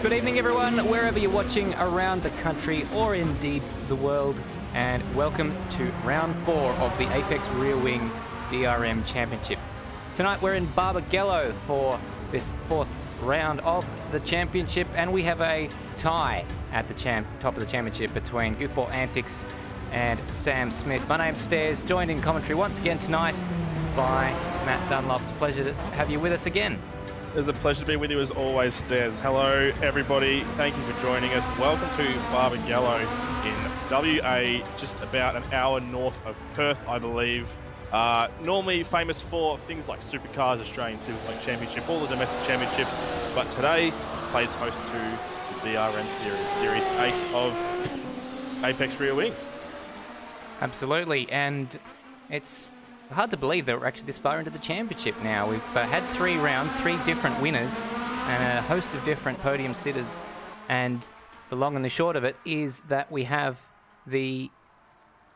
Good evening, everyone, wherever you're watching around the country or indeed the world, and welcome to round 4 of the Apex Rear Wing DRM Championship. Tonight we're in Barbagallo for this 4th round of the championship, and we have a tie at the top of the championship between Goofball, Antics and Sam Smith. My name's Stairs, joined in commentary once again tonight by Matt Dunlop. It's a pleasure to have you with us again. It's a pleasure to be with you as always, Stairs. Hello, everybody. Thank you for joining us. Welcome to Barbagallo in WA, just about an hour north of Perth, I believe. Normally famous for things like Supercars, Australian Superbike Championship, all the domestic championships, but today plays host to the DRM Series 8 of Apex Rear Wing. Absolutely, and it's hard to believe that we're actually this far into the championship now. We've had 3 rounds, 3 different winners, and a host of different podium sitters. And the long and the short of it is that we have the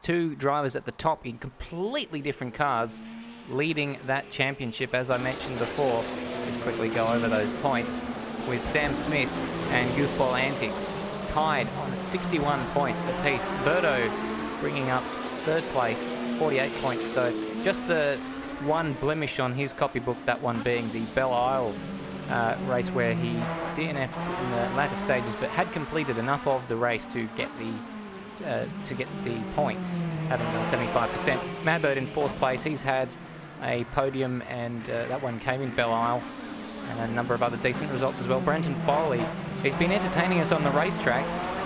2 drivers at the top in completely different cars leading that championship, as I mentioned before. Just quickly go over those points, with Sam Smith and Goofball Antics tied on 61 points apiece. Berto bringing up 3rd place, 48 points. So just the one blemish on his copybook, that one being the Belle Isle race where he DNF'd in the latter stages, but had completed enough of the race to get the points, having done 75%. Madbird in 4th place, he's had a podium, and that one came in Belle Isle, and a number of other decent results as well. Brenton Foley, he's been entertaining us on the racetrack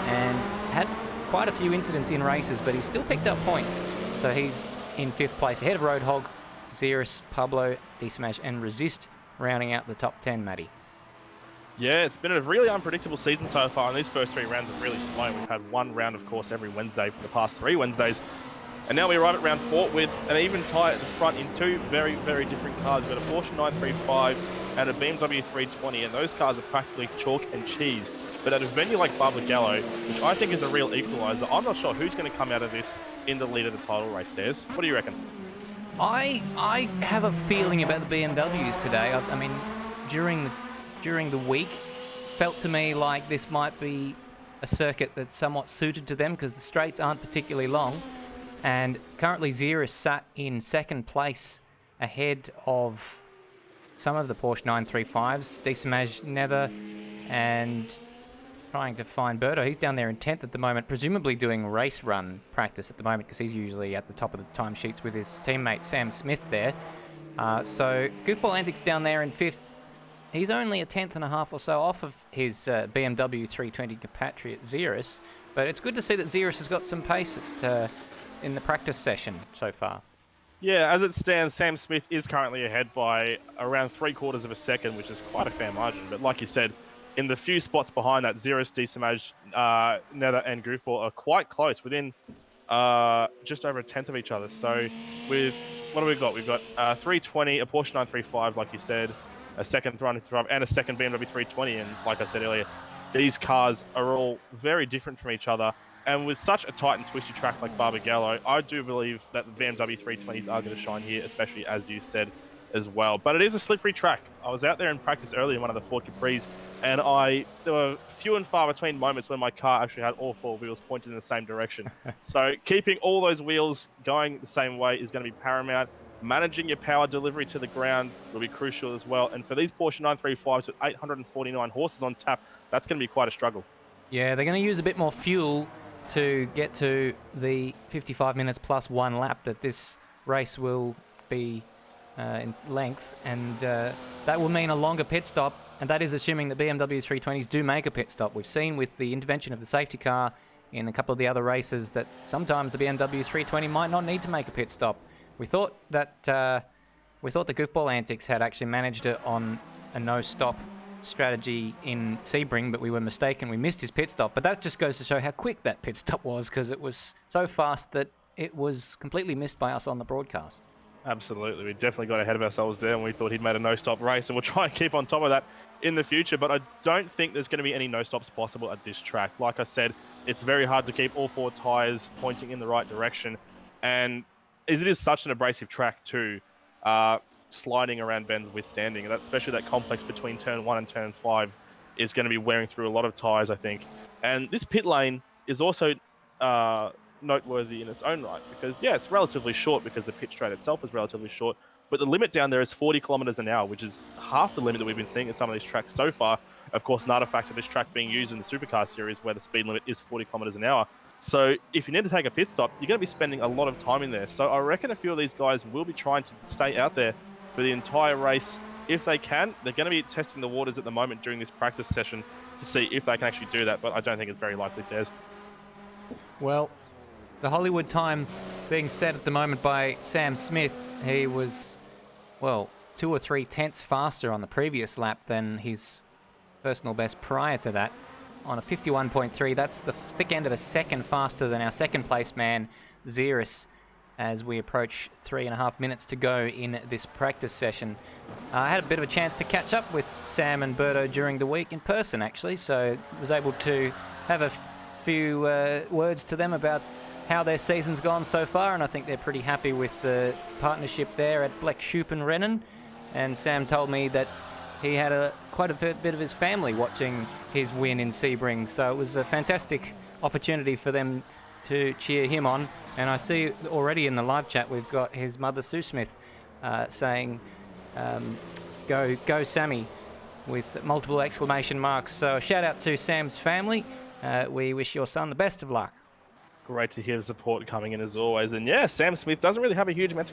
and had quite a few incidents in races, but he's still picked up points. So he's in 5th place, ahead of Roadhog, Xerus, Pablo, D-Smash, and Resist, rounding out the top 10, Matty. Yeah, it's been a really unpredictable season so far, and these first 3 rounds have really flown. We've had one round, of course, every Wednesday for the past 3 Wednesdays. And now we arrive at round 4 with an even tie at the front in 2 very, very different cars. We've got a Porsche 935 and a BMW 320, and those cars are practically chalk and cheese. But at a venue like Barbagallo, which I think is a real equaliser, I'm not sure who's going to come out of this in the lead of the title race, Stairs. What do you reckon? I have a feeling about the BMWs today. I mean, during the week, felt to me like this might be a circuit that's somewhat suited to them because the straights aren't particularly long. And currently Xerus sat in 2nd place ahead of some of the Porsche 935s, D-Smash, Nether, and trying to find Berto. He's down there in 10th at the moment, presumably doing race run practice at the moment because he's usually at the top of the timesheets with his teammate Sam Smith there. So Goofball Antics down there in 5th. He's only a 10th and a half or so off of his BMW 320 compatriot Xerus, but it's good to see that Xerus has got some pace in the practice session so far. Yeah, as it stands, Sam Smith is currently ahead by around 3/4 of a second, which is quite a fair margin. But like you said, in the few spots behind that, Xerus, D-Samaj, Nether, and Goofball are quite close, within just over a 10th of each other. So with, what do we got? We've got 320, a Porsche 935, like you said, a 2nd 335, and a 2nd BMW 320. And like I said earlier, these cars are all very different from each other. And with such a tight and twisty track like Barbagallo, I do believe that the BMW 320s are going to shine here, especially as you said as well. But it is a slippery track. I was out there in practice earlier in one of the Ford Capris, and there were few and far between moments when my car actually had all 4 wheels pointed in the same direction. So keeping all those wheels going the same way is going to be paramount. Managing your power delivery to the ground will be crucial as well. And for these Porsche 935s with 849 horses on tap, that's going to be quite a struggle. Yeah, they're going to use a bit more fuel to get to the 55 minutes plus 1 lap that this race will be in length, and that will mean a longer pit stop, and that is assuming that BMW 320s do make a pit stop. We've seen with the intervention of the safety car in a couple of the other races that sometimes the BMW 320 might not need to make a pit stop. We thought the Goofball Antics had actually managed it on a no-stop strategy in Sebring, but we were mistaken. We missed his pit stop, but that just goes to show how quick that pit stop was, because it was so fast that it was completely missed by us on the broadcast. Absolutely. We definitely got ahead of ourselves there, and we thought he'd made a no-stop race, and we'll try and keep on top of that in the future. But I don't think there's going to be any no-stops possible at this track. Like I said, it's very hard to keep all 4 tyres pointing in the right direction. And as it is such an abrasive track too, sliding around bends withstanding, and that's especially that complex between turn 1 and turn 5 is going to be wearing through a lot of tyres, I think. And this pit lane is also noteworthy in its own right because, yeah, it's relatively short because the pit straight itself is relatively short, but the limit down there is 40 kilometers an hour, which is half the limit that we've been seeing in some of these tracks so far. Of course, an artifact of this track being used in the Supercar series where the speed limit is 40 kilometers an hour. So if you need to take a pit stop, you're going to be spending a lot of time in there. So I reckon a few of these guys will be trying to stay out there for the entire race. If they can, they're going to be testing the waters at the moment during this practice session to see if they can actually do that, but I don't think it's very likely, Stairs. Well, the Hollywood times being set at the moment by Sam Smith. He was, well, 2 or 3 tenths faster on the previous lap than his personal best prior to that. On a 51.3, that's the thick end of a second faster than our second place man, Xeris, as we approach 3.5 minutes to go in this practice session. I had a bit of a chance to catch up with Sam and Berto during the week in person, actually, so was able to have a few words to them about how their season's gone so far, and I think they're pretty happy with the partnership there at Black Rennen. And Sam told me that he had quite a bit of his family watching his win in Sebring, so it was a fantastic opportunity for them to cheer him on. And I see already in the live chat we've got his mother Sue Smith saying go Sammy with multiple exclamation marks. So shout out to Sam's family. We wish your son the best of luck. Great to hear the support coming in as always. And yeah, Sam Smith doesn't really have a huge amount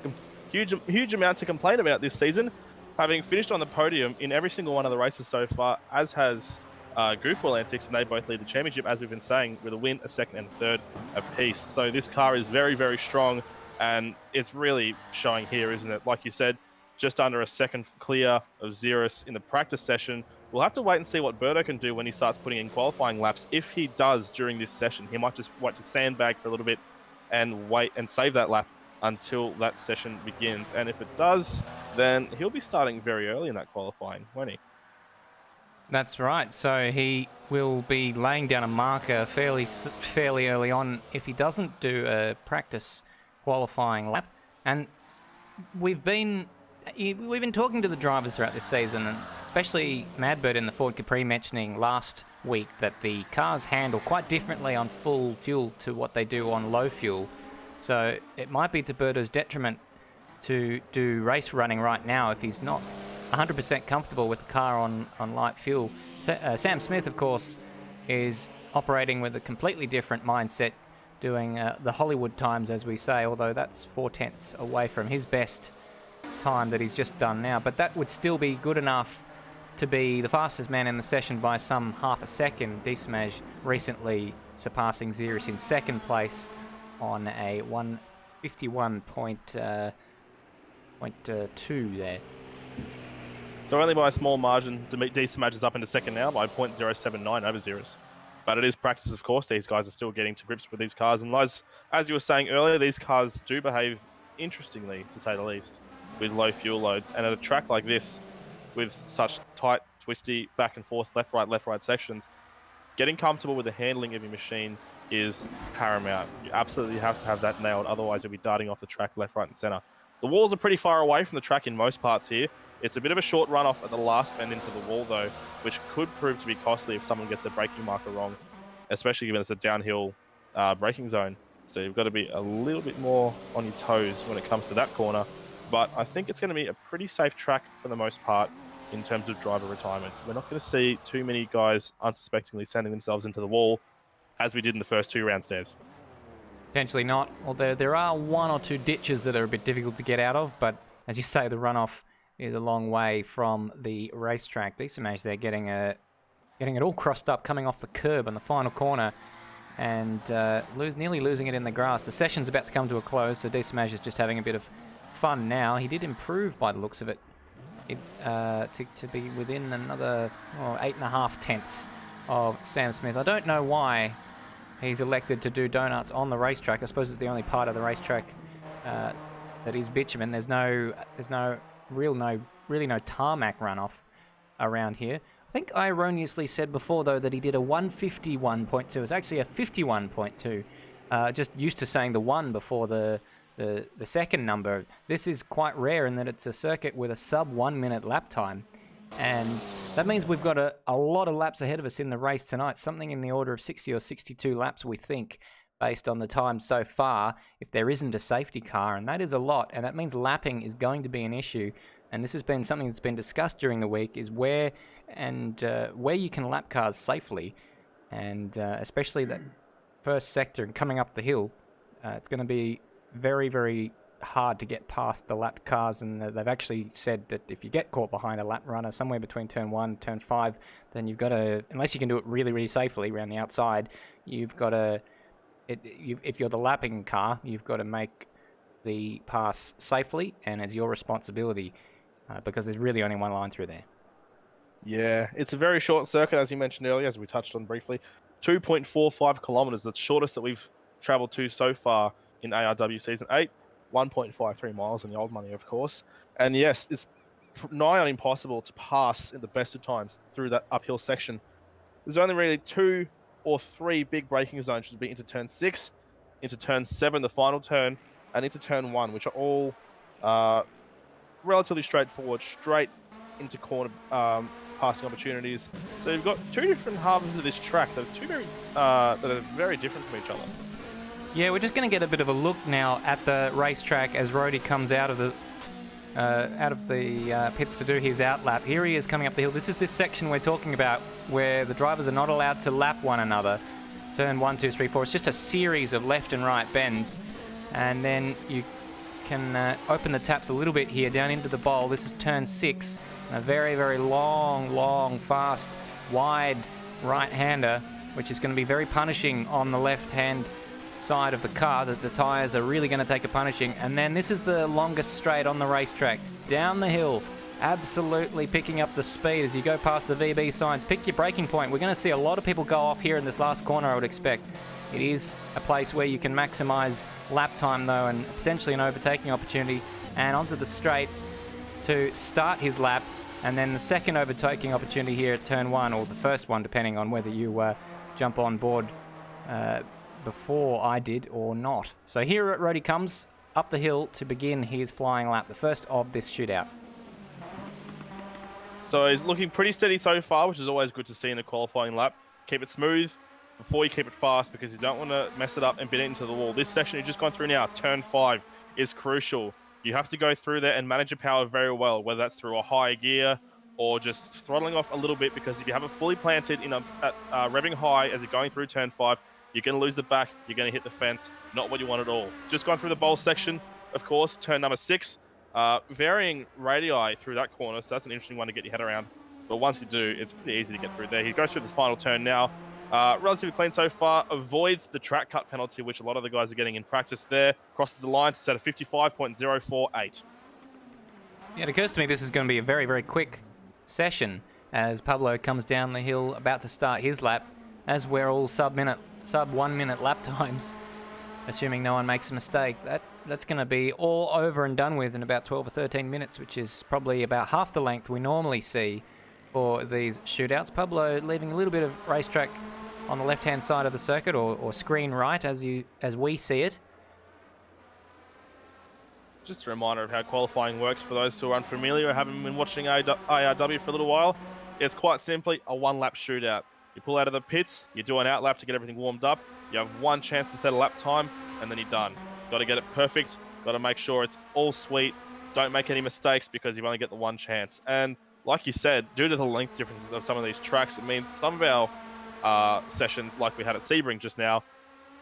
to complain about this season, having finished on the podium in every single one of the races so far, as has Goofball Antics, and they both lead the championship, as we've been saying, with a win, a second and third apiece. So this car is very, very strong, and it's really showing here, isn't it? Like you said, just under a second clear of Xeris in the practice session. We'll have to wait and see what Berto can do when he starts putting in qualifying laps. If he does during this session, he might just wait to sandbag for a little bit and wait and save that lap until that session begins. And if it does, then he'll be starting very early in that qualifying, won't he? That's right. So he will be laying down a marker fairly early on if he doesn't do a practice qualifying lap. And we've been talking to the drivers throughout this season, and especially Madbird in the Ford Capri mentioning last week that the cars handle quite differently on full fuel to what they do on low fuel. So it might be to Berto's detriment to do race running right now if he's not 100% comfortable with the car on light fuel. Sam Smith, of course, is operating with a completely different mindset, doing the Hollywood times, as we say, although that's 4 tenths away from his best time that he's just done now. But that would still be good enough to be the fastest man in the session by some half a second. Dismage recently surpassing Xeris in second place on a 151.2 there. So only by a small margin, Dismage is up into second now by 0.079 over Xeris. But it is practice, of course. These guys are still getting to grips with these cars. And as you were saying earlier, these cars do behave interestingly, to say the least, with low fuel loads. And at a track like this, with such tight, twisty, back and forth, left, right sections, getting comfortable with the handling of your machine is paramount. You absolutely have to have that nailed, otherwise you'll be darting off the track left, right, and center. The walls are pretty far away from the track in most parts here. It's a bit of a short runoff at the last bend into the wall, though, which could prove to be costly if someone gets their braking marker wrong, especially given it's a downhill braking zone. So you've got to be a little bit more on your toes when it comes to that corner. But I think it's going to be a pretty safe track for the most part in terms of driver retirements. We're not going to see too many guys unsuspectingly sending themselves into the wall as we did in the first 2 round stairs. Potentially not, although there are 1 or 2 ditches that are a bit difficult to get out of, but as you say, the runoff is a long way from the racetrack. Dismage there getting it all crossed up, coming off the curb in the final corner, and nearly losing it in the grass. The session's about to come to a close, so Dismage is just having a bit of fun now. He did improve by the looks of it, to be within another 8.5 tenths of Sam Smith. I don't know why he's elected to do donuts on the racetrack. I suppose it's the only part of the racetrack that is bitumen. There's really no tarmac runoff around here. I think I erroneously said before, though, that he did a 151.2. It's actually a 51.2. Just used to saying the 1 before the second number. This is quite rare in that it's a circuit with a sub 1 minute lap time. And that means we've got a lot of laps ahead of us in the race tonight, something in the order of 60 or 62 laps, we think, based on the time so far, if there isn't a safety car, and that is a lot, and that means lapping is going to be an issue. And this has been something that's been discussed during the week, is where you can lap cars safely, and especially that first sector and coming up the hill, it's going to be very, very hard to get past the lapped cars, and they've actually said that if you get caught behind a lap runner somewhere between turn 1 and turn 5, then you've got to, unless you can do it really, really safely around the outside, you've got to, if you're the lapping car, you've got to make the pass safely, and it's your responsibility, because there's really only one line through there. Yeah, it's a very short circuit, as you mentioned earlier, as we touched on briefly. 2.45 kilometers, the shortest that we've traveled to so far in ARW Season 8. 1.53 miles in the old money, of course. And yes, it's nigh on impossible to pass in the best of times through that uphill section. There's only really 2 or 3 big braking zones, which would be into turn 6, into turn 7, the final turn, and into turn 1, which are all relatively straightforward, straight into corner passing opportunities. So you've got 2 different halves of this track that are very different from each other. Yeah, we're just going to get a bit of a look now at the racetrack as Rhodey comes out of the pits to do his outlap. Here he is coming up the hill. This is this section we're talking about where the drivers are not allowed to lap one another. Turn 1, 2, 3, 4. It's just a series of left and right bends. And then you can open the taps a little bit here down into the bowl. This is turn 6. A very, very long, fast, wide right-hander, which is going to be very punishing on the left-hand side of the car, that the tyres are really going to take a punishing. And then this is the longest straight on the racetrack, down the hill, absolutely picking up the speed as you go past the VB signs. Pick your braking point. We're going to see a lot of people go off here in this last corner, I would expect. It is a place where you can maximise lap time though, and potentially an overtaking opportunity, and onto the straight to start his lap, and then the second overtaking opportunity here at turn 1, or the first one depending on whether you jump on board before I did or not. So here Rhodey comes up the hill to begin his flying lap, the first of this shootout. So he's looking pretty steady so far, which is always good to see in a qualifying lap. Keep it smooth before you keep it fast, because you don't want to mess it up and bit it into the wall. This section you've just gone through now, turn 5, is crucial. You have to go through there and manage your power very well, whether that's through a high gear or just throttling off a little bit, because if you have it fully planted at revving high as you're going through turn 5, you're going to lose the back, you're going to hit the fence. Not what you want at all. Just gone through the bowl section, of course, turn number 6. Varying radii through that corner, so that's an interesting one to get your head around. But once you do, it's pretty easy to get through there. He goes through the final turn now. Relatively clean so far. Avoids the track cut penalty, which a lot of the guys are getting in practice there. Crosses the line to set a 55.048. Yeah, it occurs to me this is going to be a very, very quick session as Pablo comes down the hill about to start his lap, as we're all sub 1 minute lap times, assuming no one makes a mistake. That's going to be all over and done with in about 12 or 13 minutes, which is probably about half the length we normally see for these shootouts. Pablo leaving a little bit of racetrack on the left-hand side of the circuit, or screen right as we see it. Just a reminder of how qualifying works for those who are unfamiliar or haven't been watching IRW for a little while. It's quite simply a one-lap shootout. You pull out of the pits, you do an outlap to get everything warmed up, you have one chance to set a lap time, and then you're done. Got to get it perfect, got to make sure it's all sweet, don't make any mistakes because you only get the one chance. And like you said, due to the length differences of some of these tracks, it means some of our sessions, like we had at Sebring just now,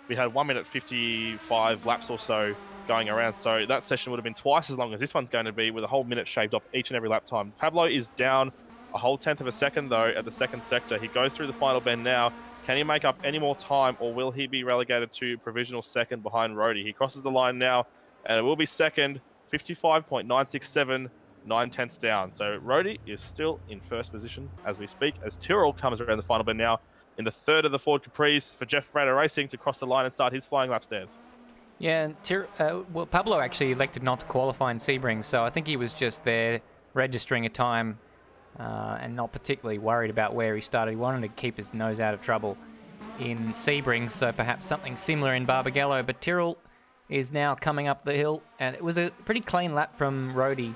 we had 1 minute 55 laps or so going around, so that session would have been twice as long as this one's going to be, with a whole minute shaved off each and every lap time. Pablo is down a whole tenth of a second though at the second sector. He goes through the final bend now. Can he make up any more time, or will he be relegated to provisional second behind Rhodey? He crosses the line now, and it will be second, 55.967, 9/10 down. So Rhodey is still in first position as we speak, as Tyrrell comes around the final bend now in the third of the Ford Caprice for Jeff Frater Racing to cross the line and start his flying lap stairs. Yeah, well, Pablo actually elected not to qualify in Sebring, so I think he was just there registering a time and not particularly worried about where he started. He wanted to keep his nose out of trouble in Sebring, so perhaps something similar in Barbagallo. But Tyrrell is now coming up the hill, and it was a pretty clean lap from Rhodey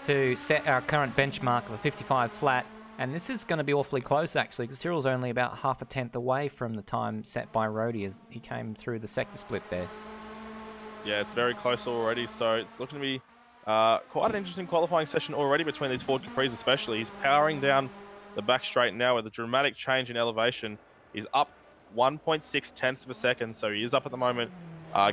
to set our current benchmark of a 55 flat. And this is going to be awfully close, actually, because Cyril's only about half a tenth away from the time set by Rhodey as he came through the sector split there. Yeah, it's very close already, so it's looking to be quite an interesting qualifying session already between these Ford Capris especially. He's powering down the back straight now with a dramatic change in elevation. He's up 1.6 tenths of a second, so he is up at the moment.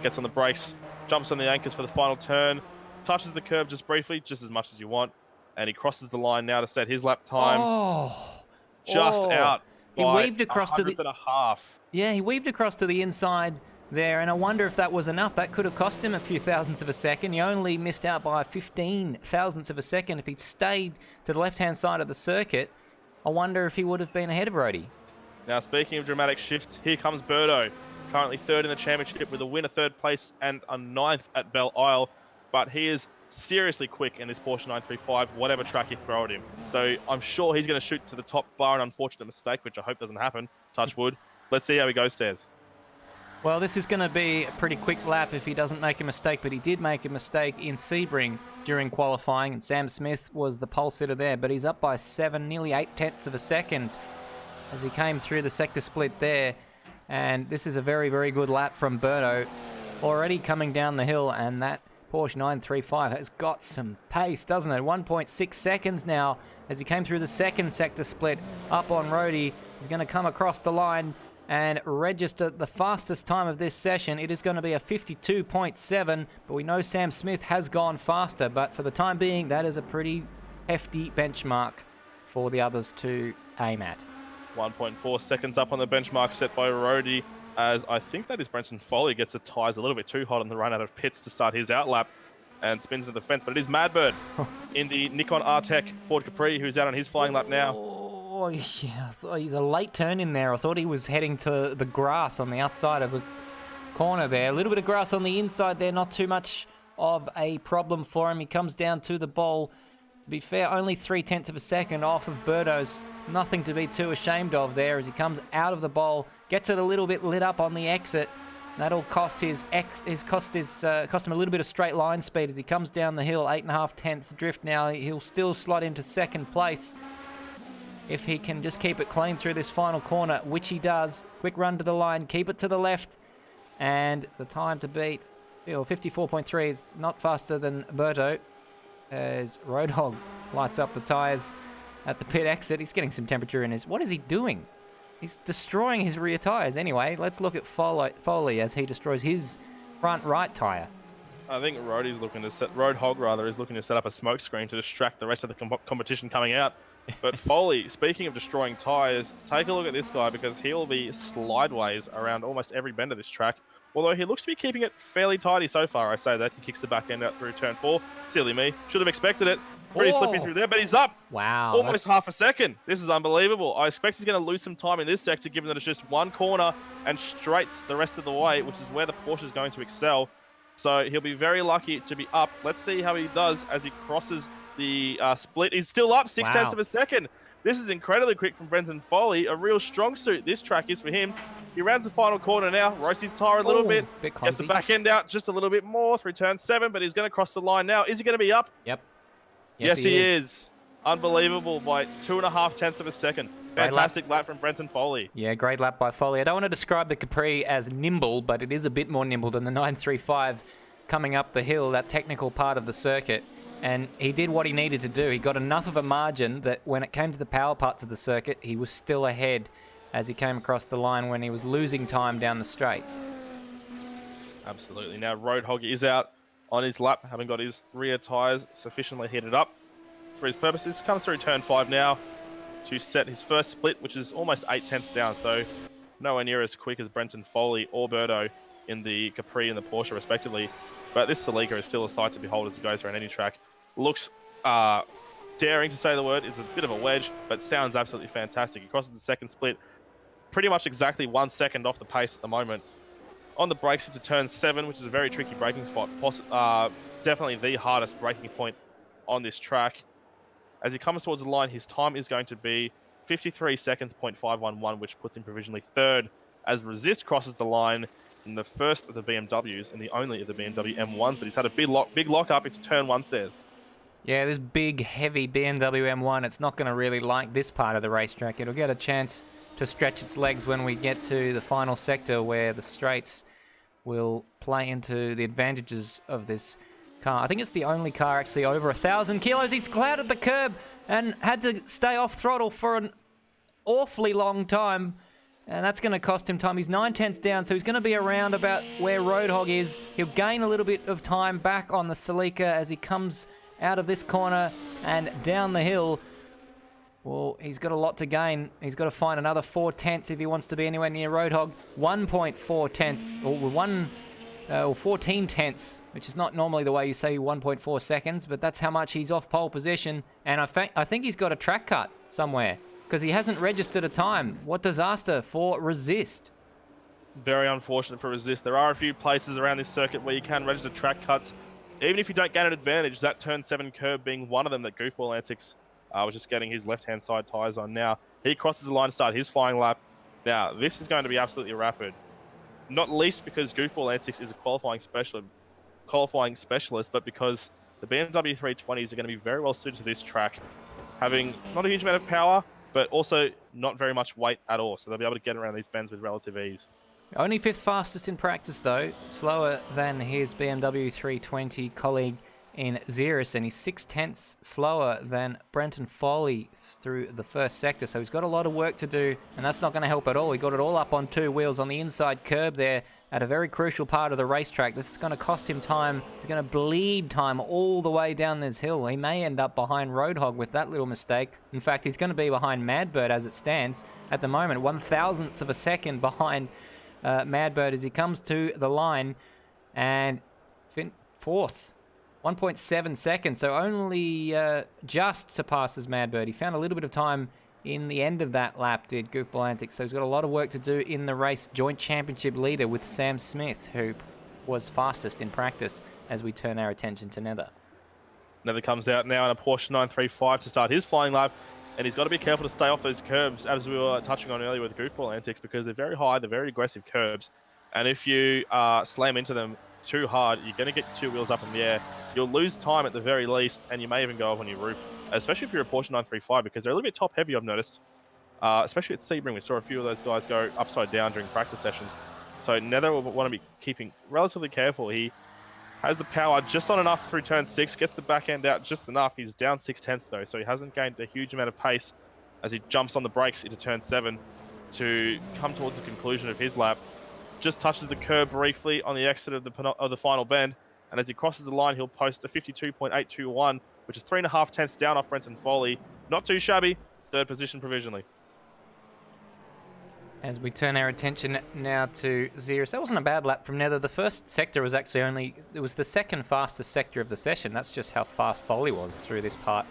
Gets on the brakes, jumps on the anchors for the final turn, touches the curb just briefly, just as much as you want, and he crosses the line now to set his lap time. Out he by weaved across to the and a half. Yeah, he weaved across to the inside there, and I wonder if that was enough. That could have cost him a few thousandths of a second. He only missed out by 15 thousandths of a second. If he'd stayed to the left-hand side of the circuit, I wonder if he would have been ahead of Rhodey. Now, speaking of dramatic shifts, here comes Birdo, currently third in the championship with a win, a third place, and a ninth at Belle Isle. But he is seriously quick in this Porsche 935, whatever track you throw at him. So I'm sure he's going to shoot to the top, bar an unfortunate mistake, which I hope doesn't happen. Touch wood. Let's see how he goes, Stairs. Well, this is going to be a pretty quick lap if he doesn't make a mistake, but he did make a mistake in Sebring during qualifying, and Sam Smith was the pole sitter there, but he's up by 7, nearly 8 tenths of a second as he came through the sector split there. And this is a very, very good lap from Berto, already coming down the hill, and that Porsche 935 has got some pace, doesn't it? 1.6 seconds now as he came through the second sector split up on Rhodey. He's going to come across the line and register the fastest time of this session. It is going to be a 52.7, but we know Sam Smith has gone faster, but for the time being, that is a pretty hefty benchmark for the others to aim at. 1.4 seconds up on the benchmark set by Rhodey, as I think that is Brenton Foley gets the tyres a little bit too hot on the run out of pits to start his outlap and spins to the fence, but it is Madbird in the Nikon R-Tech Ford Capri who's out on his flying lap now. Oh, yeah, I thought he's a late turn in there. I thought he was heading to the grass on the outside of the corner there. A little bit of grass on the inside there, not too much of a problem for him. He comes down to the bowl. To be fair, only 3 tenths of a second off of Birdo's. Nothing to be too ashamed of there as he comes out of the bowl, gets it a little bit lit up on the exit. That'll cost him a little bit of straight line speed as he comes down the hill. 8.5 tenths drift now. He'll still slot into second place if he can just keep it clean through this final corner, which he does. Quick run to the line, keep it to the left, and the time to beat 54.3 is not faster than Berto as Roadhog lights up the tyres at the pit exit. He's getting some temperature in his... What is he doing? He's destroying his rear tyres. Anyway, let's look at Foley as he destroys his front right tyre. I think Roadhog is looking to set up a smoke screen to distract the rest of the competition coming out. But Foley, speaking of destroying tyres, take a look at this guy because he'll be slideways around almost every bend of this track. Although he looks to be keeping it fairly tidy so far, I say that. He kicks the back end out through turn 4. Silly me. Should have expected it. Pretty slippy through there, but he's up. Wow. Almost half a second. This is unbelievable. I expect he's going to lose some time in this sector, given that it's just one corner and straights the rest of the way, which is where the Porsche is going to excel. So he'll be very lucky to be up. Let's see how he does as he crosses the split. He's still up 6 tenths of a second. This is incredibly quick from Brenton Foley. A real strong suit this track is for him. He rounds the final corner now, roasts his tyre a little bit, gets the back end out just a little bit more through turn 7, but he's going to cross the line now. Is he going to be up? Yep. Yes, he is. Unbelievable by 2.5 tenths of a second. Fantastic lap from Brenton Foley. Yeah, great lap by Foley. I don't want to describe the Capri as nimble, but it is a bit more nimble than the 935 coming up the hill, that technical part of the circuit. And he did what he needed to do. He got enough of a margin that when it came to the power parts of the circuit, he was still ahead as he came across the line when he was losing time down the straights. Absolutely. Now Roadhog is out on his lap, having got his rear tyres sufficiently heated up for his purposes. Comes through turn 5 now to set his first split, which is almost 8 tenths down. So nowhere near as quick as Brenton Foley or Berto in the Capri and the Porsche respectively. But this Celica is still a sight to behold as it goes around any track. Looks daring to say the word. It's a bit of a wedge, but sounds absolutely fantastic. He crosses the second split pretty much exactly 1 second off the pace at the moment. On the brakes into turn 7, which is a very tricky braking spot. Definitely the hardest braking point on this track. As he comes towards the line, his time is going to be 53 seconds, .511, which puts him provisionally third as Resist crosses the line in the first of the BMWs and the only of the BMW M1s, but he's had a big lock up into turn 1 stairs. Yeah, this big, heavy BMW M1, it's not going to really like this part of the racetrack. It'll get a chance to stretch its legs when we get to the final sector where the straights will play into the advantages of this car. I think it's the only car actually over 1,000 kilos. He's clouded the curb and had to stay off throttle for an awfully long time. And that's going to cost him time. He's 9/10 down, so he's going to be around about where Roadhog is. He'll gain a little bit of time back on the Celica as he comes out of this corner and down the hill. Well, he's got a lot to gain. He's got to find another 4/10 if he wants to be anywhere near Roadhog. 1.4/10, or 14/10, which is not normally the way you say 1.4 seconds, but that's how much he's off pole position. And I think he's got a track cut somewhere, because he hasn't registered a time. What disaster for Resist. Very unfortunate for Resist. There are a few places around this circuit where you can register track cuts. Even if you don't gain an advantage, that turn 7 curb being one of them that Goofball Antics was just getting his left-hand side tyres on now. He crosses the line to start his flying lap. Now, this is going to be absolutely rapid. Not least because Goofball Antics is a qualifying specialist, but because the BMW 320s are going to be very well suited to this track, having not a huge amount of power, but also not very much weight at all. So they'll be able to get around these bends with relative ease. Only 5th fastest in practice, though. Slower than his BMW 320 colleague in Xeris, and he's 6/10 slower than Brenton Foley through the first sector. So he's got a lot of work to do, and that's not going to help at all. He got it all up on 2 wheels on the inside curb there at a very crucial part of the racetrack. This is going to cost him time. He's going to bleed time all the way down this hill. He may end up behind Roadhog with that little mistake. In fact, he's going to be behind Madbird as it stands at the moment. 1,000ths of a second behind Madbird as he comes to the line, and 4th. 1.7 seconds, so only just surpasses Madbird. He found a little bit of time in the end of that lap, did Goofball Antics, so he's got a lot of work to do in the race. Joint championship leader with Sam Smith, who was fastest in practice, as we turn our attention to Nether. Nether comes out now in a Porsche 935 to start his flying lap, and he's got to be careful to stay off those curbs, as we were touching on earlier with Goofball Antics, because they're very high, they're very aggressive curbs, and if you slam into them too hard, you're going to get 2 wheels up in the air. You'll lose time at the very least, and you may even go off on your roof, especially if you're a Porsche 935, because they're a little bit top heavy, I've noticed, especially at Sebring. We saw a few of those guys go upside down during practice sessions. So Nether will want to be keeping relatively careful. He has the power just on enough through turn 6, gets the back end out just enough. He's down 6/10 though, so he hasn't gained a huge amount of pace as he jumps on the brakes into turn 7 to come towards the conclusion of his lap. Just touches the curb briefly on the exit of the final bend, and as he crosses the line, he'll post a 52.821, which is 3.5 down off Brenton Foley. Not too shabby. 3rd position provisionally. As we turn our attention now to Xeris, that wasn't a bad lap from Nether. The first sector was actually it was the 2nd fastest sector of the session. That's just how fast Foley was through this part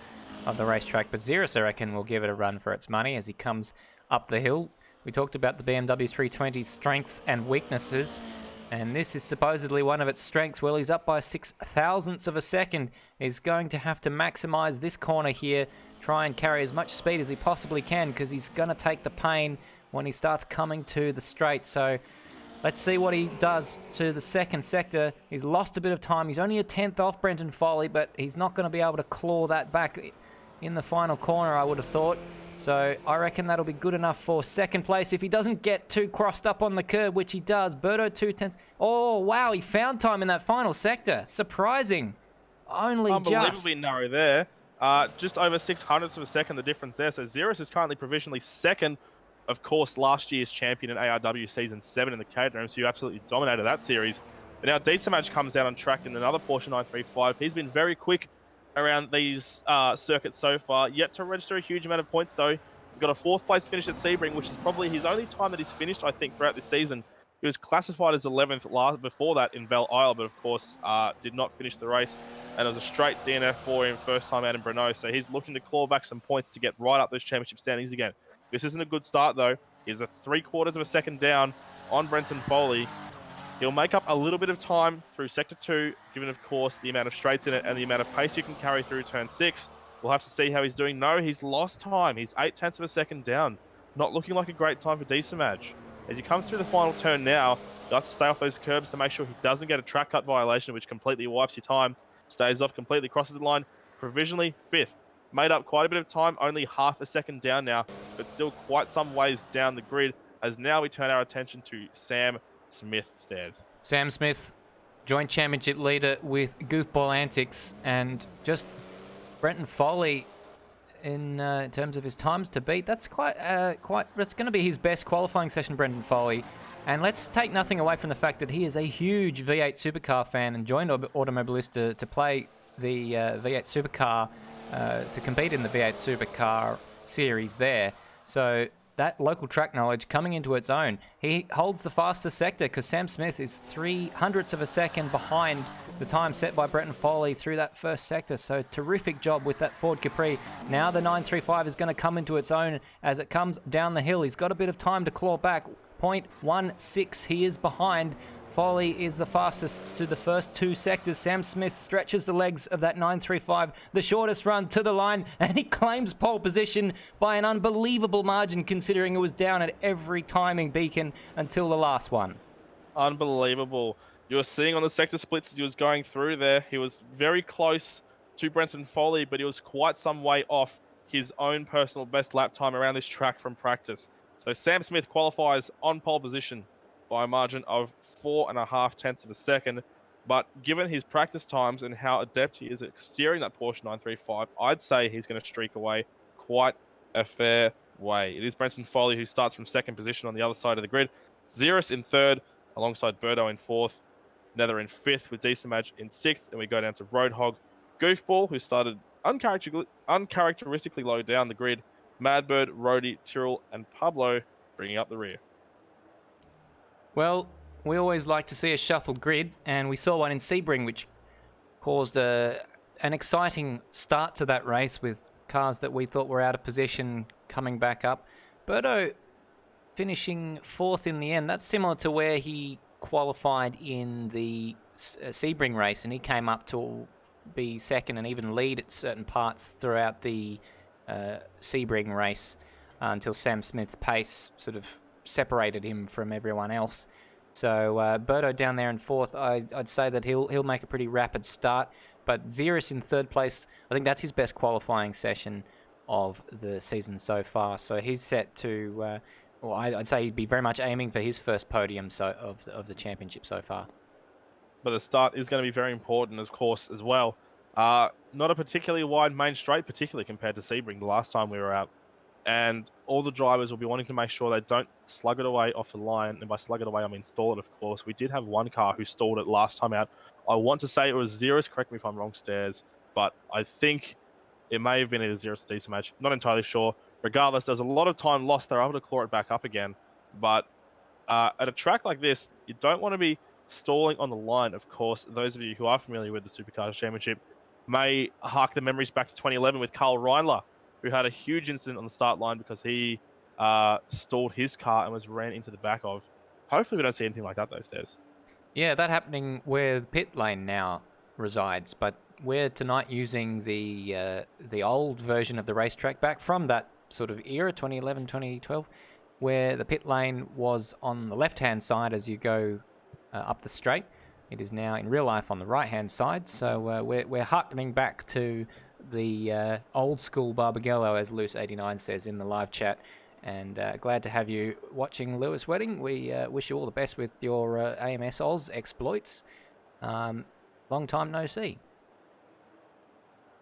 of the racetrack. But Xeris, I reckon, will give it a run for its money as he comes up the hill. We talked about the BMW 320's strengths and weaknesses, and this is supposedly one of its strengths. Well, he's up by 6,000ths of a second. He's going to have to maximize this corner here, try and carry as much speed as he possibly can, because he's going to take the pain when he starts coming to the straight. So let's see what he does to the 2nd sector. He's lost a bit of time. He's only a 10th off Brenton Foley, but he's not going to be able to claw that back in the final corner, I would have thought. So I reckon that'll be good enough for 2nd place if he doesn't get too crossed up on the curb, which he does. Birdo 2/10. Oh, wow, he found time in that final sector. Surprising. Only Unbelievably narrow there. Just over 600ths of a second, the difference there. So Xeris is currently provisionally 2nd. Of course, last year's champion in ARW Season 7 in the Caterhams, who absolutely dominated that series. But now Diesamaj comes out on track in another Porsche 935. He's been very quick around these circuits so far, yet to register a huge amount of points though. We've got a 4th place finish at Sebring, which is probably his only time that he's finished, I think, throughout this season. He was classified as 11th before that in Belle Isle, but of course did not finish the race, and it was a straight DNF for him first time out in Brno, so he's looking to claw back some points to get right up those championship standings again. This isn't a good start though. He's a 3/4 of a second down on Brenton Foley. He'll make up a little bit of time through Sector 2, given, of course, the amount of straights in it and the amount of pace you can carry through Turn 6. We'll have to see how he's doing. No, he's lost time. He's 0.8 of a second down. Not looking like a great time for Diesamaj. As he comes through the final turn now, you have to stay off those curbs to make sure he doesn't get a track cut violation, which completely wipes your time. Stays off completely, crosses the line, provisionally 5th. Made up quite a bit of time, only half a second down now, but still quite some ways down the grid, as now we turn our attention to Sam Smith stairs. Sam Smith, joint championship leader with Goofball Antics, and just Brenton Foley in terms of his times to beat. That's that's going to be his best qualifying session, Brenton Foley. And let's take nothing away from the fact that he is a huge V8 supercar fan and joined Automobilista to play the V8 supercar, to compete in the V8 supercar series there. So that local track knowledge coming into its own. He holds the fastest sector because Sam Smith is 0.03 of a second behind the time set by Brenton Foley through that first sector. So terrific job with that Ford Capri. Now the 935 is going to come into its own as it comes down the hill. He's got a bit of time to claw back. 0.16 he is behind. Foley is the fastest to the first two sectors. Sam Smith stretches the legs of that 935, the shortest run to the line, and he claims pole position by an unbelievable margin considering it was down at every timing beacon until the last one. Unbelievable. You were seeing on the sector splits as he was going through there, he was very close to Brenton Foley, but he was quite some way off his own personal best lap time around this track from practice. So Sam Smith qualifies on pole position by a margin of 4.5 tenths of a second. But given his practice times and how adept he is at steering that Porsche 935, I'd say he's going to streak away quite a fair way. It is Brenton Foley who starts from second position on the other side of the grid. Xeris in third, alongside Birdo in fourth. Nether in fifth, with Decimage in sixth. And we go down to Roadhog, Goofball, who started uncharacteristically low down the grid. Madbird, Rody, Tyrrell, and Pablo bringing up the rear. Well, we always like to see a shuffled grid, and we saw one in Sebring, which caused an exciting start to that race with cars that we thought were out of position coming back up. Birdo finishing fourth in the end. That's similar to where he qualified in the Sebring race, and he came up to be second and even lead at certain parts throughout the Sebring race until Sam Smith's pace sort of separated him from everyone else. So Birdo down there in fourth, I'd say that he'll make a pretty rapid start. But Xeris in third place, I think that's his best qualifying session of the season so far. So he's set to, I'd say he'd be very much aiming for his first podium of the championship so far. But the start is going to be very important, of course, as well. Not a particularly wide main straight, particularly compared to Sebring the last time we were out. And all the drivers will be wanting to make sure they don't slug it away off the line. And by slug it away, I mean stall it, of course. We did have one car who stalled it last time out. I want to say it was Xeris, correct me if I'm wrong, Stairs, but I think it may have been either Xeris or Decimage. Not entirely sure. Regardless, there's a lot of time lost. They're able to claw it back up again. But at a track like this, you don't want to be stalling on the line, of course. Those of you who are familiar with the Supercars Championship may hark the memories back to 2011 with Carl Reindler, who had a huge incident on the start line because he stalled his car and was ran into the back of. Hopefully we don't see anything like that, though, Stairs. Yeah, that happening where the pit lane now resides, but we're tonight using the old version of the racetrack back from that sort of era, 2011, 2012, where the pit lane was on the left-hand side as you go up the straight. It is now in real life on the right-hand side, so we're harkening back to the old school Barbagallo, as Lewis89 says in the live chat. And glad to have you watching Lewis Wedding. We wish you all the best with your AMS Oz exploits. Long time no see.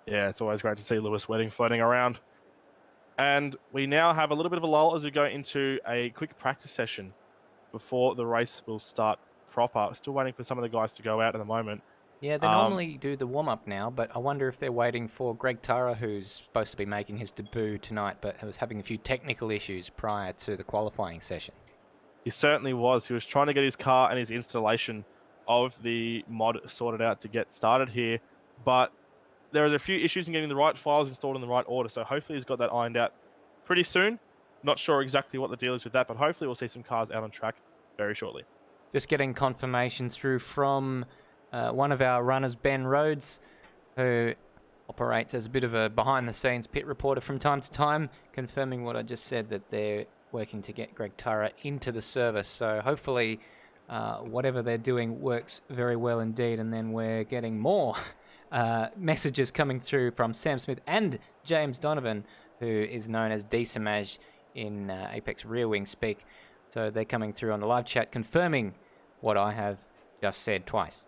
Yeah, it's always great to see Lewis Wedding floating around. And we now have a little bit of a lull as we go into a quick practice session before the race will start proper. Still waiting for some of the guys to go out at the moment. Yeah, they normally do the warm-up now, but I wonder if they're waiting for Greg Tara, who's supposed to be making his debut tonight, but was having a few technical issues prior to the qualifying session. He certainly was. He was trying to get his car and his installation of the mod sorted out to get started here, but there is a few issues in getting the right files installed in the right order, so hopefully he's got that ironed out pretty soon. Not sure exactly what the deal is with that, but hopefully we'll see some cars out on track very shortly. Just getting confirmation through from one of our runners, Ben Rhodes, who operates as a bit of a behind-the-scenes pit reporter from time to time, confirming what I just said, that they're working to get Greg Tara into the service. So hopefully whatever they're doing works very well indeed, and then we're getting more messages coming through from Sam Smith and James Donovan, who is known as D-Samaj in Apex Rear Wing speak. So they're coming through on the live chat confirming what I have just said twice.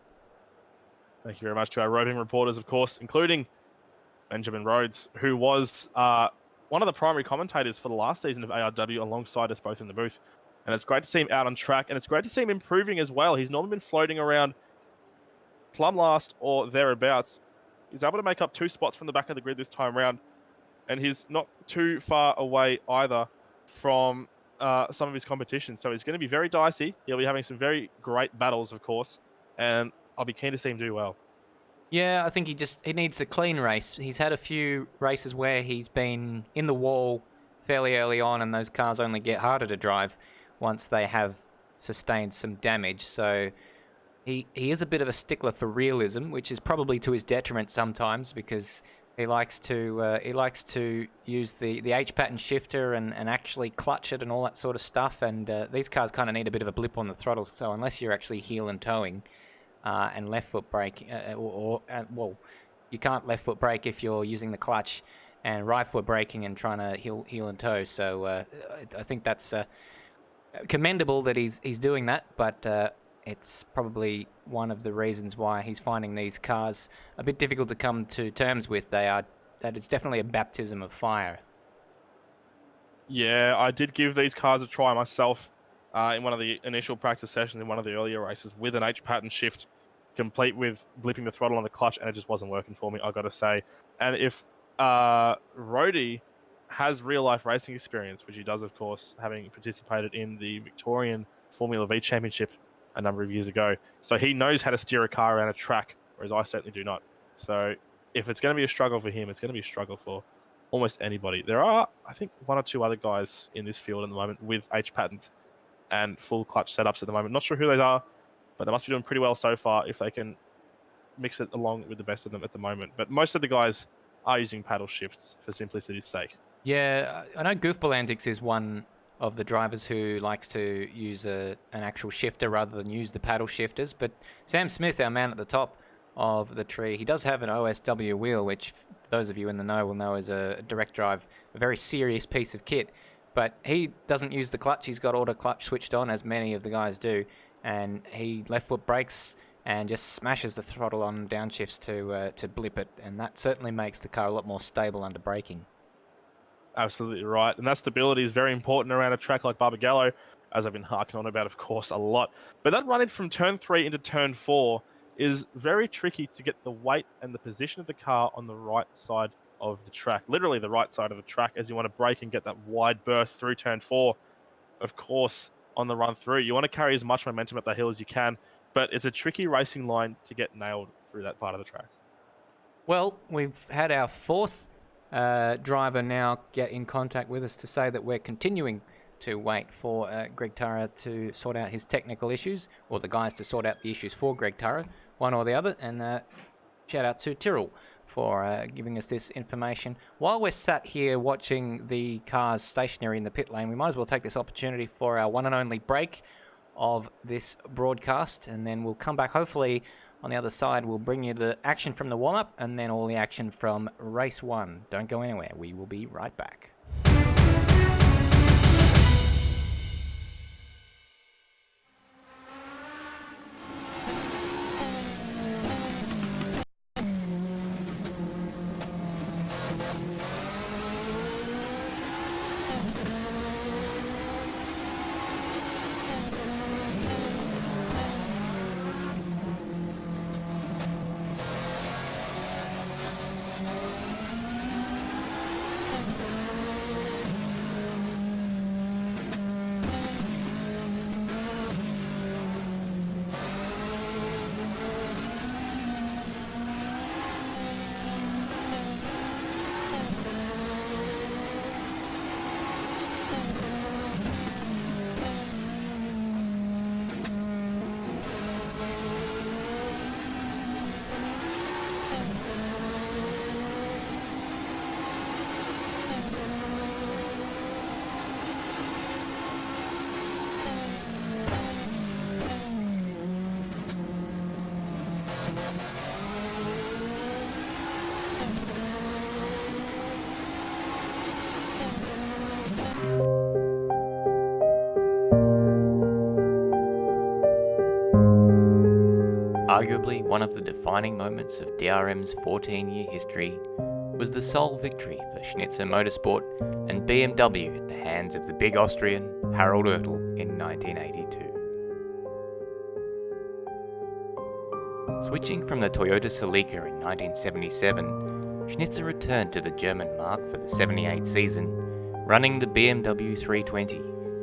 Thank you very much to our roving reporters, of course, including Benjamin Rhodes, who was one of the primary commentators for the last season of ARW alongside us both in the booth. And it's great to see him out on track, and it's great to see him improving as well. He's normally been floating around plumb last or thereabouts. He's able to make up 2 spots from the back of the grid this time round, and he's not too far away either from some of his competition. So he's going to be very dicey. He'll be having some very great battles, of course, and I'll be keen to see him do well. Yeah, I think he needs a clean race. He's had a few races where he's been in the wall fairly early on, and those cars only get harder to drive once they have sustained some damage. So he is a bit of a stickler for realism, which is probably to his detriment sometimes, because he likes to use the H pattern shifter and actually clutch it and all that sort of stuff. And these cars kind of need a bit of a blip on the throttle. So unless you're actually heel and towing and left foot brake, well, you can't left foot brake if you're using the clutch, and right foot braking and trying to heel and tow. So I think that's commendable that he's doing that, but it's probably one of the reasons why he's finding these cars a bit difficult to come to terms with. That it's definitely a baptism of fire. Yeah, I did give these cars a try myself in one of the initial practice sessions in one of the earlier races with an H pattern shift, complete with blipping the throttle on the clutch, and it just wasn't working for me, I got to say. And if Rhodey has real-life racing experience, which he does, of course, having participated in the Victorian Formula V Championship a number of years ago. So he knows how to steer a car around a track, whereas I certainly do not. So if it's going to be a struggle for him, it's going to be a struggle for almost anybody. There are, I think, 1 or 2 other guys in this field at the moment with H patterns and full clutch setups at the moment. Not sure who they are, but they must be doing pretty well so far if they can mix it along with the best of them at the moment. But most of the guys are using paddle shifts for simplicity's sake. Yeah, I know Goofball Antics is one of the drivers who likes to use an actual shifter rather than use the paddle shifters. But Sam Smith, our man at the top of the tree, he does have an OSW wheel, which those of you in the know will know is a direct drive, a very serious piece of kit. But he doesn't use the clutch. He's got auto clutch switched on, as many of the guys do, and he left foot brakes and just smashes the throttle on downshifts to blip it, and that certainly makes the car a lot more stable under braking. Absolutely right. And that stability is very important around a track like Barbagallo, as I've been harking on about, of course, a lot. But that run in from turn 3 into turn 4 is very tricky to get the weight and the position of the car on the right side of the track, literally the right side of the track, as you want to brake and get that wide berth through turn 4. Of course, on the run through, you want to carry as much momentum up the hill as you can, but it's a tricky racing line to get nailed through that part of the track. Well, we've had our 4th driver now get in contact with us to say that we're continuing to wait for Greg Tara to sort out his technical issues, or the guys to sort out the issues for Greg Tara, one or the other. And shout out to Tyrrell for giving us this information. While we're sat here watching the cars stationary in the pit lane, we might as well take this opportunity for our one and only break of this broadcast, and then we'll come back. Hopefully on the other side we'll bring you the action from the warm-up and then all the action from race 1. Don't go anywhere, we will be right back. Arguably one of the defining moments of DRM's 14-year history was the sole victory for Schnitzer Motorsport and BMW at the hands of the big Austrian Harald Ertl in 1982. Switching from the Toyota Celica in 1977, Schnitzer returned to the German marque for the 78 season, running the BMW 320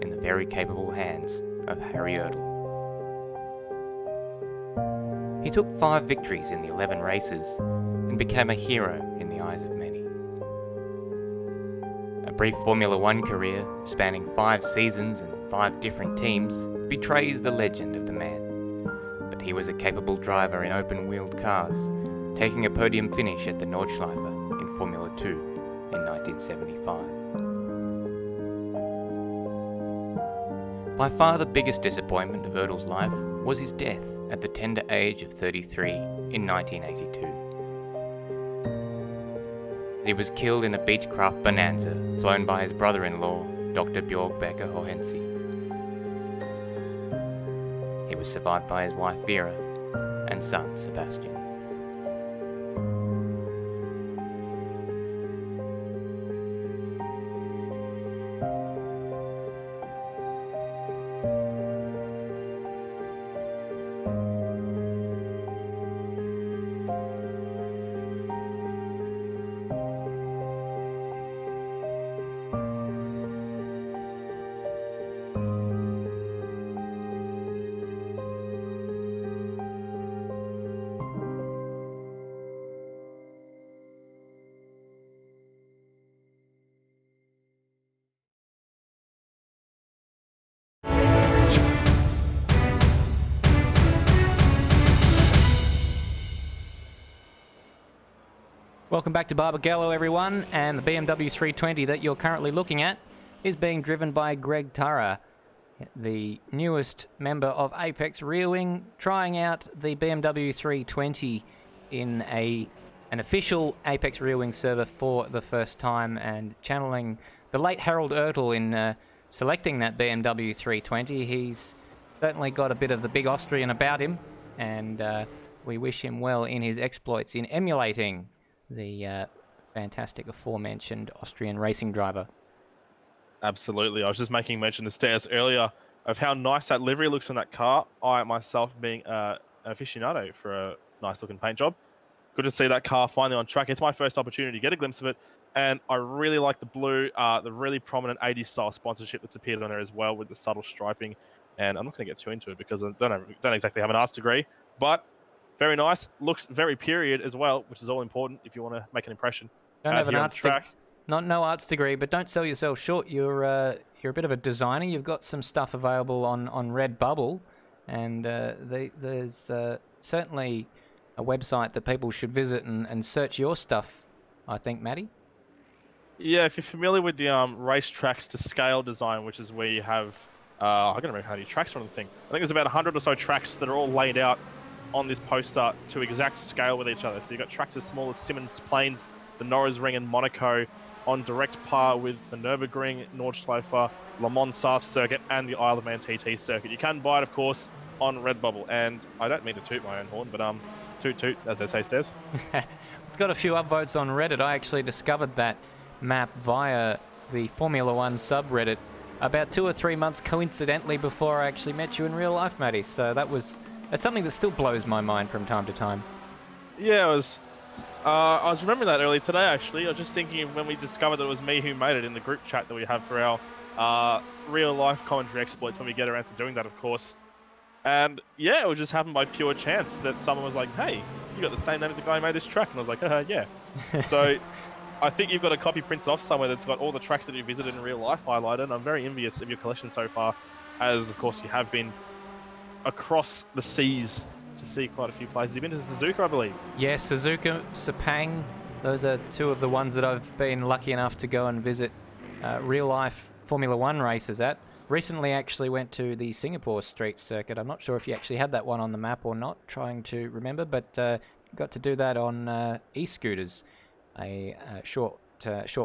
in the very capable hands of Harry Ertl. He took 5 victories in the 11 races and became a hero in the eyes of many. A brief Formula One career spanning 5 seasons and 5 different teams betrays the legend of the man, but he was a capable driver in open-wheeled cars, taking a podium finish at the Nordschleife in Formula 2 in 1975. By far the biggest disappointment of Ertl's life was his death at the tender age of 33 in 1982. He was killed in a Beechcraft Bonanza flown by his brother-in-law, Dr. Björg Becker Hohensi. He was survived by his wife Vera and son Sebastian. Welcome back to Barbagallo, everyone, and the BMW 320 that you're currently looking at is being driven by Greg Turra, the newest member of Apex Rear Wing, trying out the BMW 320 in an official Apex Rear Wing server for the first time, and channeling the late Harald Ertl in selecting that BMW 320. He's certainly got a bit of the big Austrian about him, and we wish him well in his exploits in emulating the fantastic aforementioned Austrian racing driver. Absolutely. I was just making mention to Stairs earlier of how nice that livery looks on that car. I myself being an aficionado for a nice looking paint job. Good to see that car finally on track. It's my first opportunity to get a glimpse of it, and I really like the blue, the really prominent 80s style sponsorship that's appeared on there as well with the subtle striping. And I'm not going to get too into it because I don't exactly have an arts degree, but very nice. Looks very period as well, which is all important if you want to make an impression. Don't have an arts degree. No arts degree, but don't sell yourself short. You're a bit of a designer. You've got some stuff available on Redbubble, and there's certainly a website that people should visit and search your stuff, I think, Matty. Yeah, if you're familiar with the racetracks to scale design, which is where you have, I don't remember how many tracks are on the thing. I think there's about 100 or so tracks that are all laid out on this poster to exact scale with each other. So you've got tracks as small as Simmons Plains, the Norris Ring in Monaco, on direct par with the Nürburgring, Nordschleife, Le Mans South Circuit, and the Isle of Man TT Circuit. You can buy it, of course, on Redbubble. And I don't mean to toot my own horn, but toot toot, as they say, Stairs. It's got a few upvotes on Reddit. I actually discovered that map via the Formula One subreddit about 2 or 3 months coincidentally before I actually met you in real life, Matty. So that's something that still blows my mind from time to time. Yeah, I was remembering that earlier today, actually. I was just thinking of when we discovered that it was me who made it in the group chat that we have for our real-life commentary exploits when we get around to doing that, of course. And yeah, it would just happen by pure chance that someone was like, hey, you got the same name as the guy who made this track. And I was like, yeah. So I think you've got a copy printed off somewhere that's got all the tracks that you visited in real life highlighted. And I'm very envious of your collection so far, as, of course, you have been across the seas to see quite a few places. You've been to Suzuka, I believe. Yes, Suzuka, Sepang. Those are two of the ones that I've been lucky enough to go and visit real-life Formula One races at. Recently actually went to the Singapore Street Circuit. I'm not sure if you actually had that one on the map or not, trying to remember, but got to do that on e-scooters a short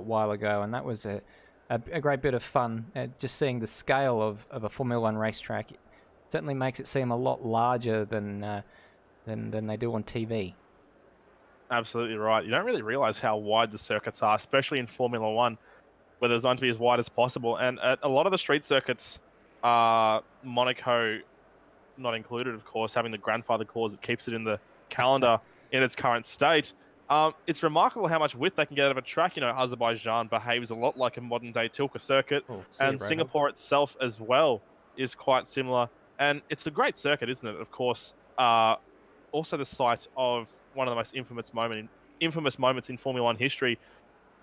while ago, and that was a a great bit of fun. Just seeing the scale of a Formula One racetrack, it certainly makes it seem a lot larger than they do on TV. Absolutely right. You don't really realize how wide the circuits are, especially in Formula One, where they're designed to be as wide as possible. And at a lot of the street circuits, Monaco not included, of course, having the grandfather clause that keeps it in the calendar in its current state. It's remarkable how much width they can get out of a track. You know, Azerbaijan behaves a lot like a modern-day Tilke circuit, and Singapore itself as well is quite similar. And it's a great circuit, isn't it? Of course, also the site of one of the most infamous moments in Formula One history,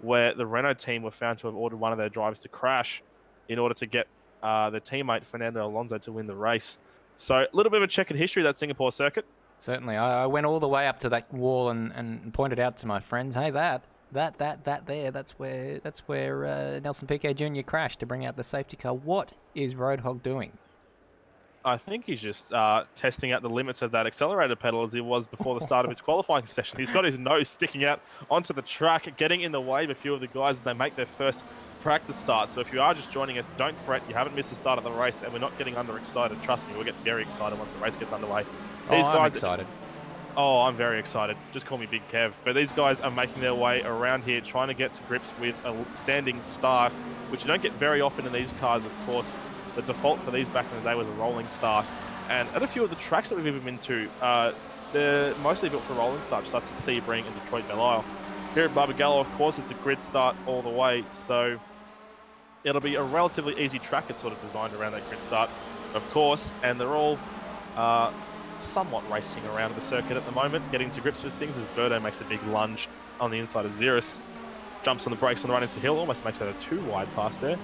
where the Renault team were found to have ordered one of their drivers to crash in order to get their teammate Fernando Alonso to win the race. So a little bit of a checkered history, that Singapore circuit. Certainly. I went all the way up to that wall and pointed out to my friends, hey, that there, that's where Nelson Piquet Jr. crashed to bring out the safety car. What is Roadhog doing? I think he's just testing out the limits of that accelerator pedal as he was before the start of his qualifying session. He's got his nose sticking out onto the track, getting in the way of a few of the guys as they make their first practice start. So if you are just joining us, don't fret. You haven't missed the start of the race, and we're not getting underexcited. Trust me, we'll get very excited once the race gets underway. These guys I'm excited. I'm very excited. Just call me Big Kev. But these guys are making their way around here, trying to get to grips with a standing start, which you don't get very often in these cars, of course. The default for these back in the day was a rolling start. And at a few of the tracks that we've ever been to, they're mostly built for rolling starts, such as Sebring and Detroit Belle Isle. Here at Barbagallo, of course, it's a grid start all the way, so it'll be a relatively easy track. It's sort of designed around that grid start, of course, and they're all somewhat racing around the circuit at the moment, getting to grips with things as Birdo makes a big lunge on the inside of Xeris. Jumps on the brakes on the run into hill, almost makes that a too wide pass there.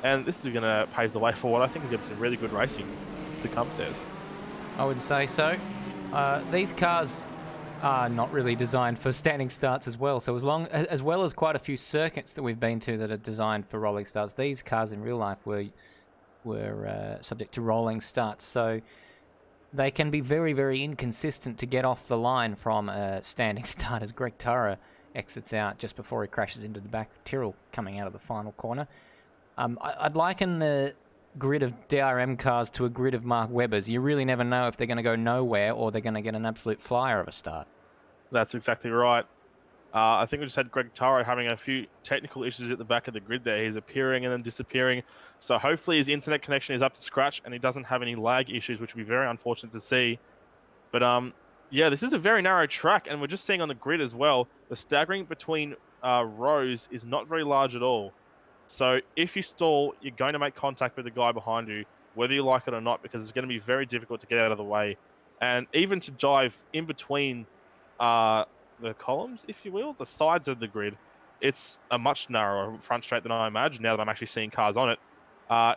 And this is going to pave the way for what I think is going to be some really good racing to come, Stairs. I would say so. These cars are not really designed for standing starts as well. So as well as quite a few circuits that we've been to that are designed for rolling starts, these cars in real life were subject to rolling starts. So they can be very, very inconsistent to get off the line from a standing start as Greg Tara exits out just before he crashes into the back of Tyrrell coming out of the final corner. I'd liken the grid of DRM cars to a grid of Mark Webbers. You really never know if they're going to go nowhere or they're going to get an absolute flyer of a start. That's exactly right. I think we just had Greg Taro having a few technical issues at the back of the grid there. He's appearing and then disappearing. So hopefully his internet connection is up to scratch and he doesn't have any lag issues, which would be very unfortunate to see. But yeah, this is a very narrow track, and we're just seeing on the grid as well, the staggering between rows is not very large at all. So if you stall, you're going to make contact with the guy behind you, whether you like it or not, because it's going to be very difficult to get out of the way. And even to dive in between the columns, if you will, the sides of the grid, it's a much narrower front straight than I imagined now that I'm actually seeing cars on it.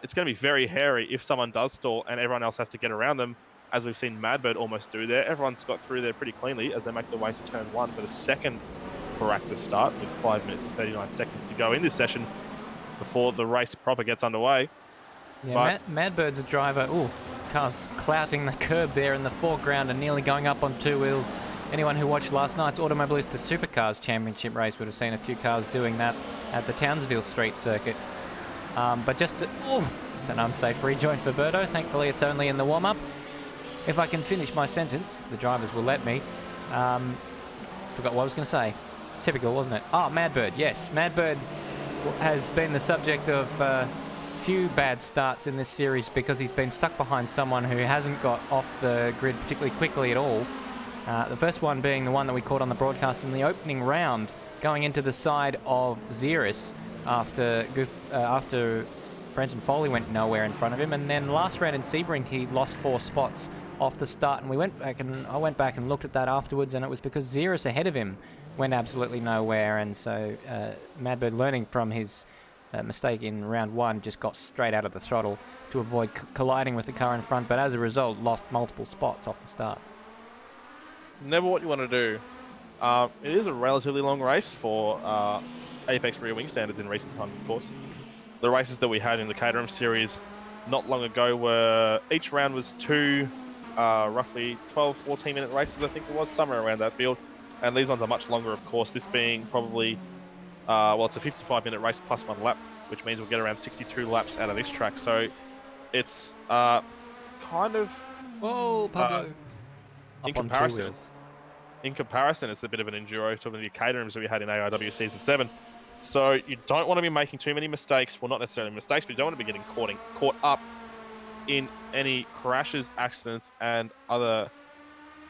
It's going to be very hairy if someone does stall and everyone else has to get around them, as we've seen Madbird almost do there. Everyone's got through there pretty cleanly as they make their way to turn one for the second practice start with 5 minutes and 39 seconds to go in this session before the race proper gets underway. Yeah, Madbird's a driver. Ooh, cars clouting the curb there in the foreground and nearly going up on two wheels. Anyone who watched last night's Automobilista Supercars Championship race would have seen a few cars doing that at the Townsville Street circuit. But just, it's an unsafe rejoin for Birdo. Thankfully, it's only in the warm-up. If I can finish my sentence, if the drivers will let me. Forgot what I was going to say. Typical, wasn't it? Oh, Madbird, yes. Madbird has been the subject of a few bad starts in this series because he's been stuck behind someone who hasn't got off the grid particularly quickly at all. The first one being the one that we caught on the broadcast in the opening round, going into the side of Xeris after Brenton Foley went nowhere in front of him. And then last round in Sebring, he lost 4 spots off the start. And I went back and looked at that afterwards, and it was because Xeris ahead of him went absolutely nowhere. And so Madbird, learning from his mistake in round 1, just got straight out of the throttle to avoid colliding with the car in front. But as a result, lost multiple spots off the start. Never what you want to do. It is a relatively long race for Apex rear wing standards in recent times, of course. The races that we had in the Caterham series not long ago were, each round was 2 roughly 12, 14-minute races, I think it was, somewhere around that field. And these ones are much longer, of course, this being probably Well, it's a 55-minute race plus 1 lap, which means we'll get around 62 laps out of this track. So it's kind of Whoa, Pablo. in Up on two comparison. wheels. In comparison, it's a bit of an enduro to the Caterhams that we had in AIW Season 7. So you don't want to be making too many mistakes. Well, not necessarily mistakes, but you don't want to be getting caught up in any crashes, accidents, and other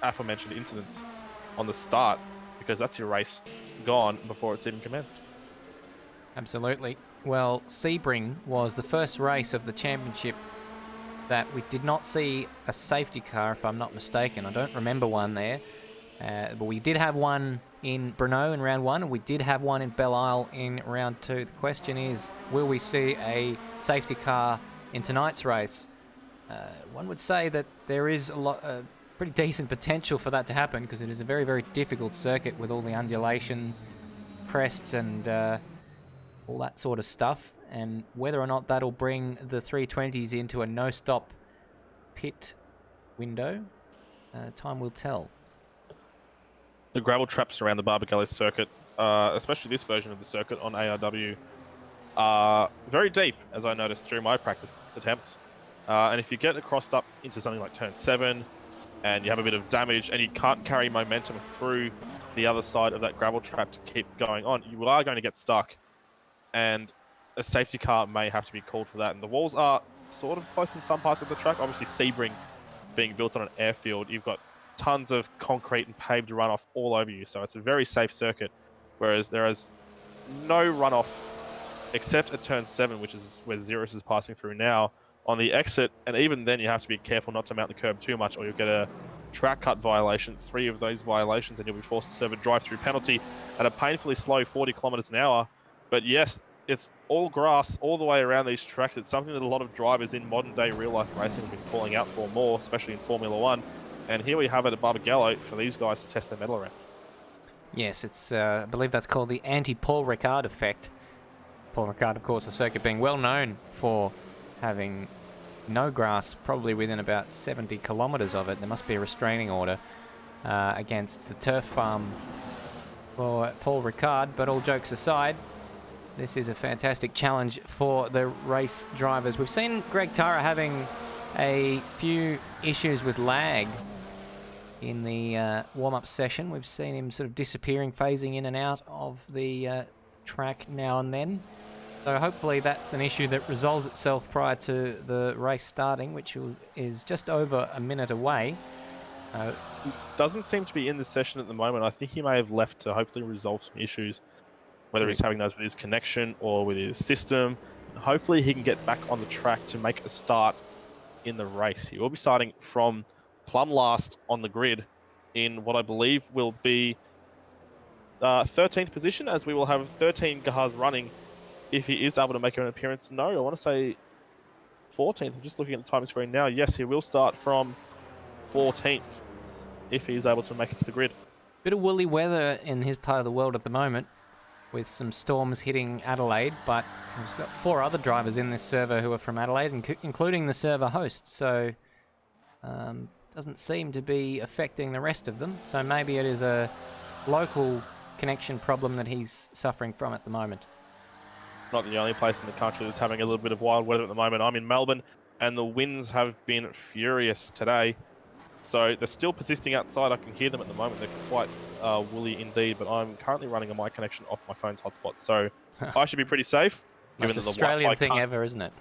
aforementioned incidents on the start, because that's your race gone before it's even commenced. Absolutely. Well, Sebring was the first race of the championship that we did not see a safety car, if I'm not mistaken. I don't remember one there. But we did have one in Brno in round 1, and we did have one in Belle Isle in round 2. The question is, will we see a safety car in tonight's race? One would say that there is pretty decent potential for that to happen, because it is a very, very difficult circuit with all the undulations, crests, and all that sort of stuff. And whether or not that'll bring the 320s into a no-stop pit window, time will tell. The gravel traps around the Barbagallo circuit, especially this version of the circuit on ARW, are very deep, as I noticed during my practice attempts. And if you get crossed up into something like turn 7 and you have a bit of damage and you can't carry momentum through the other side of that gravel trap to keep going on, you are going to get stuck. And a safety car may have to be called for that. And the walls are sort of close in some parts of the track. Obviously, Sebring being built on an airfield, you've got tons of concrete and paved runoff all over you. So it's a very safe circuit, whereas there is no runoff except at turn 7, which is where Xeris is passing through now, on the exit. And even then, you have to be careful not to mount the curb too much, or you'll get a track cut violation, 3 of those violations, and you'll be forced to serve a drive-through penalty at a painfully slow 40 kilometers an hour. But yes, it's all grass all the way around these tracks. It's something that a lot of drivers in modern-day real-life racing have been calling out for more, especially in Formula 1. And here we have it at Barbagallo for these guys to test their mettle around. Yes, it's I believe that's called the anti-Paul Ricard effect. Paul Ricard, of course, a circuit being well known for having no grass, probably within about 70 kilometres of it. There must be a restraining order against the turf farm for Paul Ricard. But all jokes aside, this is a fantastic challenge for the race drivers. We've seen Greg Tara having a few issues with lag in the warm-up session. We've seen him sort of disappearing, phasing in and out of the track now and then. So hopefully that's an issue that resolves itself prior to the race starting, which is just over a minute away. Doesn't seem to be in the session at the moment. I think he may have left to hopefully resolve some issues, whether he's having those with his connection or with his system. Hopefully he can get back on the track to make a start in the race. He will be starting from plumb last on the grid in what I believe will be 13th position, as we will have 13 cars running if he is able to make an appearance. No, I want to say 14th. I'm just looking at the timing screen now. Yes, he will start from 14th if he is able to make it to the grid. Bit of woolly weather in his part of the world at the moment, with some storms hitting Adelaide, but he's got 4 other drivers in this server who are from Adelaide, including the server host, so doesn't seem to be affecting the rest of them. So maybe it is a local connection problem that he's suffering from at the moment. Not the only place in the country that's having a little bit of wild weather at the moment. I'm in Melbourne, and the winds have been furious today. So they're still persisting outside. I can hear them at the moment. They're quite woolly indeed, but I'm currently running a mic connection off my phone's hotspot. So I should be pretty safe. Most Australian thing ever, isn't it?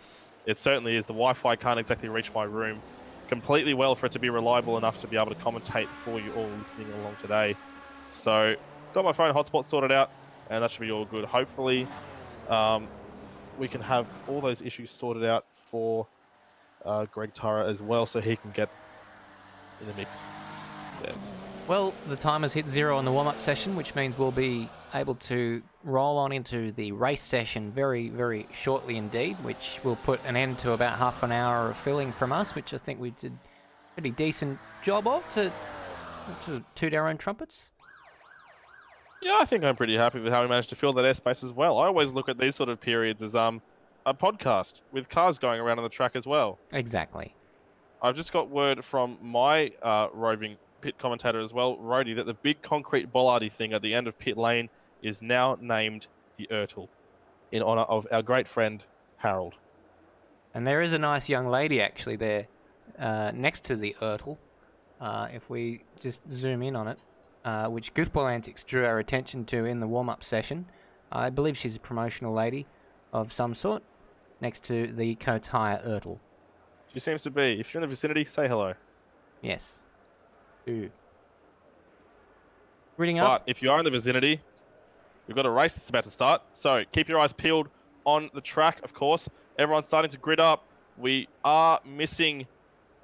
It certainly is. The Wi-Fi can't exactly reach my room completely well for it to be reliable enough to be able to commentate for you all listening along today. So got my phone hotspot sorted out, and that should be all good. Hopefully we can have all those issues sorted out for Greg Tara as well, so he can get in the mix. There's. Well, the timer's hit 0 on the warm-up session, which means we'll be able to roll on into the race session very, very shortly indeed, which will put an end to about half an hour of filling from us, which I think we did a pretty decent job of to toot our own trumpets. Yeah, I think I'm pretty happy with how we managed to fill that airspace as well. I always look at these sort of periods as a podcast with cars going around on the track as well. Exactly. I've just got word from my roving pit commentator as well, Rody, that the big concrete bollardy thing at the end of pit lane is now named the Ertl in honor of our great friend Harold. And there is a nice young lady actually there next to the Ertl. If we just zoom in on it, which Goofball Antics drew our attention to in the warm-up session. I believe she's a promotional lady of some sort, next to the Kotaya Ertl. She seems to be. If you're in the vicinity, say hello. Yes. Ooh. Reading up. But if you are in the vicinity, we've got a race that's about to start. So keep your eyes peeled on the track, of course. Everyone's starting to grid up. We are missing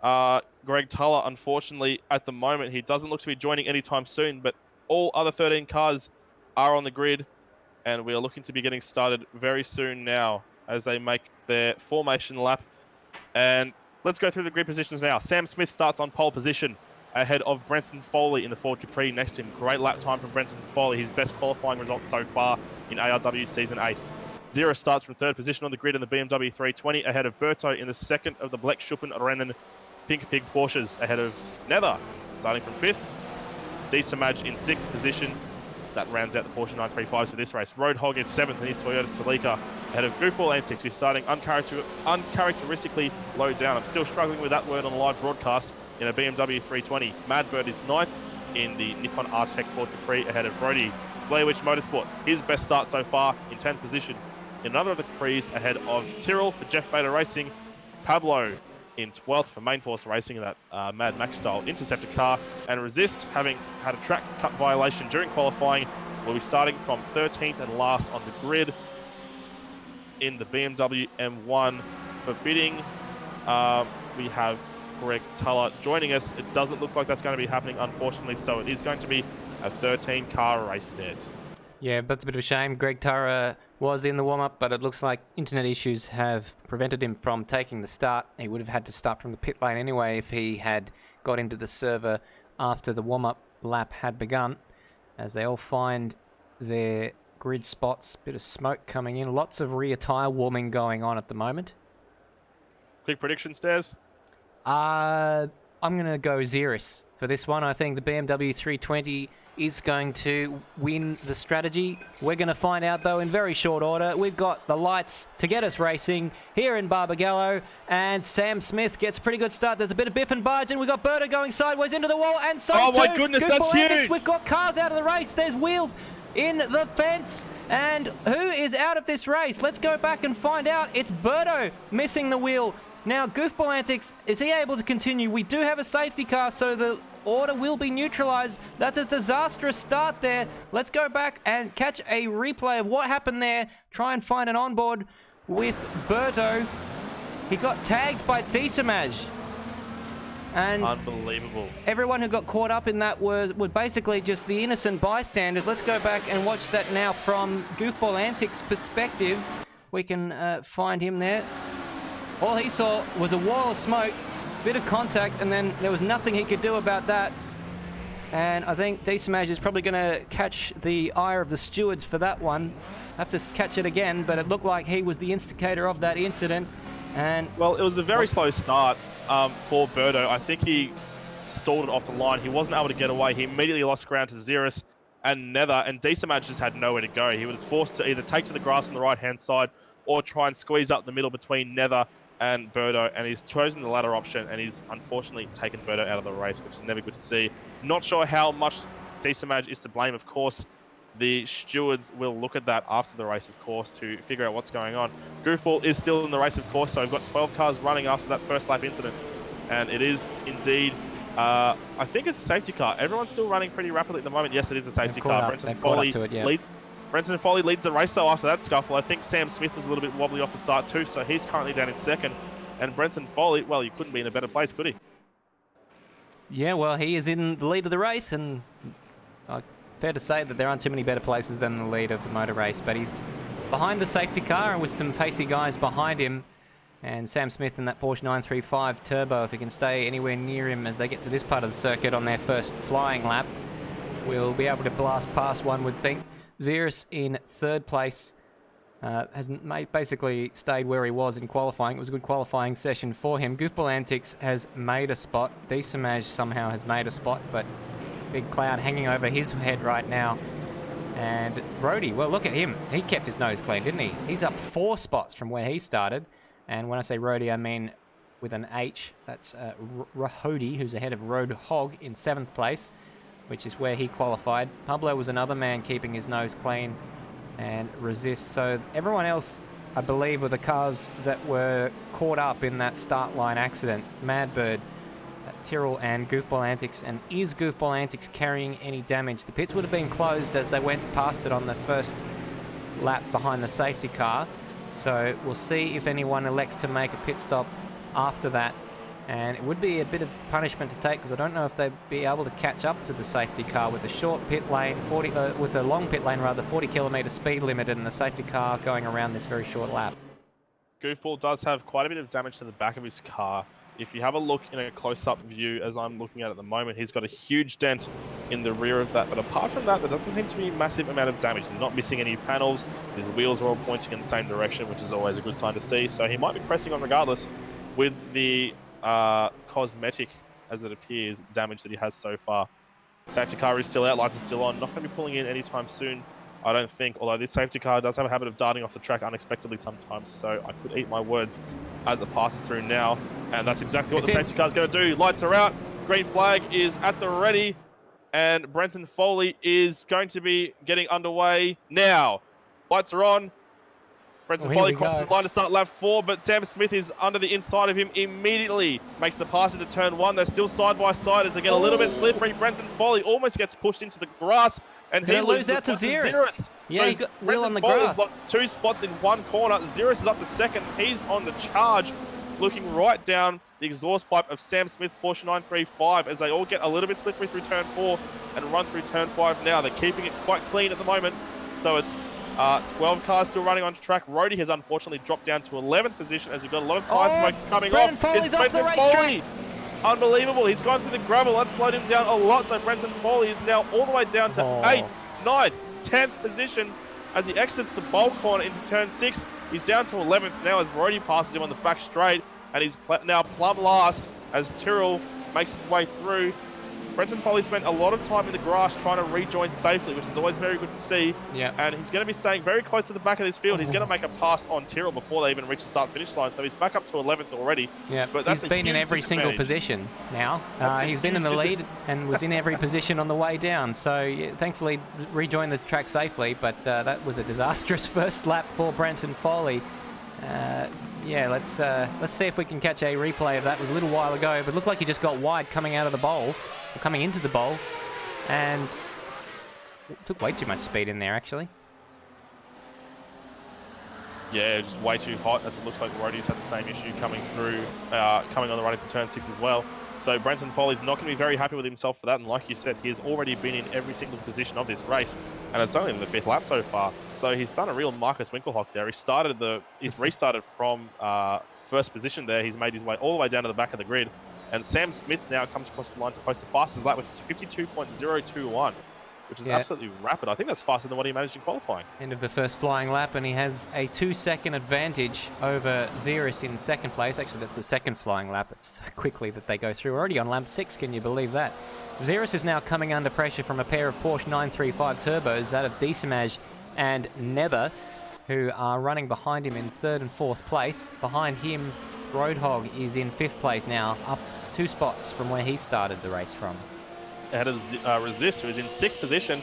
Greg Tuller, unfortunately, at the moment. He doesn't look to be joining anytime soon, but all other 13 cars are on the grid, and we are looking to be getting started very soon now as they make their formation lap. And let's go through the grid positions now. Sam Smith starts on pole position ahead of Brenton Foley in the Ford Capri next to him. Great lap time from Brenton Foley, his best qualifying results so far in ARW Season 8. Zero starts from third position on the grid in the BMW 320 ahead of Berto in the second of the Bleck Schuppen Rennen Pink Pig Porsches ahead of Nether starting from fifth. D-Samaj in sixth position. That rounds out the Porsche 935s for this race. Roadhog is seventh in his Toyota Celica ahead of Goofball Antics, who's starting uncharacteristically low down. I'm still struggling with that word on the live broadcast in a BMW 320. Madbird is ninth in the Nippon R-Tech Ford Capri ahead of Brody. Blair Witch Motorsport, his best start so far in 10th position. In another of the Capris ahead of Tyrrell for Jeff Vader Racing. Pablo in 12th for Main Force Racing in that Mad Max style Interceptor car. And Resist, having had a track cut violation during qualifying, will be starting from 13th and last on the grid in the BMW M1 for bidding. We have Greg Tuller joining us. It doesn't look like that's going to be happening, unfortunately, so it is going to be a 13-car race start. Yeah, that's a bit of a shame. Greg Tuller was in the warm-up, but it looks like internet issues have prevented him from taking the start. He would have had to start from the pit lane anyway if he had got into the server after the warm-up lap had begun, as they all find their grid spots. Bit of smoke coming in. Lots of rear tyre warming going on at the moment. Quick prediction, Stairs? I'm going to go Xeris for this one. I think the BMW 320 is going to win the strategy. We're going to find out, though, in very short order. We've got the lights to get us racing here in Barbagallo, and Sam Smith gets a pretty good start. There's a bit of biff and barge, and we've got Berta going sideways into the wall, and so oh too. My goodness, that's huge! We've got cars out of the race. There's wheels in the fence, and who is out of this race? Let's go back and find out. It's Berto missing the wheel. Now, Goofball Antics, is he able to continue? We do have a safety car, so the order will be neutralized. That's a disastrous start there. Let's go back and catch a replay of what happened there. Try and find an onboard with Berto. He got tagged by D-Samaj. And unbelievable. Everyone who got caught up in that was basically just the innocent bystanders. Let's go back and watch that now from Goofball Antics' perspective. We can find him there. All he saw was a wall of smoke, bit of contact, and then there was nothing he could do about that. And I think D-Samaj is probably going to catch the ire of the stewards for that one. Have to catch it again, but it looked like he was the instigator of that incident. And well, it was a very slow start for Berto. I think he stalled it off the line. He wasn't able to get away. He immediately lost ground to Xeris and Nether, and D-Samaj just had nowhere to go. He was forced to either take to the grass on the right-hand side or try and squeeze up the middle between Nether and Berto, and he's chosen the latter option, and he's unfortunately taken Berto out of the race, which is never good to see. Not sure how much D-Samaj is to blame, of course. The stewards will look at that after the race, of course, to figure out what's going on. Goofball is still in the race, of course, so we've got 12 cars running after that first lap incident, and it is indeed, I think it's a safety car. Everyone's still running pretty rapidly at the moment. Yes, it is a safety car. Brenton Foley leads the race, though, after that scuffle. I think Sam Smith was a little bit wobbly off the start, too, so he's currently down in second. And Brenton Foley, well, he couldn't be in a better place, could he? Yeah, well, he is in the lead of the race, and fair to say that there aren't too many better places than the lead of the motor race, but he's behind the safety car and with some pacey guys behind him. And Sam Smith in that Porsche 935 Turbo, if he can stay anywhere near him as they get to this part of the circuit on their first flying lap, will be able to blast past, one would think. Xeris in third place has basically stayed where he was in qualifying. It was a good qualifying session for him. Goofball Antics has made a spot. D-Samaj somehow has made a spot, but big cloud hanging over his head right now. And Brody, well, look at him. He kept his nose clean, didn't he? He's up 4 spots from where he started. And when I say Rody, I mean with an H. That's Rahodi, who's ahead of Road Hog in 7th place, which is where he qualified. Pablo was another man keeping his nose clean and resist. So everyone else, I believe, were the cars that were caught up in that start line accident. Madbird, Tyrrell and Goofball Antics. And is Goofball Antics carrying any damage? The pits would have been closed as they went past it on the first lap behind the safety car. So we'll see if anyone elects to make a pit stop after that. And it would be a bit of punishment to take because I don't know if they'd be able to catch up to the safety car with the short pit lane, with the long pit lane rather, 40-kilometre speed limit, and the safety car going around this very short lap. Goofball does have quite a bit of damage to the back of his car. If you have a look in a close-up view, as I'm looking at the moment, he's got a huge dent in the rear of that. But apart from that, there doesn't seem to be a massive amount of damage. He's not missing any panels. His wheels are all pointing in the same direction, which is always a good sign to see. So he might be pressing on regardless with the cosmetic, as it appears, damage that he has so far. Safety car is still out, lights are still on. Not going to be pulling in anytime soon, I don't think, although this safety car does have a habit of darting off the track unexpectedly sometimes, so I could eat my words as it passes through now. And that's exactly what the safety car is going to do. Lights are out, green flag is at the ready, and Brenton Foley is going to be getting underway now. Lights are on. Brenton Foley crosses the line to start lap 4, but Sam Smith is under the inside of him immediately. Makes the pass into turn 1. They're still side by side as they get a little bit slippery. Brenton Foley almost gets pushed into the grass, and he loses out to Xerus. Yeah, he's got wheel on the grass. Foley's lost 2 spots in one corner. Xerus is up to second. He's on the charge, looking right down the exhaust pipe of Sam Smith's Porsche 935 as they all get a little bit slippery through turn 4 and run through turn 5 now. They're keeping it quite clean at the moment, so it's 12 cars still running on track. Rody has unfortunately dropped down to 11th position as we've got a lot of tyre smoke coming off. Foley's off the racetrack. Unbelievable. He's gone through the gravel. That's slowed him down a lot. So Brenton Foley is now all the way down to 8th, 9th, 10th position as he exits the bowl corner into turn 6. He's down to 11th now as Rody passes him on the back straight, and he's now plumb last as Tyrrell makes his way through. Brenton Foley spent a lot of time in the grass trying to rejoin safely, which is always very good to see. Yeah. And he's going to be staying very close to the back of this field. He's going to make a pass on Tyrrell before they even reach the start-finish line. So he's back up to 11th already. Yeah, but he's been in every single position now. He's been in the lead and was in every position on the way down. So yeah, thankfully rejoined the track safely. But that was a disastrous first lap for Brenton Foley. Yeah, let's see if we can catch a replay of that. It was a little while ago, but it looked like he just got wide coming out of the bowl, or coming into the bowl, and took way too much speed in there, actually. Yeah, just way too hot, as it looks like Rody's had the same issue coming through, coming on the run into turn 6 as well. So Brenton Foley's not going to be very happy with himself for that, and like you said, he has already been in every single position of this race, and it's only in the 5th lap so far. So he's done a real Marcus Winkelhock there. He's restarted from first position there. He's made his way all the way down to the back of the grid, and Sam Smith now comes across the line to post the fastest lap, which is 52.021. Which is absolutely rapid. I think that's faster than what he managed in qualifying. End of the first flying lap, and he has a 2-second advantage over Xerus in second place. Actually, that's the second flying lap. It's so quickly that they go through. Already on lap 6, can you believe that? Xerus is now coming under pressure from a pair of Porsche 935 turbos, that of Decimage and Nether, who are running behind him in 3rd and 4th place. Behind him, Roadhog is in 5th place now, up 2 spots from where he started the race from. Ahead of Resist, who is in 6th position,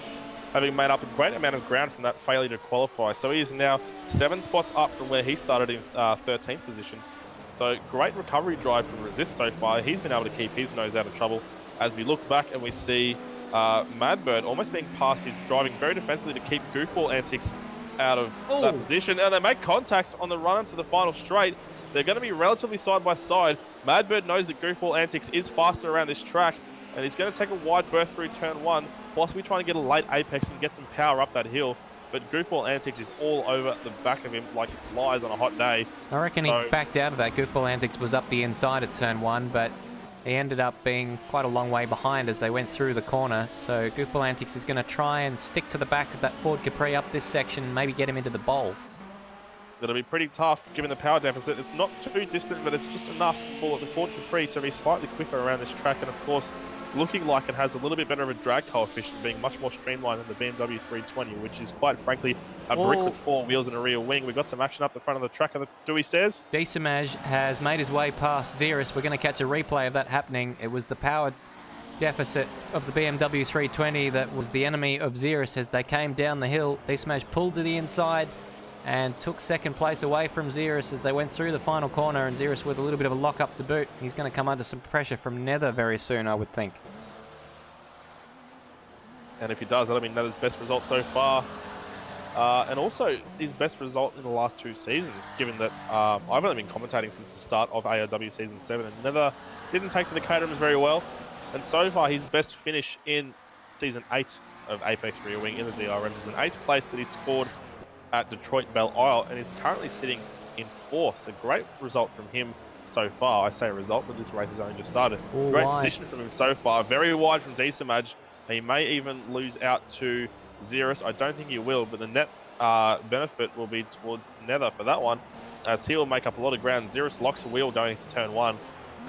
having made up a great amount of ground from that failure to qualify. So he is now 7 spots up from where he started in 13th position. So great recovery drive from Resist so far. He's been able to keep his nose out of trouble. As we look back and we see Madbird almost being passed. He's driving very defensively to keep Goofball Antics out of that position. And they make contact on the run into the final straight. They're going to be relatively side by side. Madbird knows that Goofball Antics is faster around this track, and he's going to take a wide berth through turn 1, possibly trying to get a late apex and get some power up that hill. But Goofball Antics is all over the back of him like flies on a hot day. I reckon he backed out of that. Goofball Antics was up the inside at turn 1, but he ended up being quite a long way behind as they went through the corner. So Goofball Antics is going to try and stick to the back of that Ford Capri up this section, maybe get him into the bowl. That'll be pretty tough given the power deficit. It's not too distant, but it's just enough for the Ford Capri to be slightly quicker around this track. And of course, looking like it has a little bit better of a drag coefficient, being much more streamlined than the BMW 320, which is quite frankly a brick with 4 wheels and a rear wing. We've got some action up the front of the track of the Dewey Stairs. Decimage has made his way past Xeris. We're going to catch a replay of that happening. It was the power deficit of the BMW 320 that was the enemy of Xeris as they came down the hill. Decimage pulled to the inside and took second place away from Xeris as they went through the final corner, and Xeris with a little bit of a lock-up to boot. He's going to come under some pressure from Nether very soon, I would think. And if he does, that'll be Nether's best result so far. And also his best result in the last 2 seasons, given that I've only been commentating since the start of AOW Season 7, and Nether didn't take to the Caterhams very well. And so far, his best finish in Season 8 of Apex Rear Wing in the DRMs is an 8th place that he scored at Detroit Belle Isle, and is currently sitting in 4th. A great result from him so far. I say result, but this race has only just started. All great wide position from him so far. Very wide from Decimage. He may even lose out to Xeris. I don't think he will, but the net benefit will be towards Nether for that one, as he will make up a lot of ground. Xeris locks a wheel going into turn 1.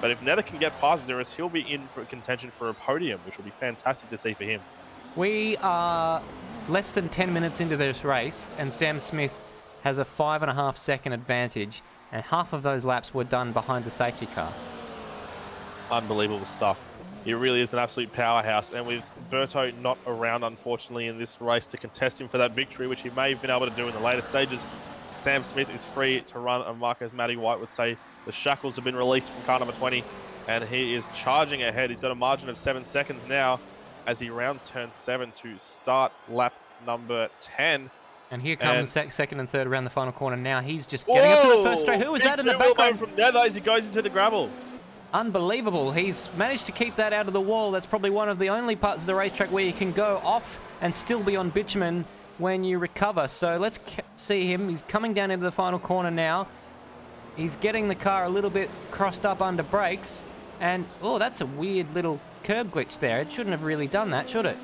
But if Nether can get past Xeris, he'll be in for contention for a podium, which will be fantastic to see for him. We are less than 10 minutes into this race, and Sam Smith has a 5.5 second advantage, and half of those laps were done behind the safety car. Unbelievable stuff. He really is an absolute powerhouse, and with Berto not around, unfortunately, in this race to contest him for that victory, which he may have been able to do in the later stages, Sam Smith is free to run, and Marcus Matty White would say the shackles have been released from car number 20, and he is charging ahead. He's got a margin of 7 seconds now as he rounds turn 7 to start lap number 10. And here comes second and third around the final corner now. He's just getting up to the first straight. Who was that in the background? From Nether as he goes into the gravel. Unbelievable. He's managed to keep that out of the wall. That's probably one of the only parts of the racetrack where you can go off and still be on bitumen when you recover. So let's see him. He's coming down into the final corner now. He's getting the car a little bit crossed up under brakes. And, oh, that's a weird little curb glitch there. It shouldn't have really done that, should it?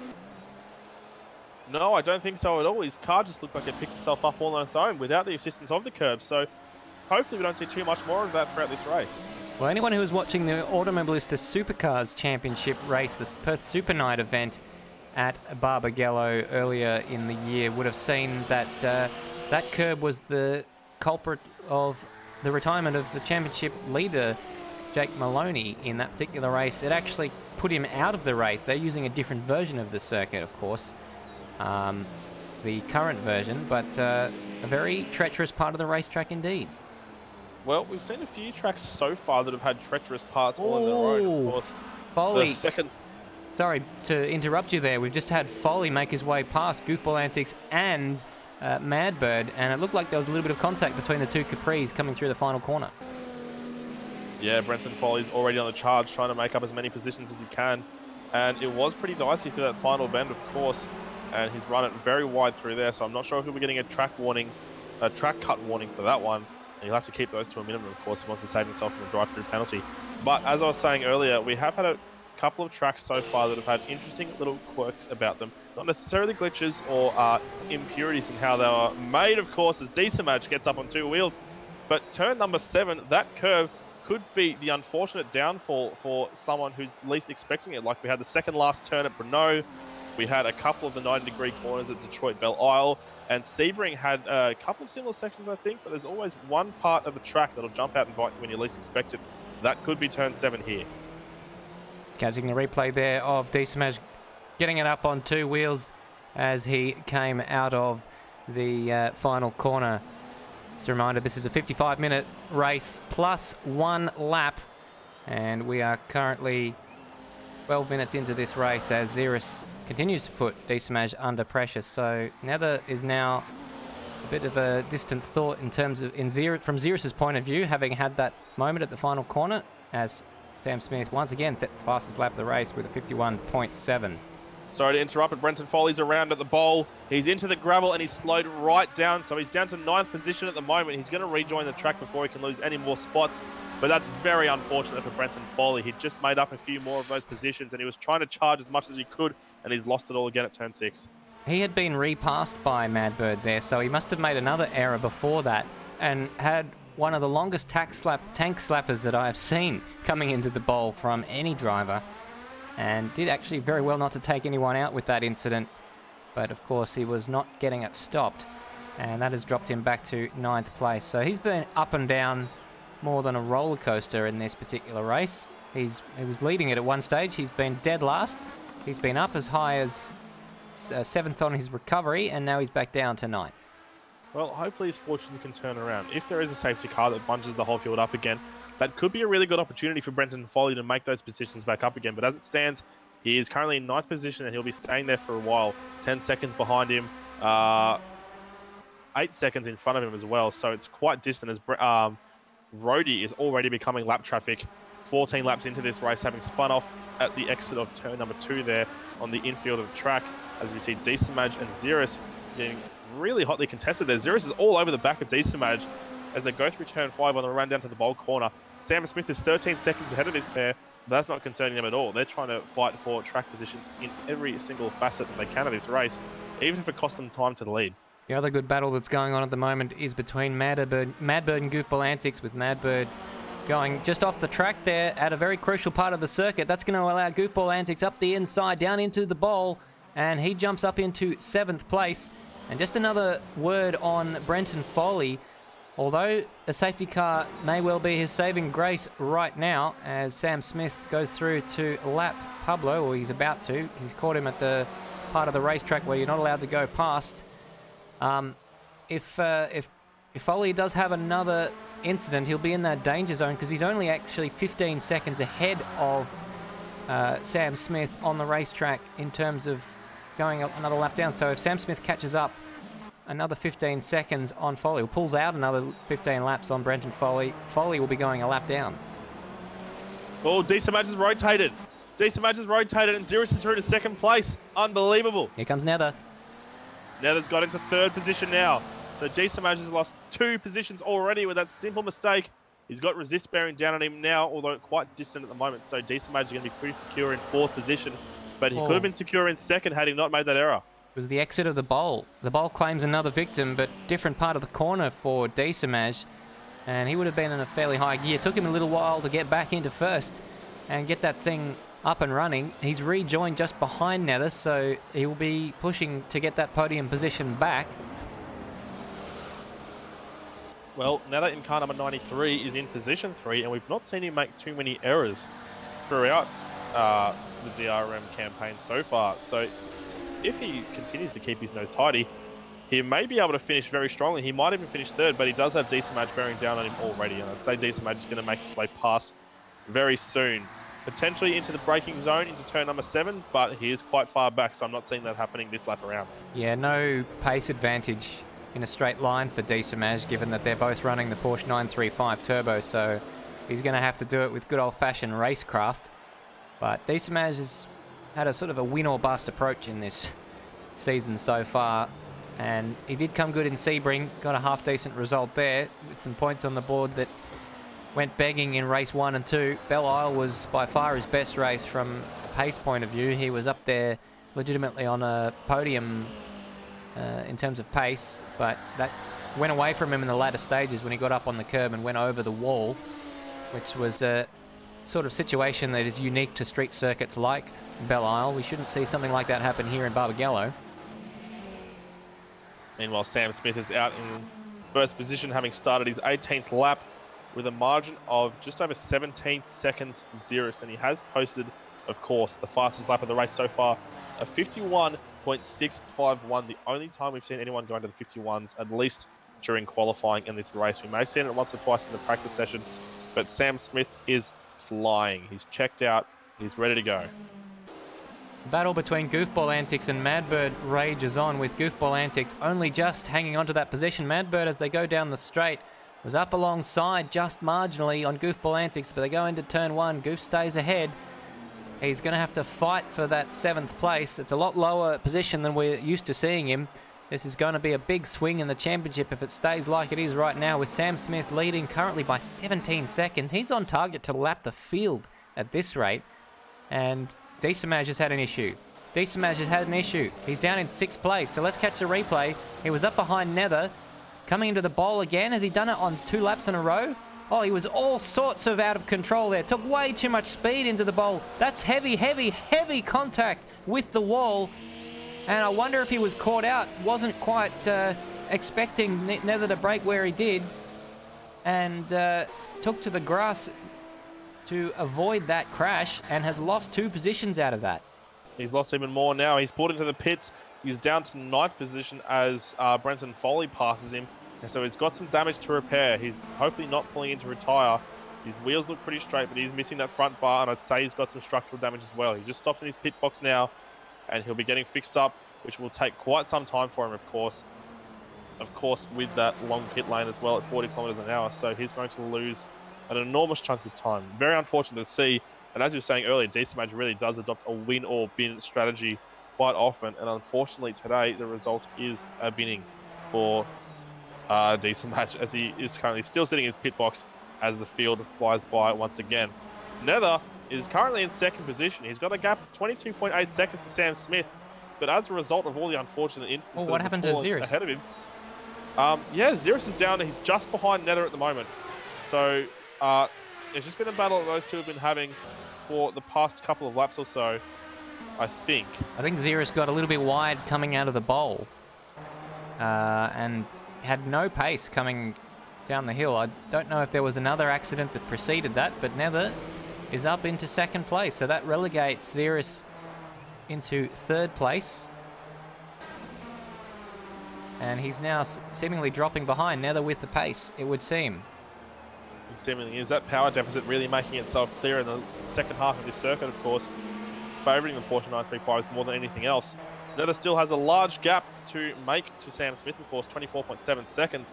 No, I don't think so at all. His car just looked like it picked itself up all on its own without the assistance of the curb. So hopefully we don't see too much more of that throughout this race. Well, anyone who was watching the Automobilista Supercars Championship race, the Perth Super Night event at Barbagallo earlier in the year, would have seen that that curb was the culprit of the retirement of the championship leader, Jake Maloney, in that particular race. It actually put him out of the race. They're using a different version of the circuit, of course, the current version, but a very treacherous part of the racetrack indeed. Well, we've seen a few tracks so far that have had treacherous parts all on their own, of course. Foley. Sorry to interrupt you there. We've just had Foley make his way past Goofball, Antics and Madbird, and it looked like there was a little bit of contact between the two Capris coming through the final corner. Yeah, Brenton Foley's already on the charge, trying to make up as many positions as he can. And it was pretty dicey through that final bend, of course. And he's run it very wide through there, so I'm not sure if he'll be getting a track cut warning for that one. And he'll have to keep those to a minimum, of course, if he wants to save himself from a drive-through penalty. But as I was saying earlier, we have had a couple of tracks so far that have had interesting little quirks about them. Not necessarily glitches or impurities in how they are made, of course, as Decimage gets up on 2 wheels. But turn number 7, that curve could be the unfortunate downfall for someone who's least expecting it. Like we had the second last turn at Brno, we had a couple of the 90-degree corners at Detroit Belle Isle, and Sebring had a couple of similar sections, I think, but there's always one part of the track that'll jump out and bite you when you least expect it. That could be turn 7 here. Catching the replay there of Decimage getting it up on 2 wheels as he came out of the final corner. Just a reminder, this is a 55-minute race plus 1 lap, and we are currently 12 minutes into this race as Xeris continues to put Decimage under pressure. So Nether is now a bit of a distant thought in terms of from Xeris's point of view, having had that moment at the final corner, as Sam Smith once again sets the fastest lap of the race with a 51.7. Sorry to interrupt, but Brenton Foley's around at the bowl. He's into the gravel and he's slowed right down, so he's down to 9th position at the moment. He's going to rejoin the track before he can lose any more spots, but that's very unfortunate for Brenton Foley. He just made up a few more of those positions and he was trying to charge as much as he could, and he's lost it all again at turn 6. He had been repassed by Madbird there, so he must have made another error before that and had one of the longest tank slappers that I have seen coming into the bowl from any driver. and did actually very well not to take anyone out with that incident. But of course, he was not getting it stopped, and that has dropped him back to 9th place. So he's been up and down more than a roller coaster in this particular race. He was leading it at one stage. He's been dead last. He's been up as high as 7th on his recovery, and now he's back down to 9th. Well, hopefully his fortunes can turn around. If there is a safety car that bunches the whole field up again, that could be a really good opportunity for Brenton Foley to make those positions back up again. But as it stands, he is currently in 9th position, and he'll be staying there for a while. 10 seconds behind him, 8 seconds in front of him as well. So it's quite distant as Rhodey is already becoming lap traffic. 14 laps into this race, having spun off at the exit of turn number 2 there on the infield of the track. As you see, Decimage and Xerus getting really hotly contested there. Xerus is all over the back of Decimage as they go through turn 5 on the run down to the bowl corner. Sam Smith is 13 seconds ahead of this pair. That's not concerning them at all. They're trying to fight for track position in every single facet that they can of this race, even if it costs them time to the lead. The other good battle that's going on at the moment is between Madbird and Goofball Antics, with Madbird going just off the track there at a very crucial part of the circuit. That's going to allow Goofball Antics up the inside, down into the bowl, and he jumps up into 7th place. And just another word on Brenton Foley. Although a safety car may well be his saving grace right now, as Sam Smith goes through to lap Pablo, or he's about to, because he's caught him at the part of the racetrack where you're not allowed to go past. If Foley does have another incident, he'll be in that danger zone, because he's only actually 15 seconds ahead of Sam Smith on the racetrack in terms of going another lap down. So if Sam Smith catches up another 15 seconds on Foley, or pulls out another 15 laps on Brenton Foley, Foley will be going a lap down. Oh, Decimage has rotated. Decimage has rotated, and Xerus is through to 2nd place. Unbelievable. Here comes Nether. Nether's got into 3rd position now. So Decimage has lost 2 positions already with that simple mistake. He's got resist bearing down on him now, although quite distant at the moment. So Decimage is going to be pretty secure in 4th position. But he could have been secure in 2nd had he not made that error. It was the exit of the bowl. The bowl claims another victim, but different part of the corner for Decimage. And he would have been in a fairly high gear. It took him a little while to get back into 1st and get that thing up and running. He's rejoined just behind Nether, so he will be pushing to get that podium position back. Well, Nether in car number 93 is in position 3, and we've not seen him make too many errors throughout the DRM campaign so far. So if he continues to keep his nose tidy, he may be able to finish very strongly. He might even finish 3rd, but he does have Decimage bearing down on him already, and I'd say Decimage is going to make his way past very soon. Potentially into the braking zone, into turn number 7, but he is quite far back, so I'm not seeing that happening this lap around. Yeah, no pace advantage in a straight line for Decimage, given that they're both running the Porsche 935 Turbo, so he's going to have to do it with good old-fashioned racecraft. But Decimage has had a sort of a win-or-bust approach in this season so far, and he did come good in Sebring, got a half-decent result there, with some points on the board that went begging in race 1 and 2. Belle Isle was by far his best race from a pace point of view. He was up there legitimately on a podium in terms of pace, but that went away from him in the latter stages when he got up on the curb and went over the wall, which was a sort of situation that is unique to street circuits like Belle Isle. We shouldn't see something like that happen here in Barbagallo. Meanwhile, Sam Smith is out in 1st position, having started his 18th lap with a margin of just over 17 seconds to Xerus, and he has posted, of course, the fastest lap of the race so far, a 51.651, the only time we've seen anyone go into the 51s, at least during qualifying in this race. We may have seen it once or twice in the practice session, but Sam Smith is flying. He's checked out. He's ready to go. The battle between Goofball Antics and Madbird rages on, with Goofball Antics only just hanging onto that position. Madbird, as they go down the straight, was up alongside just marginally on Goofball Antics, but they go into turn 1. Goof stays ahead. He's going to have to fight for that 7th place. It's a lot lower position than we're used to seeing him. This is going to be a big swing in the championship if it stays like it is right now, with Sam Smith leading currently by 17 seconds. He's on target to lap the field at this rate, and Decimage has had an issue. Decimage has had an issue. He's down in 6th place, so let's catch the replay. He was up behind Nether, coming into the bowl again. Has he done it on 2 laps in a row? Oh, he was all sorts of out of control there. Took way too much speed into the bowl. That's heavy, heavy, heavy contact with the wall. And I wonder if he was caught out. Wasn't quite expecting Nether to break where he did. And took to the grass to avoid that crash and has lost 2 positions out of that. He's lost even more now. He's pulled into the pits. He's down to 9th position as Brenton Foley passes him. And so he's got some damage to repair. He's hopefully not pulling in to retire. His wheels look pretty straight, but he's missing that front bar, and I'd say he's got some structural damage as well. He just stopped in his pit box now, and he'll be getting fixed up, which will take quite some time for him, of course. Of course, with that long pit lane as well at 40 kilometers an hour. So he's going to lose an enormous chunk of time. Very unfortunate to see. And as you were saying earlier, D-Smage really does adopt a win or bin strategy quite often. And unfortunately today, the result is a binning for D-Smage, as he is currently still sitting in his pit box as the field flies by once again. Nether is currently in 2nd position. He's got a gap of 22.8 seconds to Sam Smith. But as a result of all the unfortunate instances what happened to Xerus? ahead of him, yeah, Xerus is down. He's just behind Nether at the moment. So it's just been a battle that those two have been having for the past couple of laps or so, I think. I think Xerus got a little bit wide coming out of the bowl and had no pace coming down the hill. I don't know if there was another accident that preceded that, but Nether is up into 2nd place. So that relegates Xerus into 3rd place. And he's now seemingly dropping behind Nether with the pace, it would seem. It seemingly is. That power deficit really making itself clear in the second half of this circuit, of course, favouring the Porsche 935s more than anything else. Nether still has a large gap to make to Sam Smith, of course, 24.7 seconds.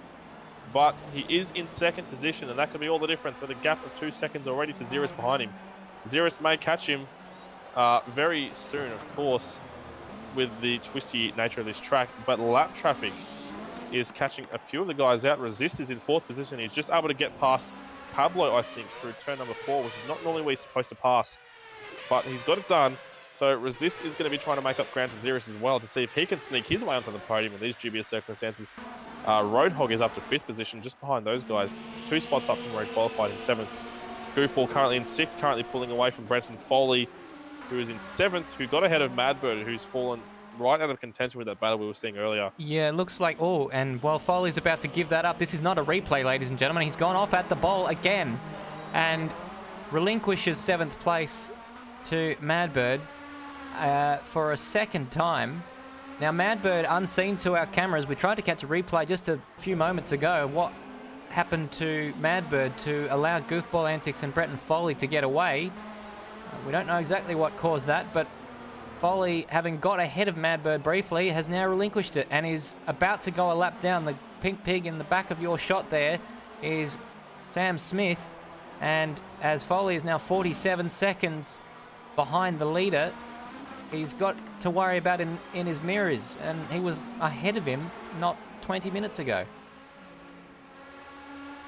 But he is in 2nd position, and that could be all the difference with a gap of 2 seconds already to Xerus behind him. Xerus may catch him very soon, of course, with the twisty nature of this track, but lap traffic is catching a few of the guys out. Resist is in 4th position. He's just able to get past Pablo, I think, through turn number 4, which is not normally where he's supposed to pass, but he's got it done. So Resist is going to be trying to make up ground to Xerus as well to see if he can sneak his way onto the podium in these dubious circumstances. Roadhog is up to 5th position, just behind those guys, 2 spots up from where he qualified in 7th. Goofball currently in 6th, currently pulling away from Brenton Foley, who is in 7th, who got ahead of Madbird, who's fallen right out of contention with that battle we were seeing earlier. Yeah, it looks like... Oh, and while Foley's about to give that up, this is not a replay, ladies and gentlemen. He's gone off at the bowl again and relinquishes 7th place to Madbird for a 2nd time. Now, Madbird, unseen to our cameras, we tried to catch a replay just a few moments ago. What happened to Madbird to allow Goofball, Antics and Brenton Foley to get away? We don't know exactly what caused that, but Foley, having got ahead of Madbird briefly, has now relinquished it and is about to go a lap down. The pink pig in the back of your shot there is Sam Smith, and as Foley is now 47 seconds behind the leader, he's got to worry about in his mirrors, and he was ahead of him not 20 minutes ago.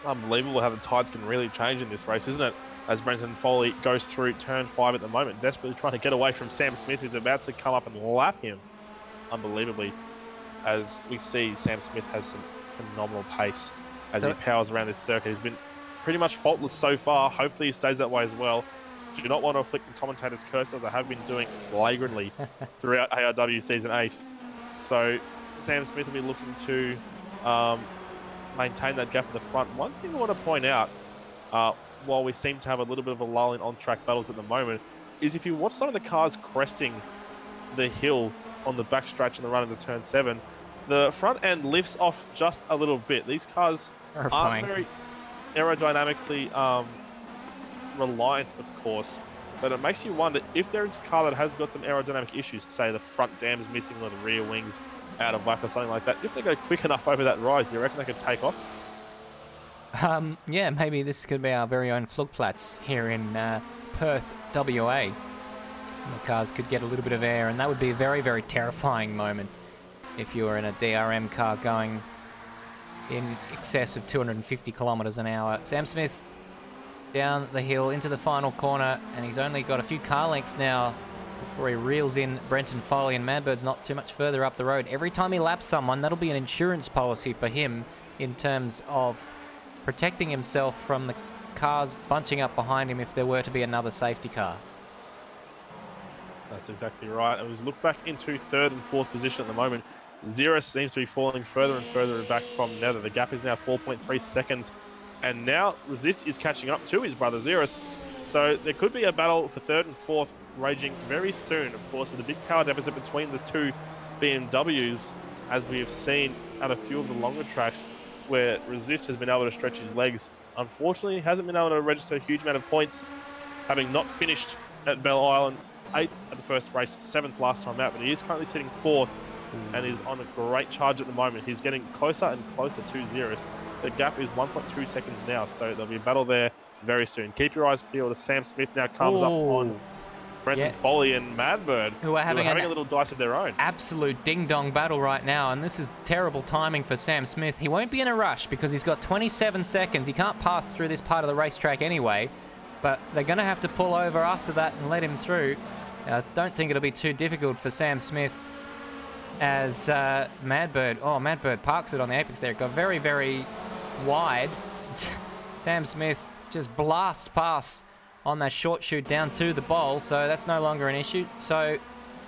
Unbelievable how the tides can really change in this race, isn't it? As Brenton Foley goes through turn 5 at the moment, desperately trying to get away from Sam Smith, who's about to come up and lap him. Unbelievably, as we see, Sam Smith has some phenomenal pace as he powers around this circuit. He's been pretty much faultless so far. Hopefully he stays that way as well. Do not want to afflict the commentators' curse, as I have been doing flagrantly throughout ARW Season 8. So Sam Smith will be looking to maintain that gap in the front. One thing I want to point out, while we seem to have a little bit of a lull in on-track battles at the moment, is if you watch some of the cars cresting the hill on the backstretch in the run into turn 7, the front end lifts off just a little bit. These cars aren't very aerodynamically reliant, of course, but it makes you wonder if there is a car that has got some aerodynamic issues, say the front dam's missing or the rear wings out of whack or something like that. If they go quick enough over that ride, do you reckon they could take off? Yeah, maybe this could be our very own Flugplatz here in Perth, WA. The cars could get a little bit of air, and that would be a very, very terrifying moment if you were in a DRM car going in excess of 250 kilometers an hour. Sam Smith down the hill into the final corner, and he's only got a few car lengths now before he reels in Brenton Foley, and Madbird's not too much further up the road. Every time he laps someone, that'll be an insurance policy for him in terms of protecting himself from the cars bunching up behind him if there were to be another safety car. That's exactly right. It was look back into third and fourth position at the moment. Zero seems to be falling further and further back from Nether. The gap is now 4.3 seconds. And now Resist is catching up to his brother Zerus. So there could be a battle for third and fourth raging very soon, of course, with a big power deficit between the two BMWs, as we have seen at a few of the longer tracks where Resist has been able to stretch his legs. Unfortunately, he hasn't been able to register a huge amount of points, having not finished at Bell Island 8th at the first race, 7th last time out, but he is currently sitting 4th and is on a great charge at the moment. He's getting closer and closer to Zerus. The gap is 1.2 seconds now, so there'll be a battle there very soon. Keep your eyes peeled as Sam Smith now comes up on Brenton Foley and Madbird, who are having a little dice of their own. Absolute ding-dong battle right now, and this is terrible timing for Sam Smith. He won't be in a rush because he's got 27 seconds. He can't pass through this part of the racetrack anyway, but they're going to have to pull over after that and let him through. I don't think it'll be too difficult for Sam Smith as Madbird parks it on the apex there. It got very, very wide. Sam Smith just blasts past on that short shoot down to the bowl, so that's no longer an issue. So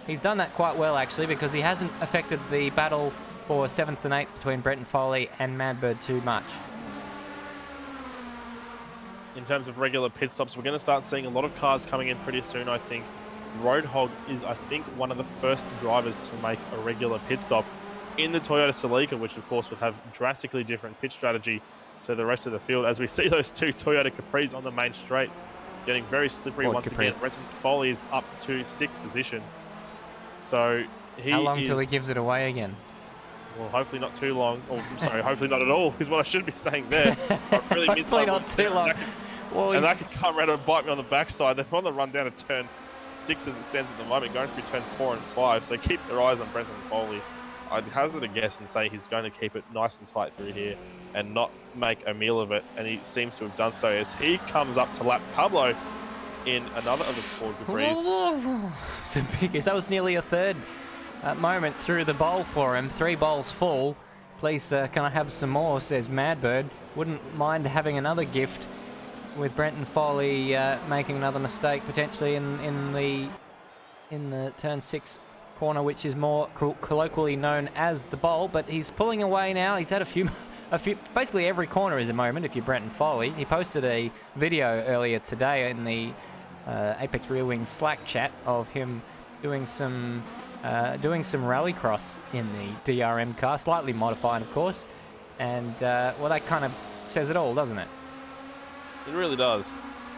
he's done that quite well, actually, because he hasn't affected the battle for 7th and 8th between Brenton Foley and Madbird too much. In terms of regular pit stops, we're going to start seeing a lot of cars coming in pretty soon, I think. Roadhog is, I think, one of the first drivers to make a regular pit stop in the Toyota Celica, which, of course, would have drastically different pit strategy to the rest of the field, as we see those two Toyota Capris on the main straight getting very slippery once again. Brenton Foley is up to 6th position. So how long till he gives it away again? Well, hopefully not too long. Or, sorry, hopefully not at all, is what I should be saying there. Really hopefully not too long. And that could come around and bite me on the backside. They're on the run down to turn 6 as it stands at the moment, going through turns 4 and 5. So keep your eyes on Brenton Foley. I'd hazard a guess and say he's going to keep it nice and tight through here and not make a meal of it. And he seems to have done so as he comes up to lap Pablo in another of the Ford Capris. It's the biggest. That was nearly a third moment through the bowl for him. 3 bowls full. Please, can I have some more, says Madbird. Wouldn't mind having another gift with Brenton Foley making another mistake potentially in the turn 6 corner, which is more colloquially known as the bowl. But he's pulling away now. He's had a few, basically every corner is a moment if you're Brenton Foley. He posted a video earlier today in the Apex Rear Wing Slack chat of him doing some rallycross in the DRM car, slightly modified, of course. And well, that kind of says it all, doesn't it? It really does.